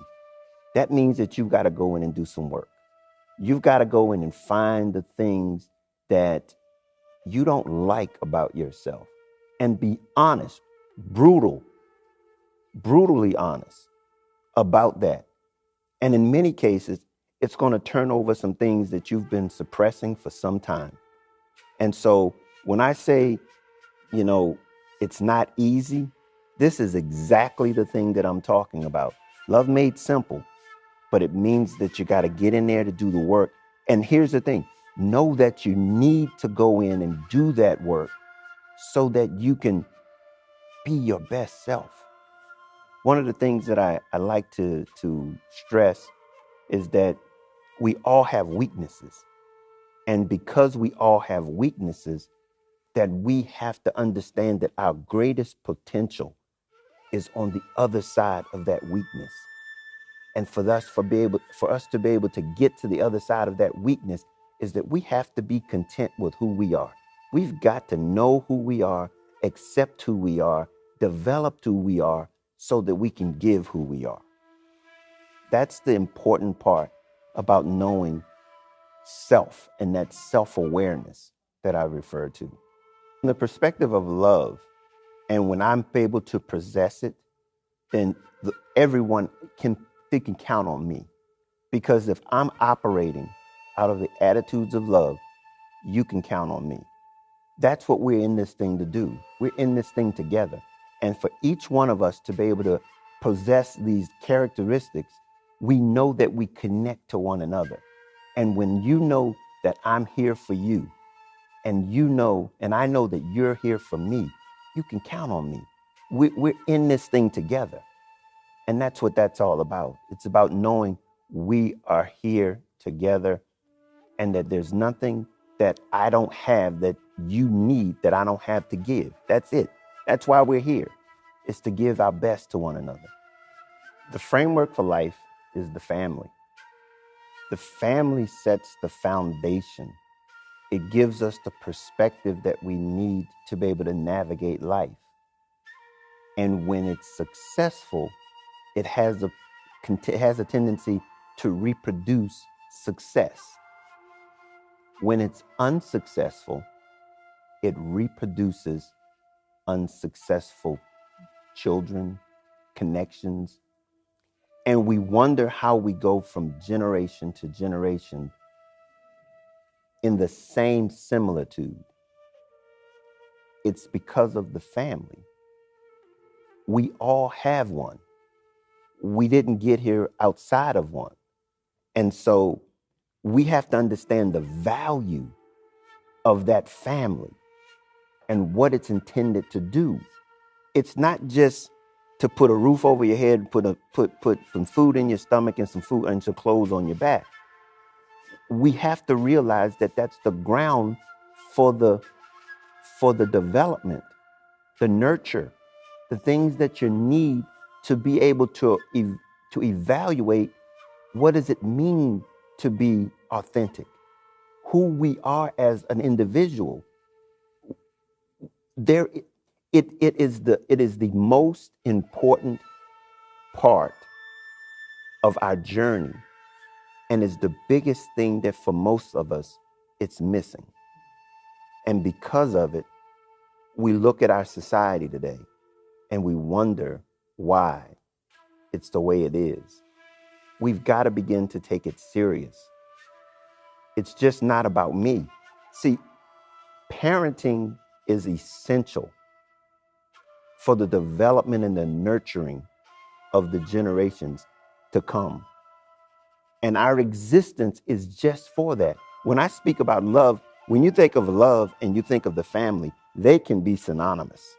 Speaker 21: That means that you've got to go in and do some work. You've got to go in and find the things that you don't like about yourself and be honest, brutally honest about that. And in many cases, it's going to turn over some things that you've been suppressing for some time. And so when I say, it's not easy, this is exactly the thing that I'm talking about. Love made simple, but it means that you got to get in there to do the work. And here's the thing, know that you need to go in and do that work so that you can be your best self. One of the things that I like to stress is that we all have weaknesses. And because we all have weaknesses, that we have to understand that our greatest potential is on the other side of that weakness. And for us to be able to get to the other side of that weakness is that we have to be content with who we are. We've got to know who we are, accept who we are, develop who we are so that we can give who we are. That's the important part about knowing self and that self-awareness that I refer to. From the perspective of love, and when I'm able to possess it, then everyone can count on me. Because if I'm operating out of the attitudes of love, you can count on me. That's what we're in this thing to do. We're in this thing together. And for each one of us to be able to possess these characteristics, we know that we connect to one another. And when you know that I'm here for you, and I know that you're here for me, you can count on me. We're in this thing together. And that's what that's all about. It's about knowing we are here together and that there's nothing that I don't have that you need that I don't have to give. That's it. That's why we're here. It's to give our best to one another. The framework for life is the family. The family sets the foundation. It gives us the perspective that we need to be able to navigate life. And when it's successful, it has a tendency to reproduce success. When it's unsuccessful, it reproduces unsuccessful children, connections, and we wonder how we go from generation to generation in the same similitude. It's because of the family. We all have one. We didn't get here outside of one. And so we have to understand the value of that family and what it's intended to do. It's not just to put a roof over your head, put some food in your stomach and some food and some clothes on your back. We have to realize that that's the ground for the development, the nurture, the things that you need to be able to evaluate what does it mean to be authentic, who we are as an individual. It is the most important part of our journey, and is the biggest thing that for most of us it's missing. And because of it, we look at our society today and we wonder why it's the way it is. We've got to begin to take it serious. It's just not about me. See, parenting is essential for the development and the nurturing of the generations to come. And our existence is just for that. When I speak about love, when you think of love and you think of the family, they can be synonymous,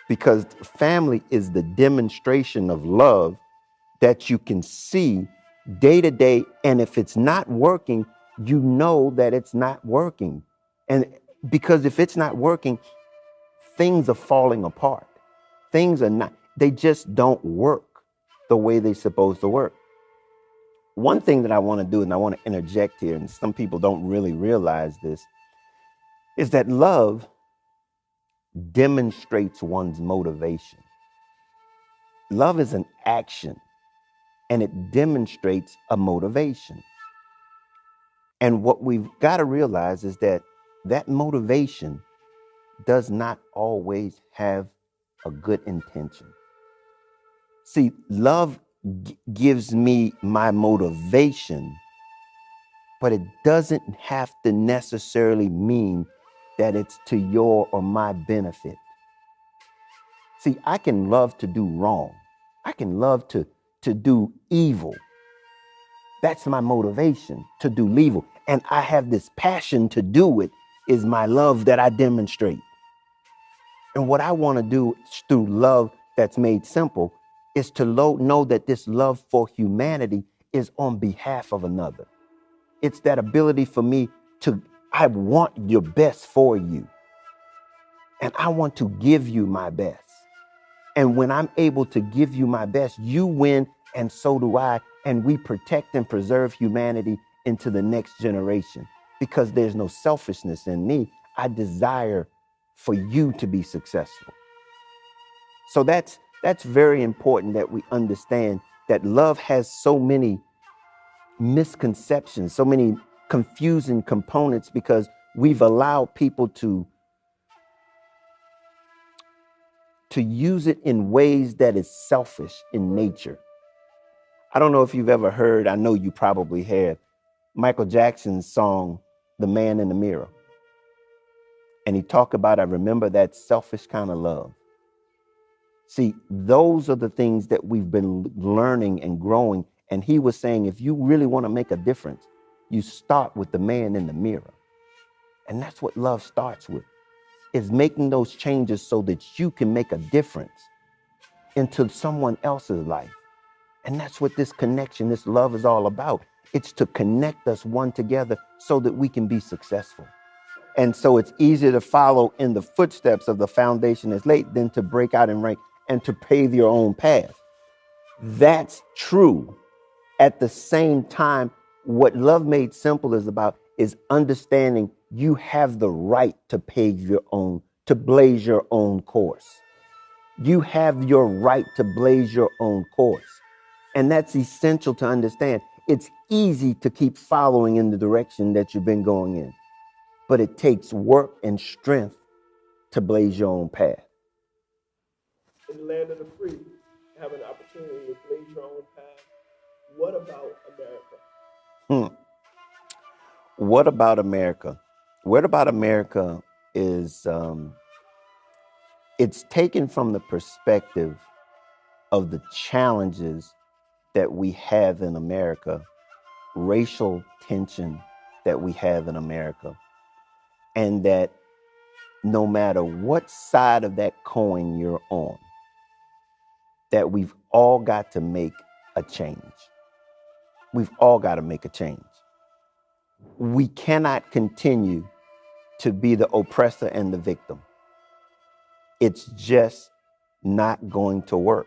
Speaker 21: because family is the demonstration of love that you can see day to day. And if it's not working, you know that it's not working. And because if it's not working, things are falling apart. Things are not, they just don't work the way they're supposed to work. One thing that I want to do, and I want to interject here, and some people don't really realize this, is that love demonstrates one's motivation. Love is an action, and it demonstrates a motivation. And what we've got to realize is that that motivation does not always have a good intention. See, love gives me my motivation, but it doesn't have to necessarily mean that it's to your or my benefit. See, I can love to do wrong. I can love to do evil. That's my motivation, to do evil. And I have this passion to do it, is my love that I demonstrate. And what I want to do through love that's made simple is to know that this love for humanity is on behalf of another. It's that ability for me I want your best for you. And I want to give you my best. And when I'm able to give you my best, you win, and so do I. And we protect and preserve humanity into the next generation, because there's no selfishness in me. I desire for you to be successful. So that's very important, that we understand that love has so many misconceptions, so many confusing components, because we've allowed people to use it in ways that is selfish in nature. I don't know if you've ever heard, I know you probably have, Michael Jackson's song, The Man in the Mirror. And he talked about, I remember that selfish kind of love. See, those are the things that we've been learning and growing. And he was saying, if you really want to make a difference, you start with the man in the mirror. And that's what love starts with, is making those changes so that you can make a difference into someone else's life. And that's what this connection, this love is all about. It's to connect us one together so that we can be successful. And so it's easier to follow in the footsteps of the foundation that's laid than to break out and rank and to pave your own path. That's true. At the same time, what Love Made Simple is about is understanding you have the right to pave your own, to blaze your own course. You have your right to blaze your own course. And that's essential to understand. It's easy to keep following in the direction that you've been going in, but it takes work and strength to blaze your own path.
Speaker 8: In the land of the free, have an opportunity to blaze your own path. What about America?
Speaker 21: What about America? What about America is, it's taken from the perspective of the challenges that we have in America, racial tension that we have in America, and that no matter what side of that coin you're on, that we've all got to make a change. We've all got to make a change. We cannot continue to be the oppressor and the victim. It's just not going to work.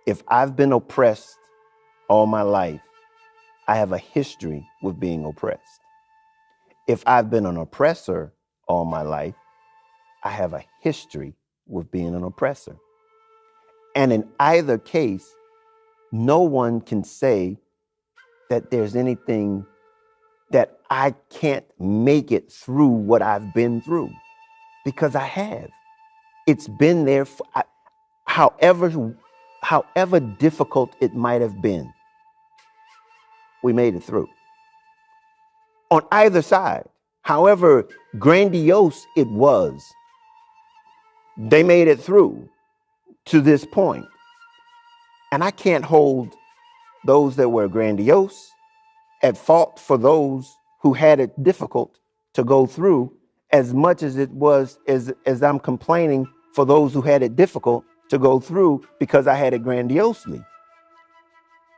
Speaker 21: If I've been oppressed all my life, I have a history with being oppressed. If I've been an oppressor all my life, I have a history with being an oppressor. And in either case, no one can say that there's anything that I can't make it through what I've been through, because I have. It's been there for, however difficult it might have been, we made it through. On either side, however grandiose it was, they made it through to this point. And I can't hold those that were grandiose at fault for those who had it difficult to go through as much as it was as I'm complaining for those who had it difficult to go through because I had it grandiosely.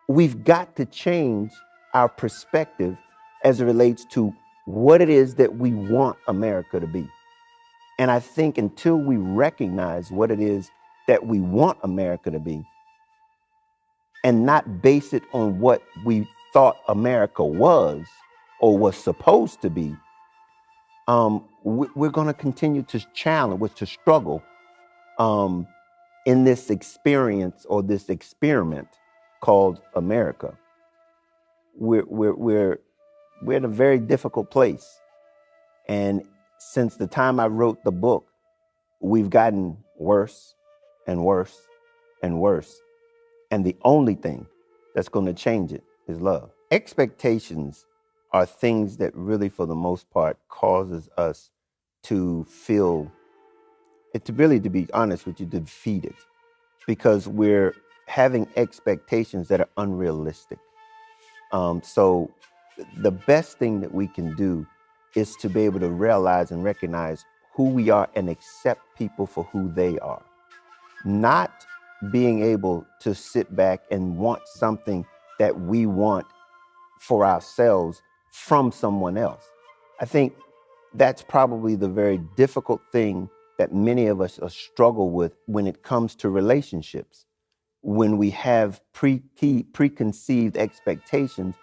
Speaker 21: We've got to change our perspective as it relates to what it is that we want America to be. And I think until we recognize what it is that we want America to be and not base it on what we thought America was or was supposed to be, we're going to continue to challenge, to struggle in this experience or this experiment called America. We're in a very difficult place. And since the time I wrote the book, we've gotten worse and worse and worse. And the only thing that's going to change it is love. Expectations are things that really, for the most part, causes us to feel, to be honest with you, defeated, because we're having expectations that are unrealistic. So the best thing that we can do is to be able to realize and recognize who we are and accept people for who they are. Not being able to sit back and want something that we want for ourselves from someone else. I think that's probably the very difficult thing that many of us struggle with when it comes to relationships. When we have preconceived expectations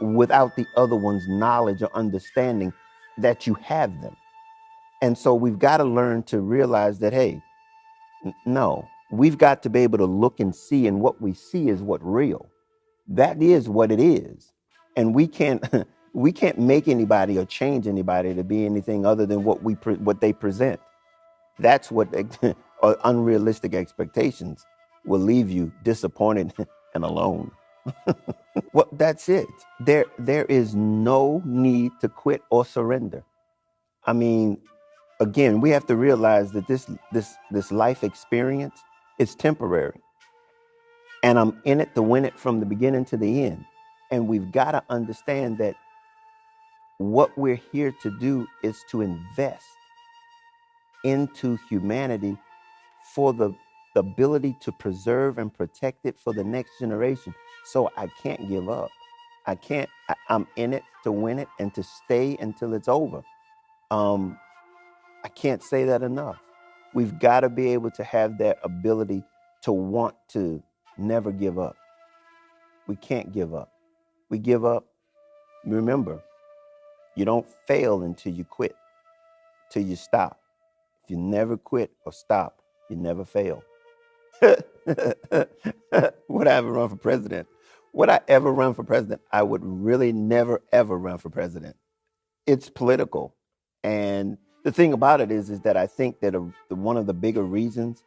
Speaker 21: without the other one's knowledge or understanding that you have them. And so we've got to learn to realize that, hey, no, we've got to be able to look and see, and what we see is what's real. That is what it is. And we can't make anybody or change anybody to be anything other than what they present. That's what unrealistic expectations will leave you disappointed and alone. Well, that's it. There is no need to quit or surrender. I mean, again, we have to realize that this life experience is temporary. And I'm in it to win it from the beginning to the end. And we've got to understand that what we're here to do is to invest into humanity for the ability to preserve and protect it for the next generation. So I can't give up. I'm in it to win it and to stay until it's over. I can't say that enough. We've got to be able to have that ability to want to never give up. We can't give up. We give up. Remember, you don't fail until you quit, till you stop. If you never quit or stop, you never fail. Would I ever run for president? Would I ever run for president? I would really never, ever run for president. It's political. And the thing about it is that I think that one of the bigger reasons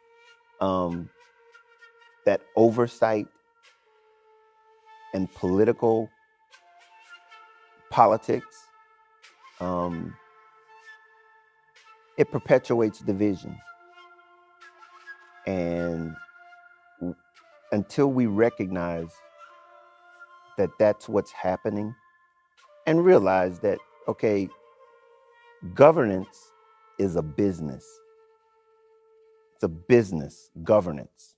Speaker 21: that oversight and politics, it perpetuates division. And until we recognize that that's what's happening and realize that, okay, governance is a business. It's a business, governance.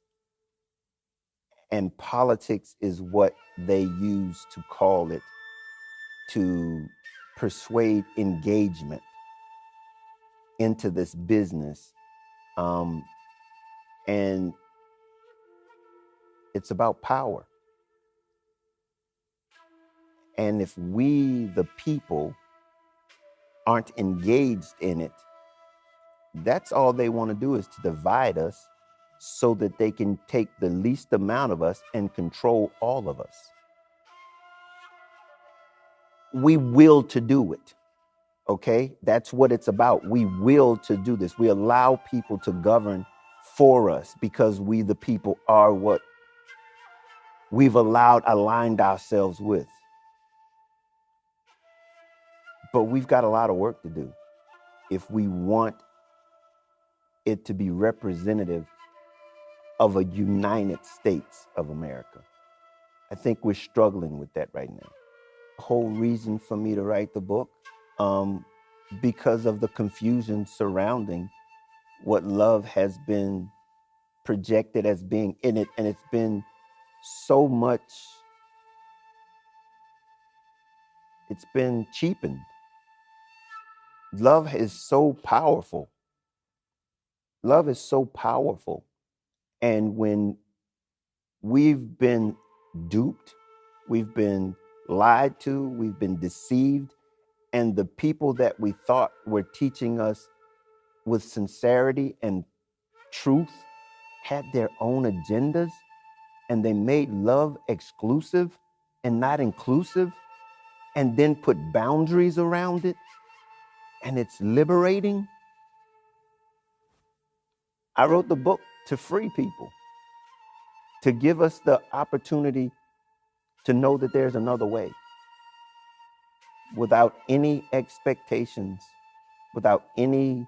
Speaker 21: And politics is what they use to call it, to persuade engagement into this business. And it's about power. And if we, the people, aren't engaged in it, that's all they want to do, is to divide us so that they can take the least amount of us and control all of us. We will to do it, okay? That's what it's about. We will to do this. We allow people to govern for us because we, the people, are what we've aligned ourselves with. But we've got a lot of work to do if we want it to be representative of a United States of America. I think we're struggling with that right now. whole reason for me to write the book, because of the confusion surrounding what love has been projected as being in it, and it's been so much, it's been cheapened. Love is so powerful. Love is so powerful. And when we've been duped, we've been lied to, we've been deceived, and the people that we thought were teaching us with sincerity and truth had their own agendas, and they made love exclusive and not inclusive, and then put boundaries around it, and it's liberating. I wrote the book to free people, to give us the opportunity to know that there's another way, without any expectations, without any,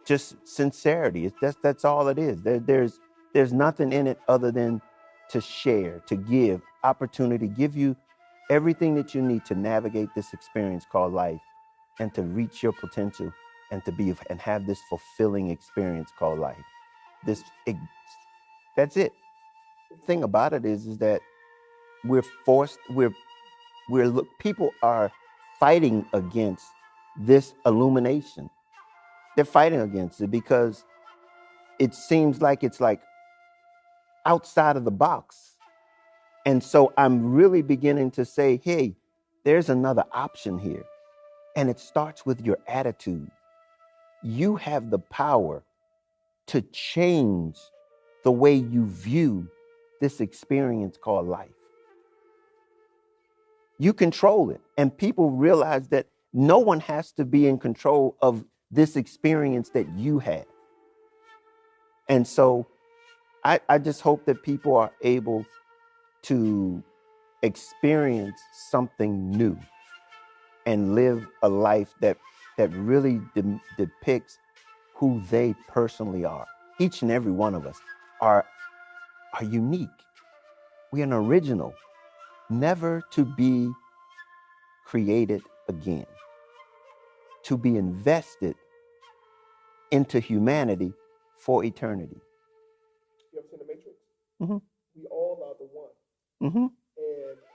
Speaker 21: just sincerity. That's all it is. There's nothing in it other than to share, to give, opportunity, give you everything that you need to navigate this experience called life, and to reach your potential, and to be and have this fulfilling experience called life. That's it. The thing about it is that people are fighting against this illumination. They're fighting against it because it seems like it's like outside of the box. And so I'm really beginning to say, hey, there's another option here. And it starts with your attitude. You have the power to change the way you view this experience called life. You control it. And people realize that no one has to be in control of this experience that you have. And so I just hope that people are able to experience something new and live a life that really depicts who they personally are. Each and every one of us are unique. We are an original, never to be created again, to be invested into humanity for eternity.
Speaker 8: You ever seen The Matrix?
Speaker 21: Mm-hmm.
Speaker 8: We all are the one.
Speaker 21: Mm-hmm.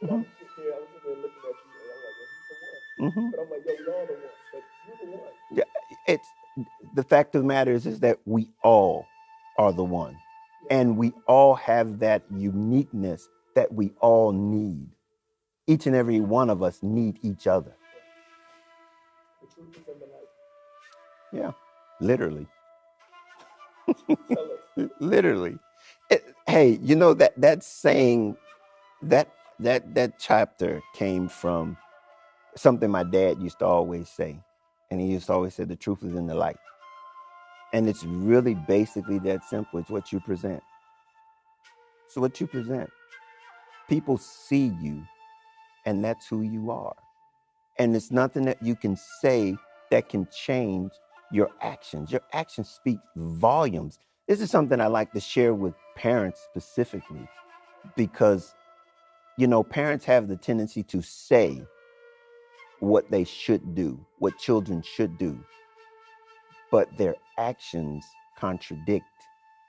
Speaker 8: And I was sitting there looking at you, and I'm like, well, he's the one.
Speaker 21: Mm-hmm.
Speaker 8: But I'm like, yo, we all the one. But you're the one.
Speaker 21: Yeah, it's the fact of the matter is that we all are the one, and we all have that uniqueness that we all need. Each and every one of us need each other.
Speaker 8: The truth is in the light.
Speaker 21: Yeah, literally.
Speaker 8: Tell us.
Speaker 21: Literally. Hey, that saying, that chapter came from something my dad used to always say. And he used to always say, the truth is in the light. And it's really basically that simple. It's what you present. So what you present. People see you, and that's who you are. And it's nothing that you can say that can change your actions. Your actions speak volumes. This is something I like to share with parents specifically, because, parents have the tendency to say what they should do, what children should do, but their actions contradict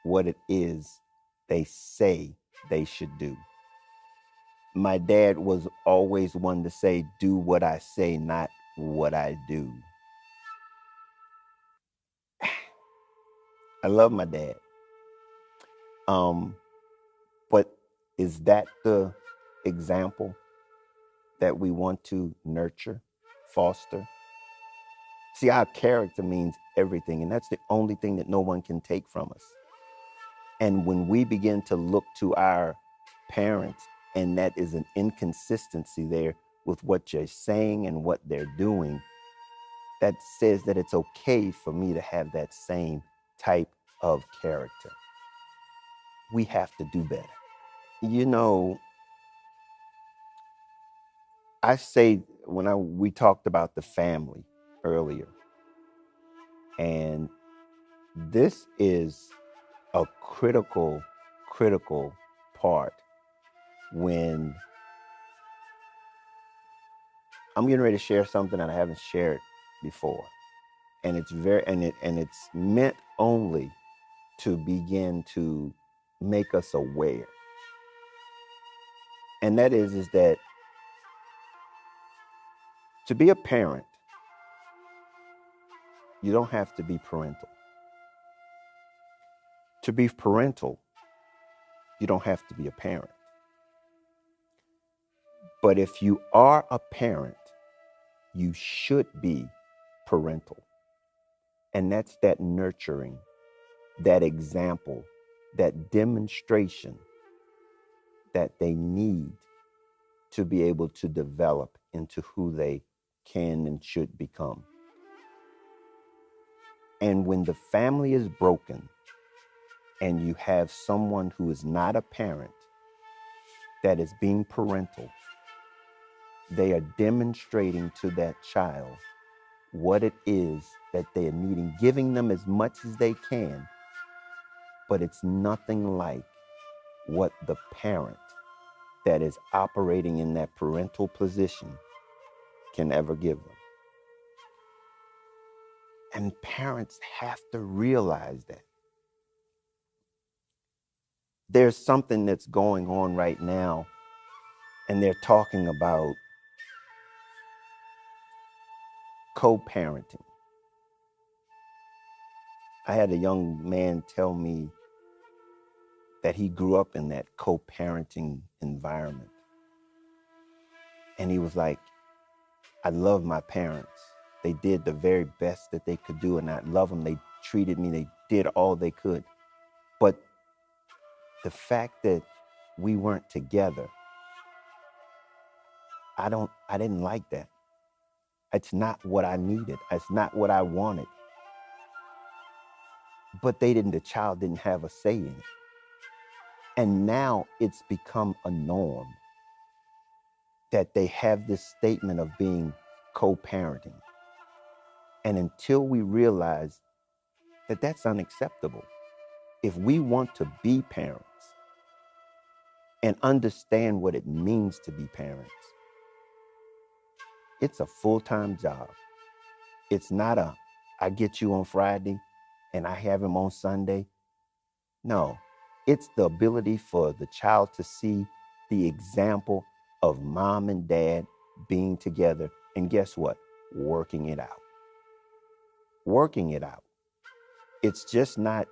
Speaker 21: what it is they say they should do. My dad was always one to say, do what I say, not what I do. I love my dad. But is that the example that we want to nurture, foster? See, our character means everything, and that's the only thing that no one can take from us. And when we begin to look to our parents, and that is an inconsistency there with what you're saying and what they're doing, that says that it's okay for me to have that same type of character. We have to do better. I say, we talked about the family earlier, and this is a critical part when I'm getting ready to share something that I haven't shared before. And it's it's meant only to begin to make us aware. And that is that to be a parent, you don't have to be parental. To be parental, you don't have to be a parent. But if you are a parent, you should be parental. And that's that nurturing, that example, that demonstration that they need to be able to develop into who they can and should become. And when the family is broken and you have someone who is not a parent that is being parental, they are demonstrating to that child what it is that they are needing, giving them as much as they can, but it's nothing like what the parent that is operating in that parental position can ever give them. And parents have to realize that. There's something that's going on right now, and they're talking about co-parenting. I had a young man tell me that he grew up in that co-parenting environment. And he was like, I love my parents. They did the very best that they could do, and I love them. They treated me, they did all they could. But the fact that we weren't together, I didn't like that. It's not what I needed. It's not what I wanted. But the child didn't have a say in it. And now it's become a norm that they have this statement of being co-parenting. And until we realize that that's unacceptable, if we want to be parents and understand what it means to be parents, it's a full-time job. It's not I get you on Friday and I have him on Sunday. No, it's the ability for the child to see the example of mom and dad being together. And guess what? Working it out. Working it out. It's just not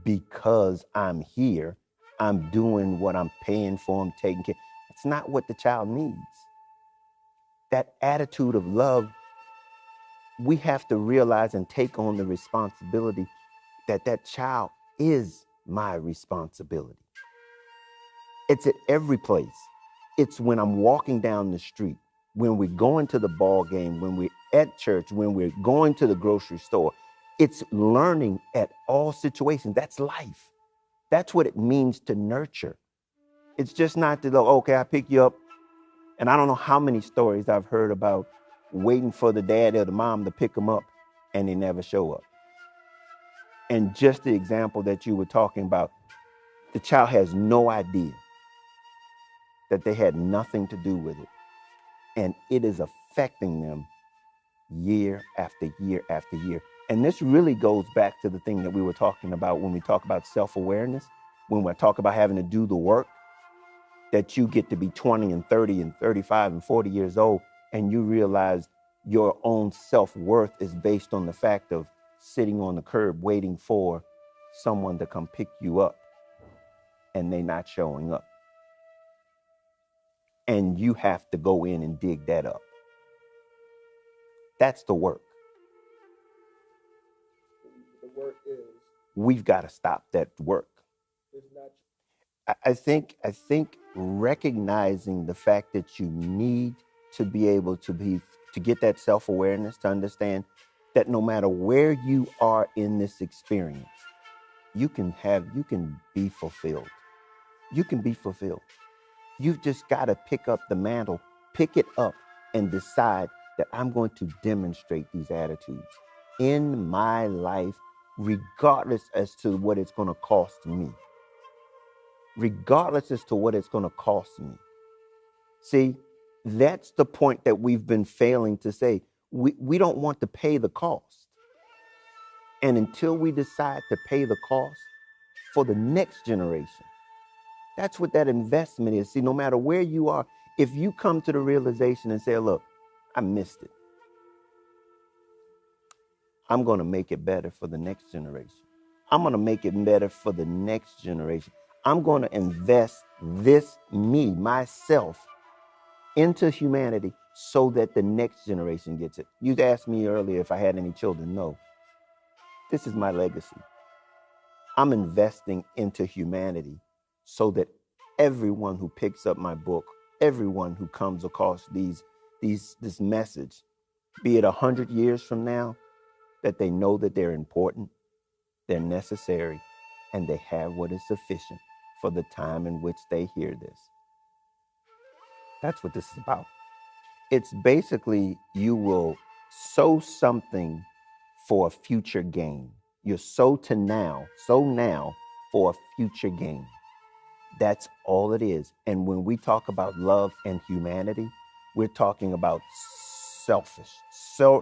Speaker 21: because I'm here, I'm doing what I'm paying for, I'm taking care. It's not what the child needs. That attitude of love, we have to realize and take on the responsibility that that child is my responsibility. It's at every place. It's when I'm walking down the street, when we're going to the ball game, when we're at church, when we're going to the grocery store. It's learning at all situations. That's life. That's what it means to nurture. It's just not to go, okay, I pick you up. And I don't know how many stories I've heard about waiting for the dad or the mom to pick them up and they never show up. And just the example that you were talking about, the child has no idea that they had nothing to do with it. And it is affecting them year after year after year. And this really goes back to the thing that we were talking about when we talk about self-awareness, when we talk about having to do the work, that you get to be 20 and 30 and 35 and 40 years old, and you realize your own self-worth is based on the fact of sitting on the curb waiting for someone to come pick you up, and they not showing up. And you have to go in and dig that up. That's the work.
Speaker 8: The work is.
Speaker 21: We've got to stop that work.
Speaker 8: It's not.
Speaker 21: I think recognizing the fact that you need to be able to get that self-awareness, to understand that no matter where you are in this experience, you can be fulfilled. You can be fulfilled. You've just got to pick up the mantle, pick it up, and decide that I'm going to demonstrate these attitudes in my life, regardless as to what it's going to cost me. regardless as to what it's going to cost me. See, that's the point that we've been failing to say. We don't want to pay the cost. And until we decide to pay the cost for the next generation, that's what that investment is. See, no matter where you are, if you come to the realization and say, look, I missed it, I'm going to make it better for the next generation. I'm going to make it better for the next generation. I'm going to invest this, me, myself, into humanity so that the next generation gets it. You asked me earlier if I had any children. No. This is my legacy. I'm investing into humanity so that everyone who picks up my book, everyone who comes across this message, be it 100 years from now, that they know that they're important, they're necessary, and they have what is sufficient for the time in which they hear this. That's what this is about. It's basically you will sow something for a future gain. You sow now for a future gain. That's all it is. And when we talk about love and humanity, we're talking about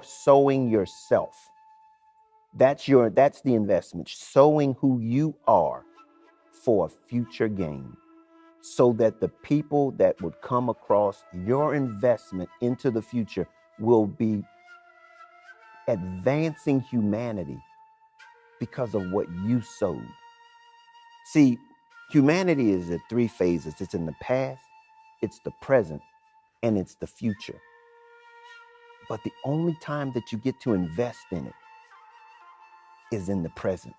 Speaker 21: sowing yourself. That's the investment, sowing who you are for a future gain, so that the people that would come across your investment into the future will be advancing humanity because of what you sowed. See, humanity is in 3 phases. It's in the past, it's the present, and it's the future. But the only time that you get to invest in it is in the present.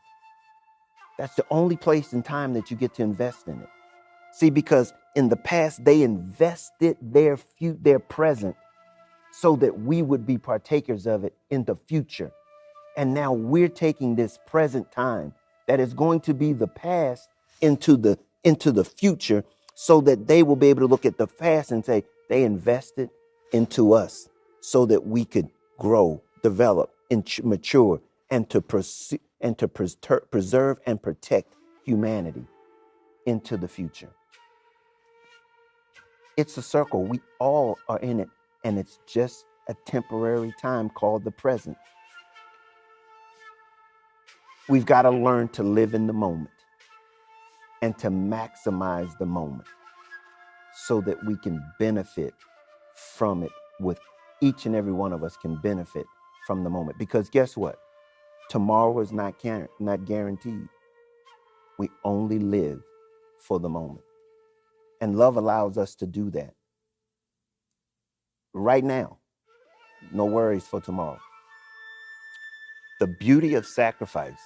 Speaker 21: That's the only place and time that you get to invest in it. See, because in the past, they invested their present so that we would be partakers of it in the future. And now we're taking this present time that is going to be the past into the future, so that they will be able to look at the past and say they invested into us so that we could grow, develop, and mature, and to preserve and protect humanity into the future. It's a circle. We all are in it, and it's just a temporary time called the present. We've got to learn to live in the moment and to maximize the moment so that we can benefit from it. With each and every one of us can benefit from the moment. Because guess what? Tomorrow is not guaranteed. We only live for the moment. And love allows us to do that. Right now, no worries for tomorrow. The beauty of sacrifice.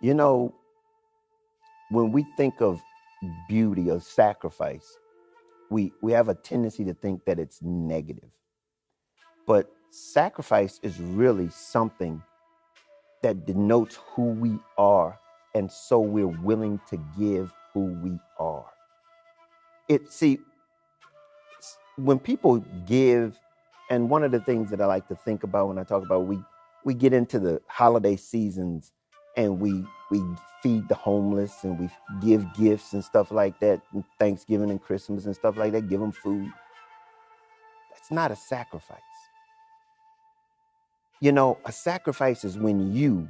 Speaker 21: You know, when we think of beauty of sacrifice, we have a tendency to think that it's negative. But sacrifice is really something that denotes who we are, and so we're willing to give who we are. When people give, and one of the things that I like to think about when I talk about, we get into the holiday seasons and we feed the homeless and we give gifts and stuff like that, and Thanksgiving and Christmas and stuff like that, give them food. That's not a sacrifice. You know, a sacrifice is when you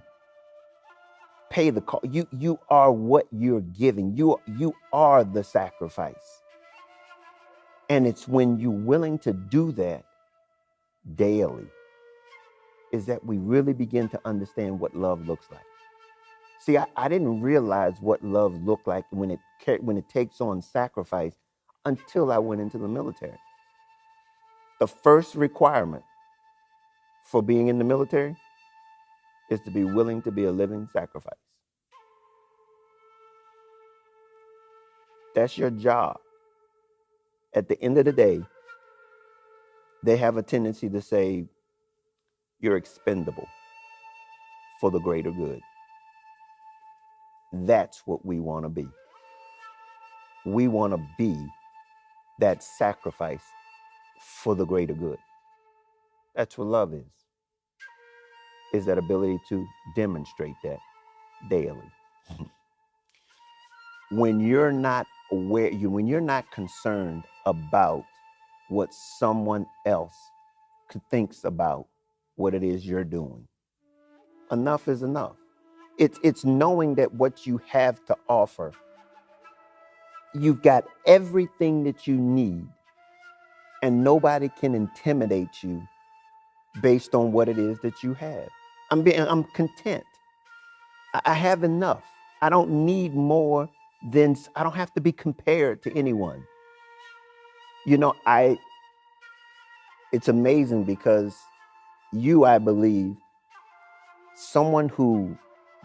Speaker 21: pay the cost. You are what you're giving. You are the sacrifice. And it's when you're willing to do that daily is that we really begin to understand what love looks like. See, I didn't realize what love looked like when it takes on sacrifice until I went into the military. The first requirement for being in the military is to be willing to be a living sacrifice. That's your job. At the end of the day, they have a tendency to say you're expendable for the greater good. That's what we want to be. We want to be that sacrifice for the greater good. That's what love is that ability to demonstrate that daily. when you're not aware, when you're not concerned about what someone else thinks about what it is you're doing, enough is enough. It's knowing that what you have to offer, you've got everything that you need, and nobody can intimidate you based on what it is that you have. I'm content. I have enough. I don't need more than, I don't have to be compared to anyone. You know, it's amazing because I believe, someone who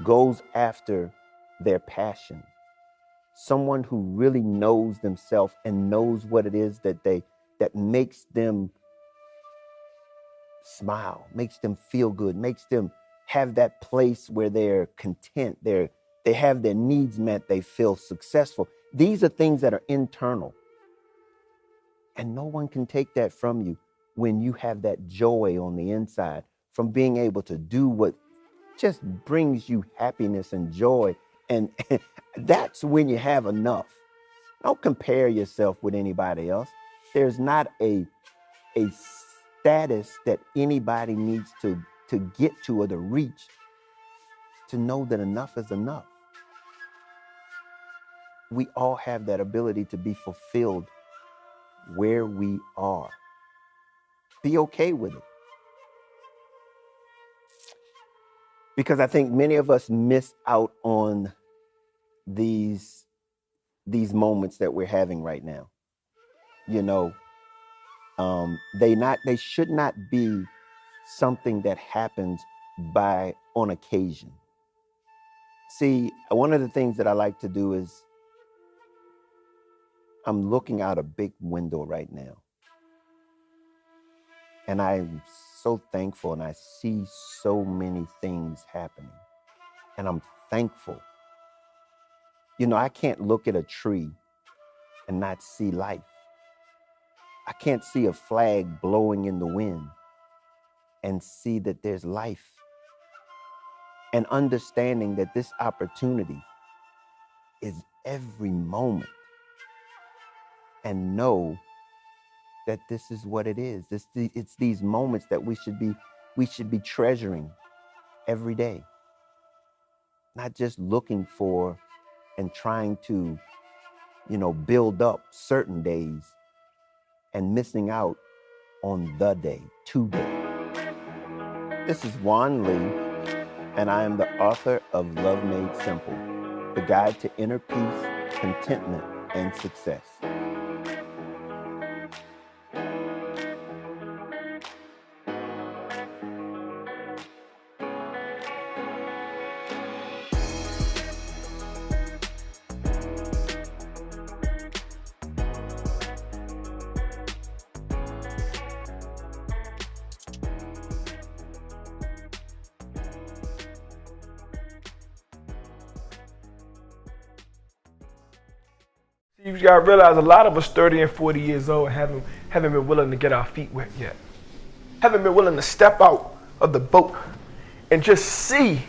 Speaker 21: goes after their passion, someone who really knows themselves and knows what it is that makes them smile, makes them feel good, makes them have that place where they're content, they have their needs met, they feel successful. These are things that are internal. And no one can take that from you when you have that joy on the inside from being able to do what just brings you happiness and joy. And that's when you have enough. Don't compare yourself with anybody else. There's not a status that anybody needs to get to or to reach to know that enough is enough. We all have that ability to be fulfilled where we are. Be okay with it. Because I think many of us miss out on these moments that we're having right now. You know, they should not be something that happens on occasion. See, one of the things that I like to do is, I'm looking out a big window right now. And I'm so thankful, and I see so many things happening. And I'm thankful. You know, I can't look at a tree and not see life. I can't see a flag blowing in the wind and see that there's life. And understanding that this opportunity is every moment. And know that this is what it is. It's these moments that we should be treasuring every day. Not just looking for and trying to, build up certain days and missing out on the day, today. This is Juan Lee, and I am the author of Love Made Simple, the guide to inner peace, contentment, and success.
Speaker 8: You gotta realize a lot of us 30 and 40 years old haven't been willing to get our feet wet yet. Haven't been willing to step out of the boat and just see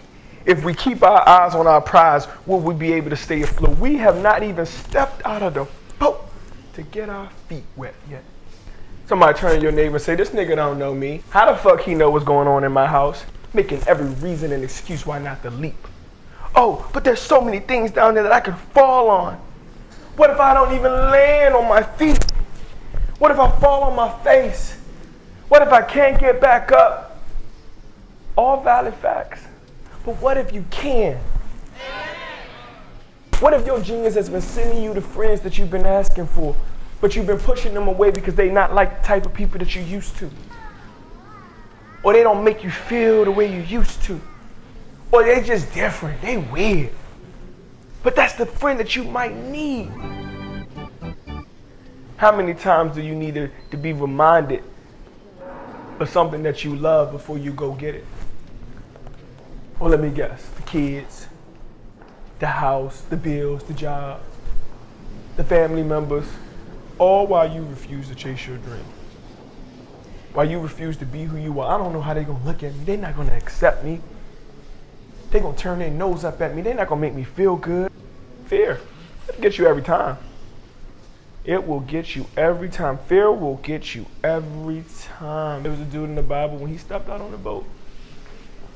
Speaker 8: if we keep our eyes on our prize, will we be able to stay afloat? We have not even stepped out of the boat to get our feet wet yet. Somebody turn to your neighbor and say, this nigga don't know me. How the fuck he know what's going on in my house? Making every reason and excuse why not to leap. Oh, but there's so many things down there that I could fall on. What if I don't even land on my feet? What if I fall on my face? What if I can't get back up? All valid facts. But what if you can? What if your genius has been sending you the friends that you've been asking for, but you've been pushing them away because they're not like the type of people that you used to? Or they don't make you feel the way you used to? Or they just different, they weird. But that's the friend that you might need. How many times do you need to be reminded of something that you love before you go get it? Well, let me guess. The kids, the house, the bills, the job, the family members, all while you refuse to chase your dream. While you refuse to be who you are. I don't know how they're gonna look at me. They're not gonna accept me. They're gonna turn their nose up at me. They're not gonna make me feel good. Fear. It'll get you every time. It will get you every time. Fear will get you every time. There was a dude in the Bible, when he stepped out on the boat,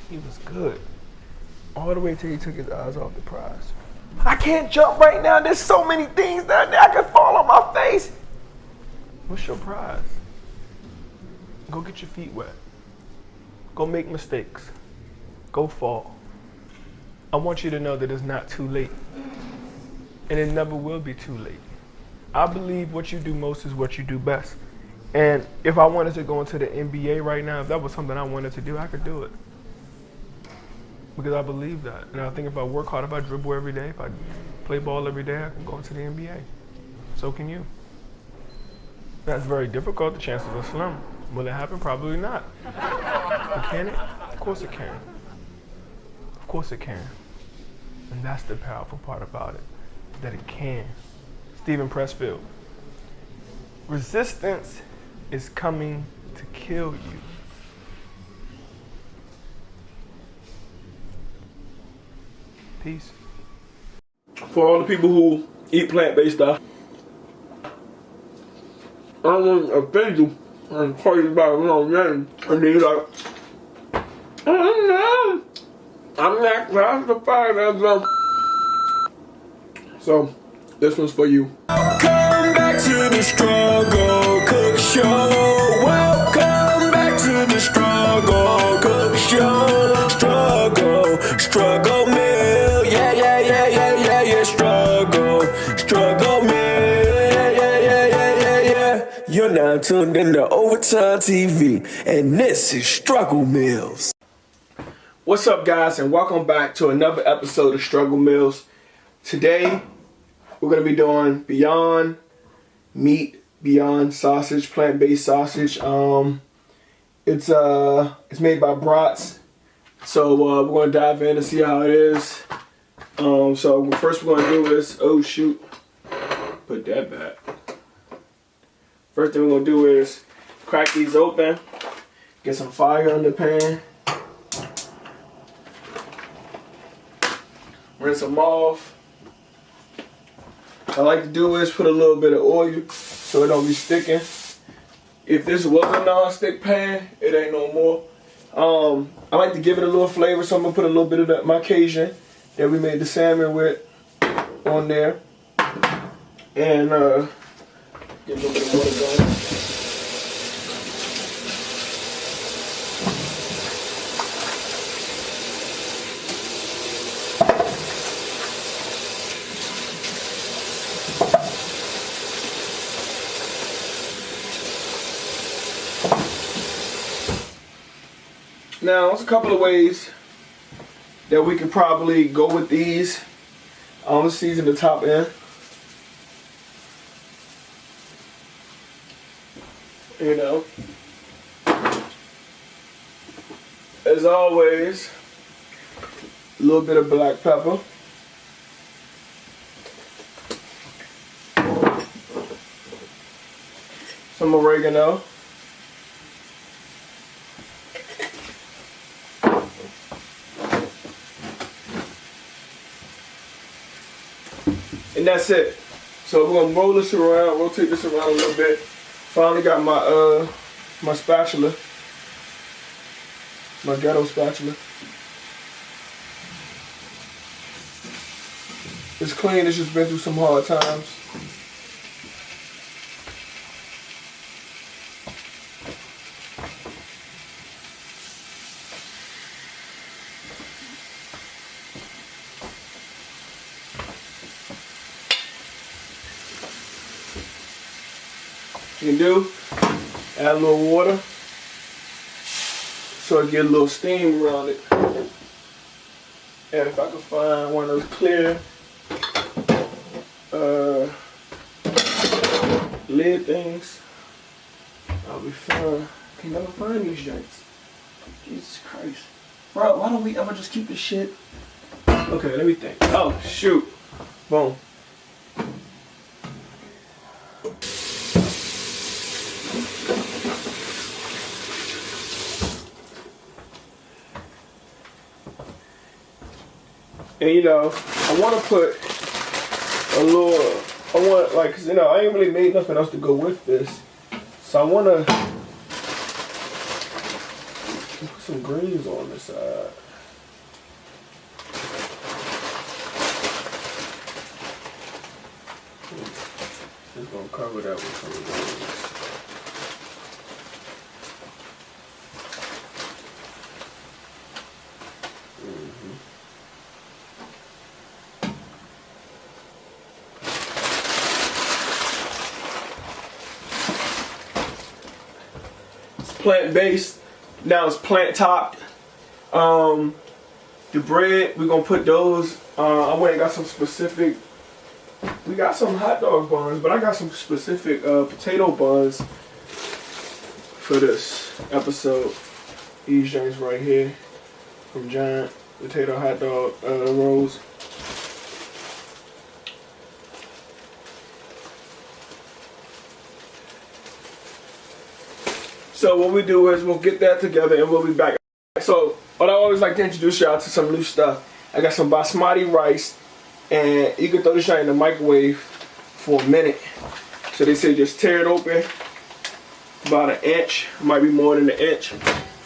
Speaker 8: he was good. All the way till he took his eyes off the prize. I can't jump right now. There's so many things down there. I could fall on my face. What's your prize? Go get your feet wet. Go make mistakes. Go fall. I want you to know that it's not too late. And it never will be too late. I believe what you do most is what you do best. And if I wanted to go into the NBA right now, if that was something I wanted to do, I could do it. Because I believe that. And I think if I work hard, if I dribble every day, if I play ball every day, I can go into the NBA. So can you. That's very difficult. The chances are slim. Will it happen? Probably not. But can it? Of course it can. Of course it can. And that's the powerful part about it, that it can. Stephen Pressfield. Resistance is coming to kill you. Peace.
Speaker 1: For all the people who eat plant-based stuff, I don't want to offend you and call you by the wrong name. And then you're like, oh no, I'm not classified as a... So, this one's for you.
Speaker 3: Come back to the Struggle Cook Show. Welcome back to the Struggle Cook Show. Struggle meal. Yeah. Struggle meal. Yeah. You're now tuned into Overtyme TV, and this is Struggle Meals.
Speaker 8: What's up, guys, and welcome back to another episode of Struggle Meals. Today, we're going to be doing Beyond Meat, Beyond Sausage, plant-based sausage. It's made by Brats. So we're going to dive in and see how it is. So first we're going to do is, oh shoot, put that back. First thing we're going to do is crack these open, get some fire in the pan, rinse them off. What I like to do is put a little bit of oil so it don't be sticking. If this was a non-stick pan, it ain't no more. I like to give it a little flavor, so I'm gonna put a little bit of my Cajun that we made the salmon with on there. And get a little bit of water going. Now, there's a couple of ways that we could probably go with these. Let's season the top end. You know, as always, a little bit of black pepper. Some oregano. And that's it. So we're gonna roll this around, rotate this around a little bit. Finally got my my spatula, my ghetto spatula. It's clean. It's just been through some hard times. You can do, add a little water so I get a little steam around it. And if I can find one of those clear lid things, I'll be fine. I can never find these joints. Jesus Christ. Bro, why don't we ever just keep this shit? Okay, let me think. Oh, shoot. Boom. And you know, I want to put a little. I want like, 'cause, you know, I ain't really made nothing else to go with this, so I wanna put some greens on the side. Just gonna cover that with some greens. Plant-based, now it's plant topped. The bread, we're gonna put those. I went and got some specific. We got some hot dog buns, but I got some specific potato buns for this episode. These joints right here from Giant Potato Hot Dog Rolls. So what we do is we'll get that together and we'll be back. So what I always like to introduce y'all to some new stuff. I got some basmati rice, and you can throw this shit in the microwave for a minute. So they say just tear it open about an inch, might be more than an inch.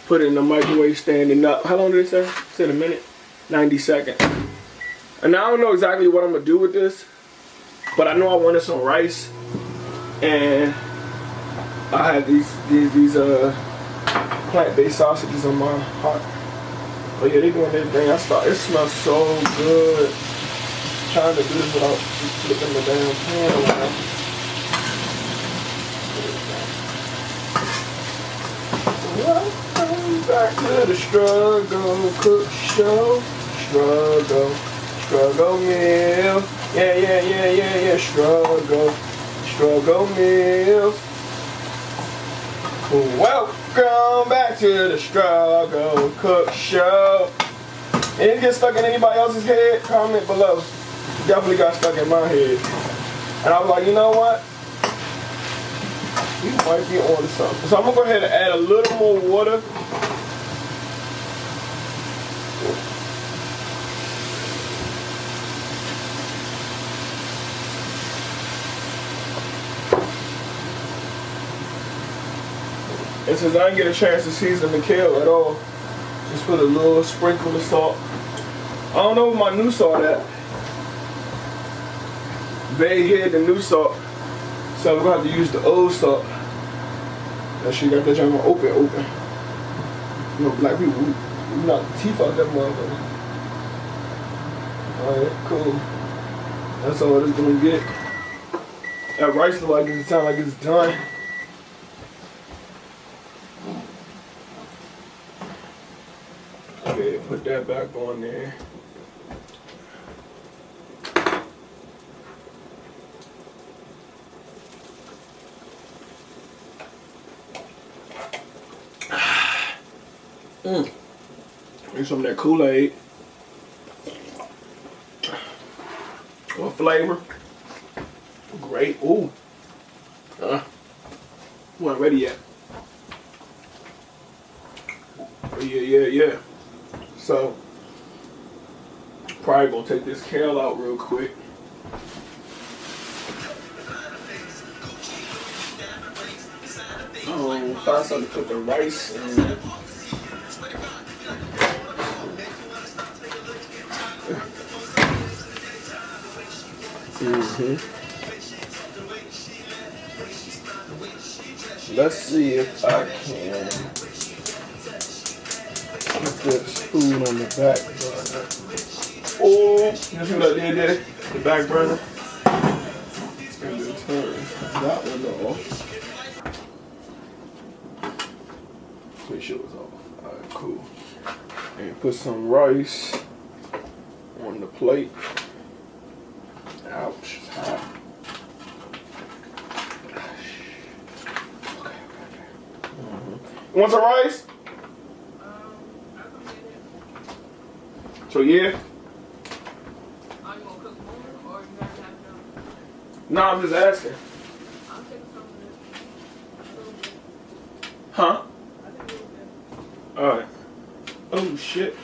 Speaker 8: Put it in the microwave standing up. How long did it say? It said a minute, 90 seconds. And now I don't know exactly what I'm gonna do with this, but I know I wanted some rice, and I had these plant-based sausages on my heart. Oh yeah, they doing their thing. It smells so good. I'm trying to do this without flipping the damn pan around. Welcome back to the Struggle Cook Show. Struggle meal. Yeah. Struggle meals. Welcome back to the Struggle Cook Show. Anything get stuck in anybody else's head? Comment below. Definitely got stuck in my head. And I was like, you know what? You might be on something. So I'm gonna go ahead and add a little more water. And since I didn't get a chance to season the kale at all, just put a little sprinkle of salt. I don't know where my new salt at. They hid the new salt, so we're gonna have to use the old salt. That shit got that jam open. You know, black people, we knock the teeth out that motherfucker. Alright, cool. That's all it's gonna get. That rice look like it sound like it's done. Okay, put that back on there. Make some of that Kool-Aid. What flavor? Great. Ooh. Wasn't ready yet. But yeah. So, probably gonna take this kale out real quick. Find something to put the rice in. Let's see if I can put the spoon on the back burner. Oh, you see what I did there? The back burner. And then turn that one off. Make sure it's off. Alright, cool. And put some rice on the plate. Ouch, it's hot. You want some rice? So yeah. No, I'm just asking. Huh? Alright. Oh shit.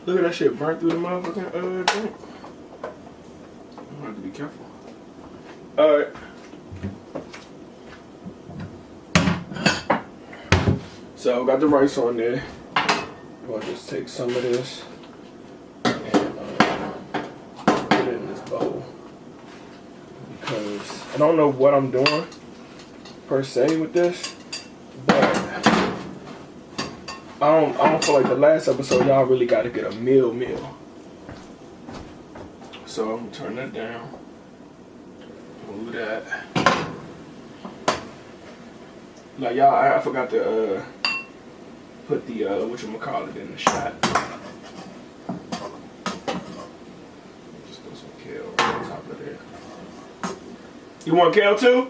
Speaker 8: Look at that shit burnt through the motherfucking drink. I'm gonna have to be careful.
Speaker 1: Alright. So got the rice on there. I'll just take some of this and put it in this bowl. Because I don't know what I'm doing per se with this, but I don't feel like the last episode y'all really got to get a meal. So I'm gonna turn that down. Move that. Like y'all, I forgot to put the whatchamacallit in the shot. Just throw some kale on top of there. You want kale too?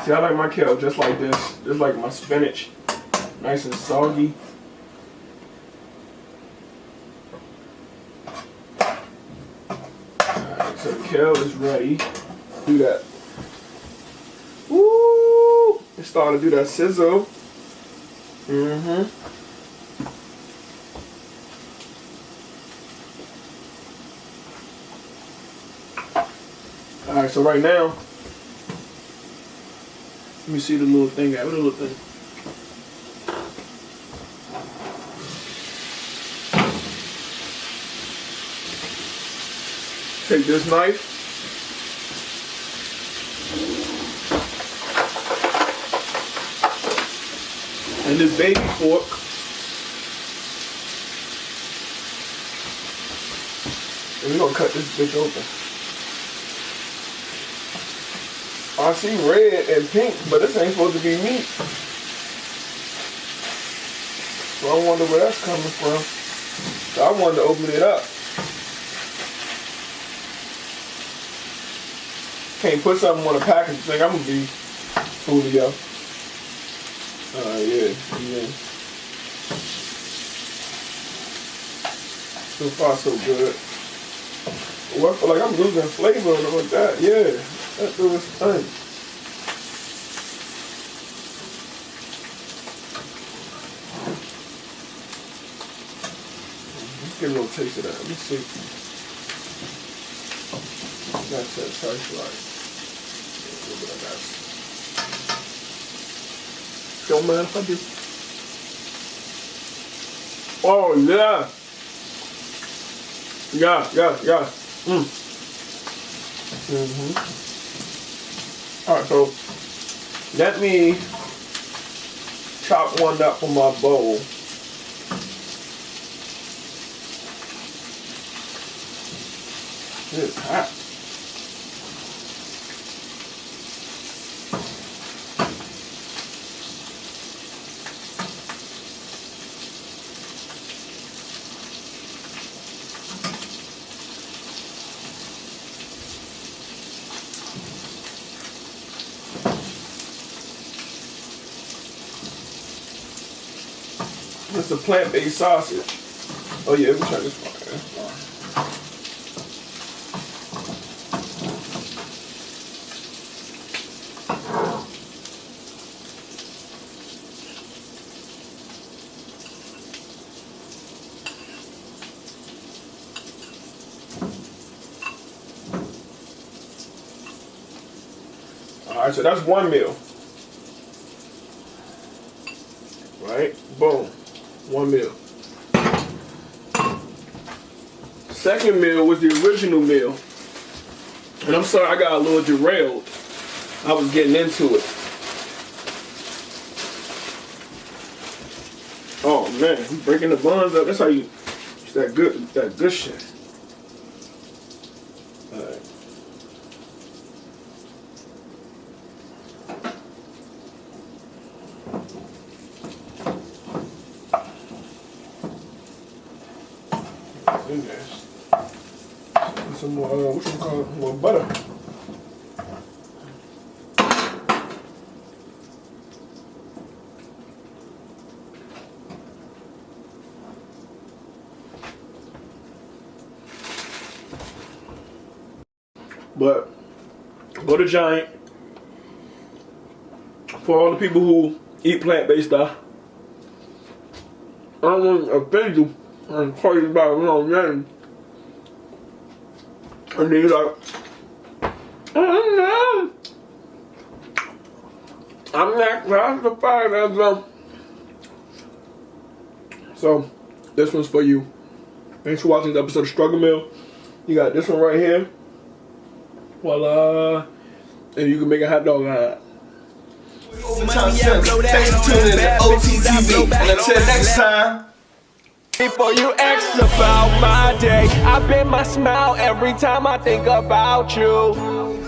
Speaker 1: See, I like my kale just like this. Just like my spinach. Nice and soggy. Alright, so the kale is ready. Do that. Woo! It's starting to do that sizzle. Alright, so right now, let me see the little thing. What the little thing? Take this knife. And this baby fork. And we're gonna cut this bitch open. I see red and pink, but this ain't supposed to be meat. So I wonder where that's coming from. So I wanted to open it up. Can't put something on a package. Think I'm gonna be fooling y'all. Yeah. So far, so good. Well, I feel like I'm losing flavor on it like that. Yeah, that was fun. Let's get a little taste of that. Let me see. That's that size right. A little bit of that. Don't mind if I do. Oh yeah. Yeah. Alright, so let me chop one up for my bowl. It's hot. It's a plant-based sausage. Oh yeah, let me try this one. Alright, so that's one meal. Right? Boom. One meal. Second meal was the original meal. And I'm sorry I got a little derailed. I was getting into it. Oh man, you breaking the buns up. That's how you, it's that good shit. Alright. In there. Some more, what you call it? More butter. But go to Giant for all the people who eat plant-based stuff. I don't want to offend you and call you by the wrong name. And then you're like, I'm not classified as a. So, this one's for you. Thanks for watching the episode of Struggle Meal. You got this one right here. Voila. And you can make a hot dog out of it.
Speaker 9: Overtyme Sims. Thanks for tuning in to OTTV. And until next time.
Speaker 3: Before you ask about my day, I bend my smile every time I think about you.